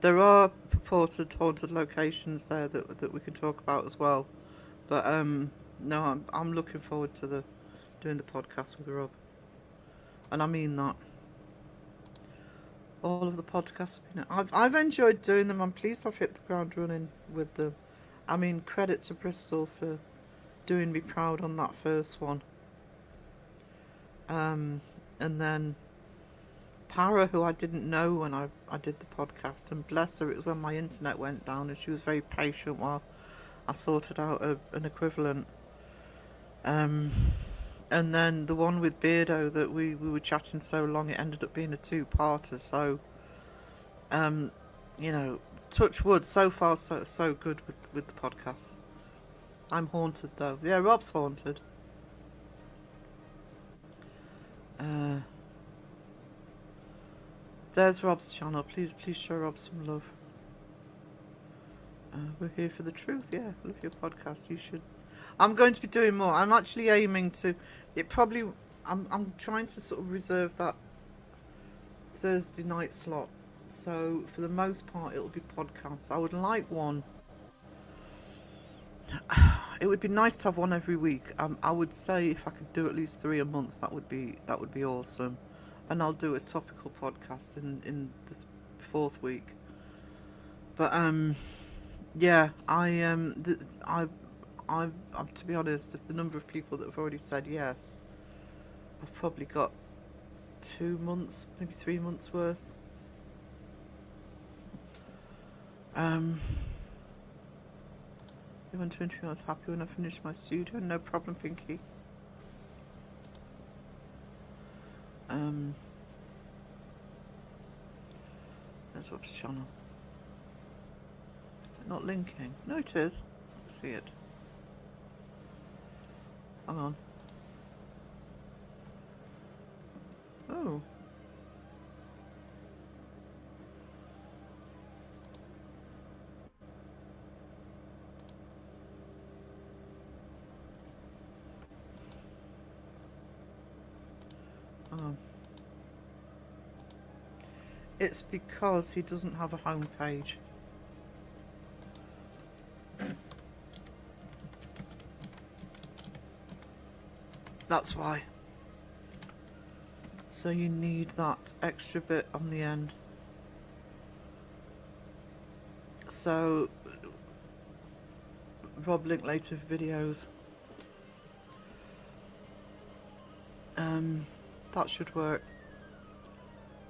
There are purported haunted locations there that we can talk about as well, but no, I'm looking forward to doing the podcast with Rob, and I mean that. All of the podcasts have been. I've enjoyed doing them. I'm pleased I've hit the ground running with them. I mean, credit to Bristol for doing me proud on that first one. And then Para, who I didn't know when I did the podcast, and bless her, it was when my internet went down, and she was very patient while I sorted out an equivalent. And then the one with Beardo that we were chatting so long, it ended up being a two-parter. So, you know, touch wood, so far so good with the podcast. I'm haunted though. Yeah, Rob's haunted. There's Rob's channel. Please show Rob some love. We're here for the truth. Yeah, love your podcast. You should. I'm going to be doing more. I'm actually aiming to. I'm trying to sort of reserve that Thursday night slot. So for the most part, it'll be podcasts. I would like one. It would be nice to have one every week. I would say if I could do at least 3 a month, that would be awesome. And I'll do a topical podcast in the 4th week. But yeah, I'm to be honest, of the number of people that have already said yes, I've probably got 2 months, maybe 3 months worth. You want to interview? I was happy when I finished my studio. No problem, Pinky. There's Rob's channel. Is it not linking? No, it is. I see it. Hang on. Oh. Oh. It's because he doesn't have a home page. That's why. So you need that extra bit on the end. So Rob Linklater videos. That should work.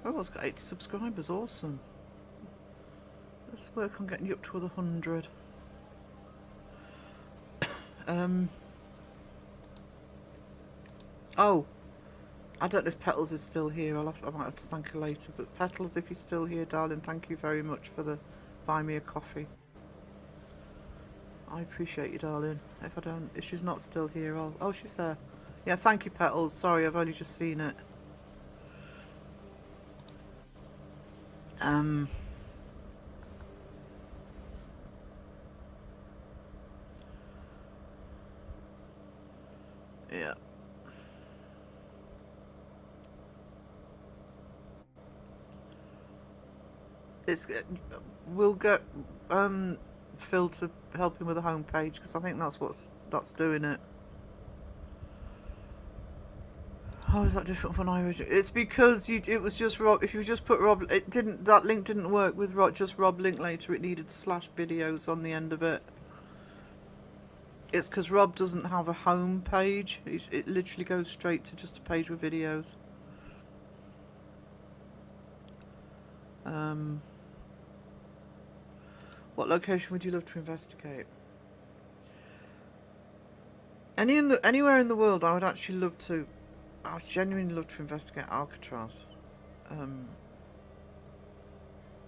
Oh, it's got 80 subscribers, awesome. Let's work on getting you up to 100. Oh, I don't know if Petals is still here. I might have to thank her later. But Petals, if you're still here, darling, thank you very much for the buy me a coffee. I appreciate you, darling. If she's not still here, oh, she's there. Yeah, thank you, Petals. Sorry, I've only just seen it. Yeah. We'll get Phil to help him with the homepage because I think that's doing it. How is that different from when I originally? It's because it was just Rob. If you just put Rob, that link didn't work with just Rob Linklater. It needed /videos on the end of it. It's because Rob doesn't have a home page. It literally goes straight to just a page with videos. What location would you love to investigate? Anywhere in the world, I would actually love to. I would genuinely love to investigate Alcatraz. But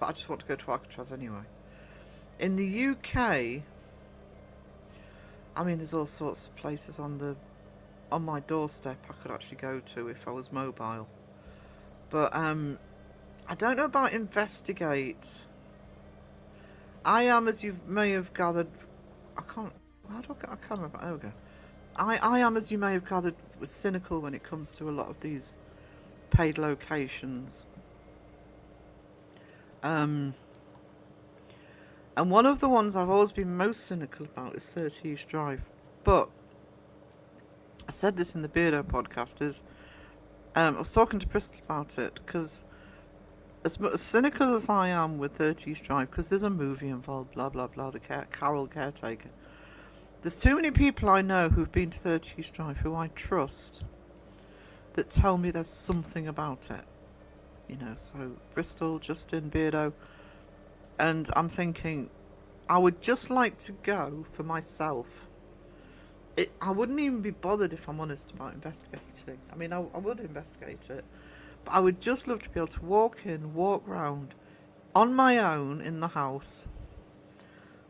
I just want to go to Alcatraz anyway. In the UK, I mean, there's all sorts of places on my doorstep I could actually go to if I was mobile. But I don't know about investigate. I am, as you may have gathered, I can't. How do I get my camera back? There we go. I am, as you may have gathered, cynical when it comes to a lot of these paid locations. And one of the ones I've always been most cynical about is 30 East Drive. But I said this in the Beardo podcast, is I was talking to Bristol about it, because as cynical as I am with 30 East Drive, because there's a movie involved, blah blah blah, the Carol caretaker. There's too many people I know who've been to 30 East Drive who I trust that tell me there's something about it. You know, so Bristol, Justin, Beardo. And I'm thinking, I would just like to go for myself. I wouldn't even be bothered, if I'm honest, about investigating. I mean, I would investigate it. But I would just love to be able to walk in, walk round on my own in the house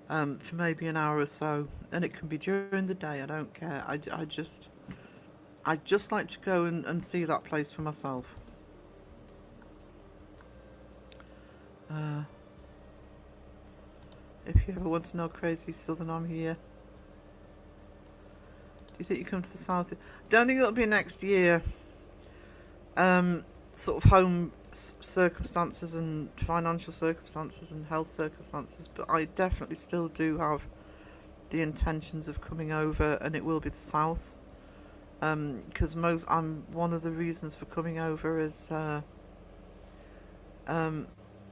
for maybe an hour or so. And it can be during the day, I don't care. I'd just like to go and see that place for myself. If you ever want to know crazy southern, I'm here. Do you think you come to the south? Don't think it'll be next year. Sort of home circumstances and financial circumstances and health circumstances, but I definitely still do have the intentions of coming over, and it will be the south. Because one of the reasons for coming over is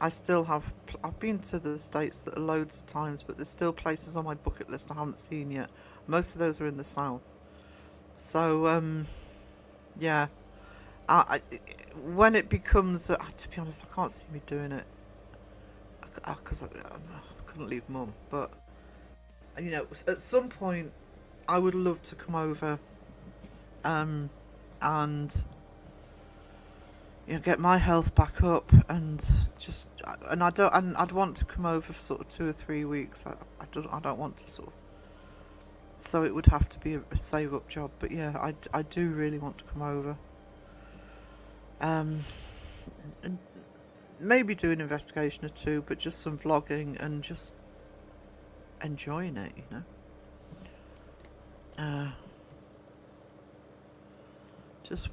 I've been to the States loads of times, but there's still places on my bucket list I haven't seen yet. Most of those are in the south. So, yeah. When it becomes, to be honest, I can't see me doing it. Because I couldn't leave Mum. But, you know, at some point, I would love to come over and you know, get my health back up, and I'd want to come over for sort of 2 or 3 weeks. I don't want to sort of, so it would have to be a save up job. But yeah, I do really want to come over. And maybe do an investigation or two, but just some vlogging and just enjoying it, you know. Just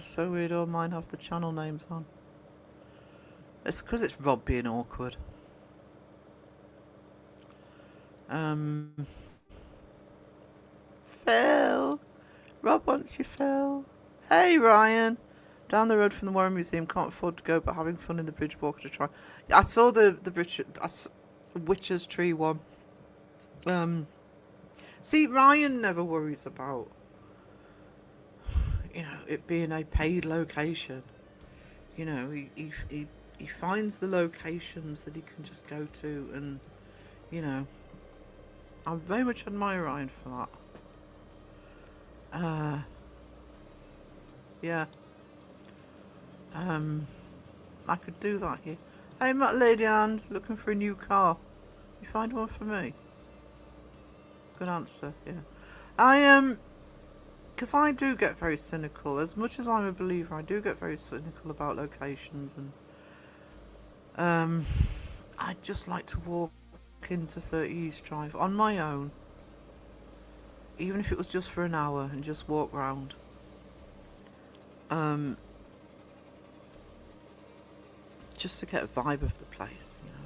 so we'd all mine have the channel names on. It's because it's Rob being awkward. Phil! Rob wants you, Phil. Hey, Ryan! Down the road from the Warren Museum, can't afford to go, but having fun in the bridge walk to try. I saw the Witcher's Tree one. See, Ryan never worries about, you know, it being a paid location. You know, he finds the locations that he can just go to, and, you know, I very much admire Ryan for that. Yeah. I could do that here. Hey, Matt Lady Hand, looking for a new car. You find one for me? Good answer, yeah. Because I do get very cynical. As much as I'm a believer, I do get very cynical about locations, and I'd just like to walk into 30 East Drive on my own, even if it was just for an hour, and just walk round. Just to get a vibe of the place, you know.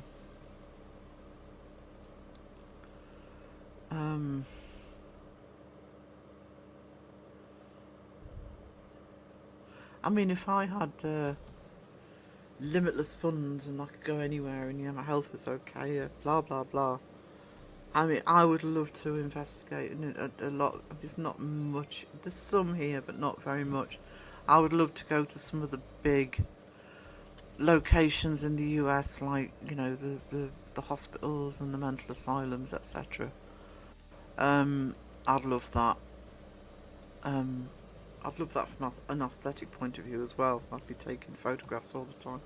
I mean, if I had limitless funds and I could go anywhere, and, you know, my health was okay, blah blah blah. I mean, I would love to investigate a lot. There's not much. There's some here, but not very much. I would love to go to some of the big locations in the US, like, you know, the hospitals and the mental asylums, etc. I'd love that. I'd love that from an aesthetic point of view as well. I'd be taking photographs all the time.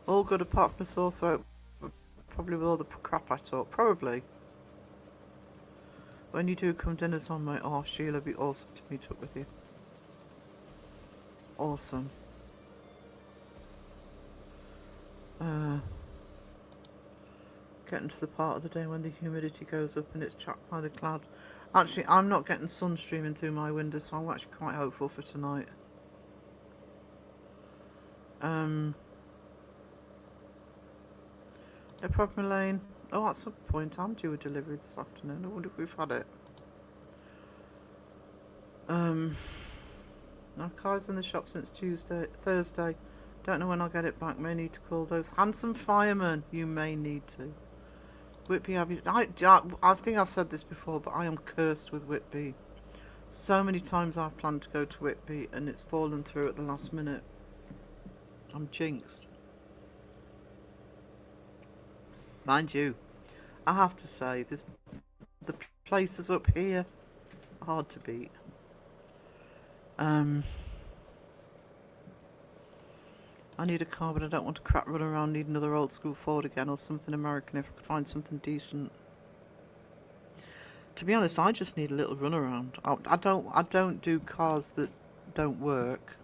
All good apart from a sore throat. Probably with all the crap I talk. Probably. When you do come dinners on my... Oh, Sheila, be awesome to meet up with you. Awesome. Getting to the part of the day when the humidity goes up and it's trapped by the clouds. Actually, I'm not getting sun streaming through my window, so I'm actually quite hopeful for tonight. No problem, Elaine. Oh, at some point I'm due a delivery this afternoon. I wonder if we've had it. My car's in the shop since Thursday. Don't know when I'll get it back. May need to call those handsome firemen. You may need to. Whitby Abbey. I think I've said this before, but I am cursed with Whitby. So many times I've planned to go to Whitby and it's fallen through at the last minute. I'm jinxed. Mind you, I have to say, the places up here are hard to beat. I need a car, but I don't want to crap run around. Need another old school Ford again or something American if I could find something decent. To be honest, I just need a little run around. I don't do cars that don't work.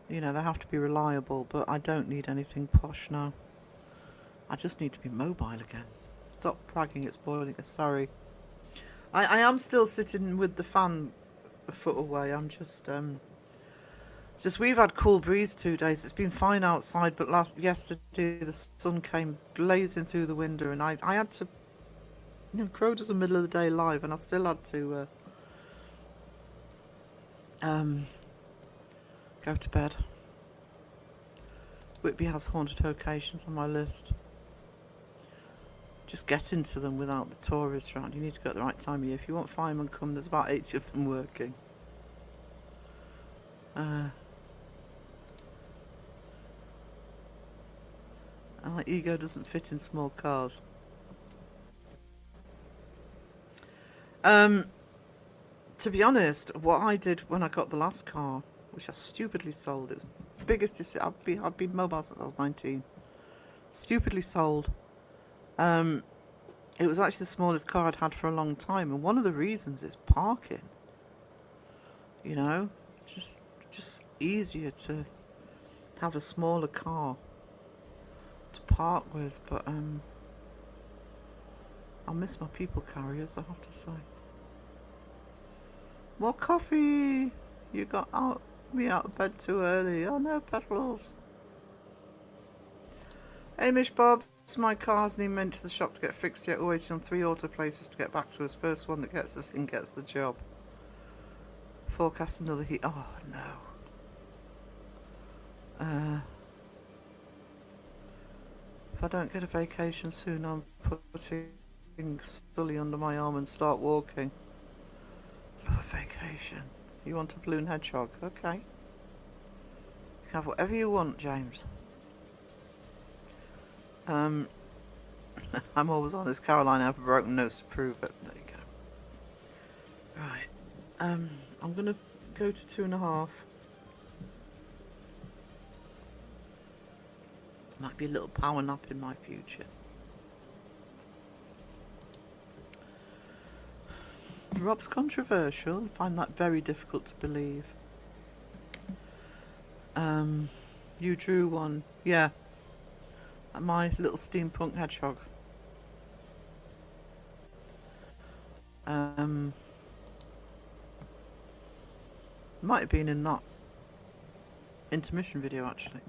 You know, they have to be reliable, but I don't need anything posh now. I just need to be mobile again. Stop bragging, it's boiling. Sorry. I am still sitting with the fan a foot away. I'm just we've had cool breeze 2 days. It's been fine outside, but yesterday the sun came blazing through the window, and I had to, you know, Crow does the middle of the day live, and I still had to go to bed. Whitby has haunted locations on my list. Just get into them without the tourists around. You need to go at the right time of year. If you want firemen come, there's about 80 of them working. My ego doesn't fit in small cars. To be honest, what I did when I got the last car, which I stupidly sold, it was the biggest decision. I've been mobile since I was 19. Stupidly sold. It was actually the smallest car I'd had for a long time, and one of the reasons is parking. You know, just easier to have a smaller car to park with, but I'll miss my people carriers, I have to say. More coffee! You got me out of bed too early. Oh no, petals. Hey Mish Bob, my car's been meant to the shop to get fixed yet. We're waiting on 3 auto places to get back to us. First one that gets us in gets the job. Forecast another heat. Oh no. If I don't get a vacation soon, I'm putting Sully under my arm and start walking. Love a vacation. You want a balloon hedgehog? Okay. You can have whatever you want, James. I'm always honest. Caroline, I have a broken nose to prove it. There you go. Right. I'm gonna go to 2.5. Might be a little power nap in my future. Rob's controversial. I find that very difficult to believe. You drew one. Yeah. My little steampunk hedgehog. Might have been in that intermission video actually.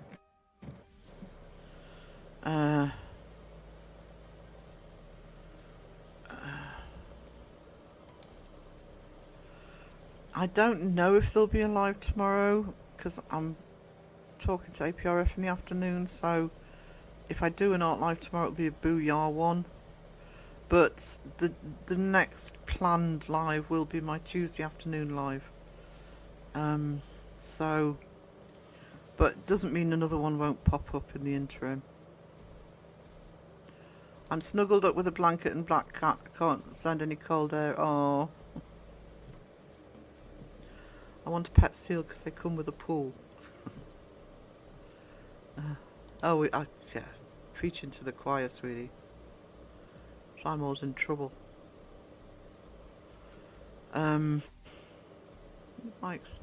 I don't know if they'll be alive tomorrow because I'm talking to APRF in the afternoon, so if I do an art live tomorrow it'll be a Booyah one. But the next planned live will be my Tuesday afternoon live. But it doesn't mean another one won't pop up in the interim. I'm snuggled up with a blanket and black cat. I can't send any cold air. Oh. I want a pet seal because they come with a pool. Oh, yeah, preaching to the choir, sweetie. I'm always in trouble. Mike's.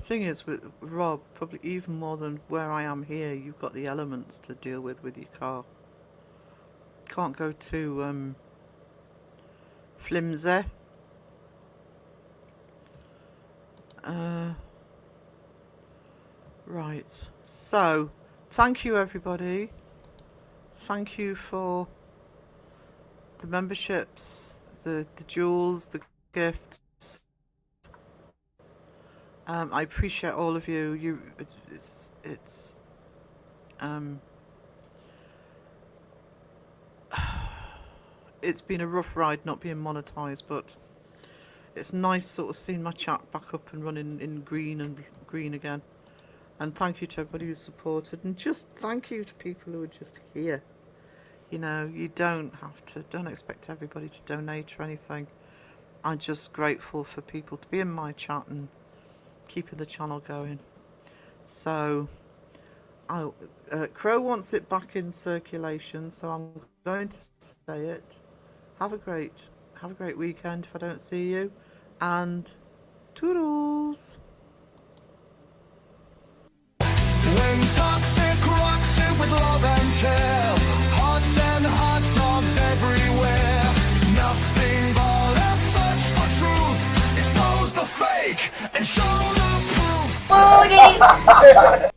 Thing is, with Rob, probably even more than where I am here, you've got the elements to deal with your car. Can't go too flimsy. Right. So, thank you everybody. Thank you for the memberships, the jewels, the gifts. I appreciate all of you. It's been a rough ride not being monetized, but it's nice sort of seeing my chat back up and running in green again. And thank you to everybody who supported, and just thank you to people who are just here. You know, you don't expect everybody to donate or anything. I'm just grateful for people to be in my chat and keeping the channel going. So, Crow wants it back in circulation, so I'm going to say it. Have a great weekend if I don't see you, and toodles. When toxic rocks it with love and care, hearts and hot dogs everywhere. Nothing but a search for truth. Expose the fake and show the proof.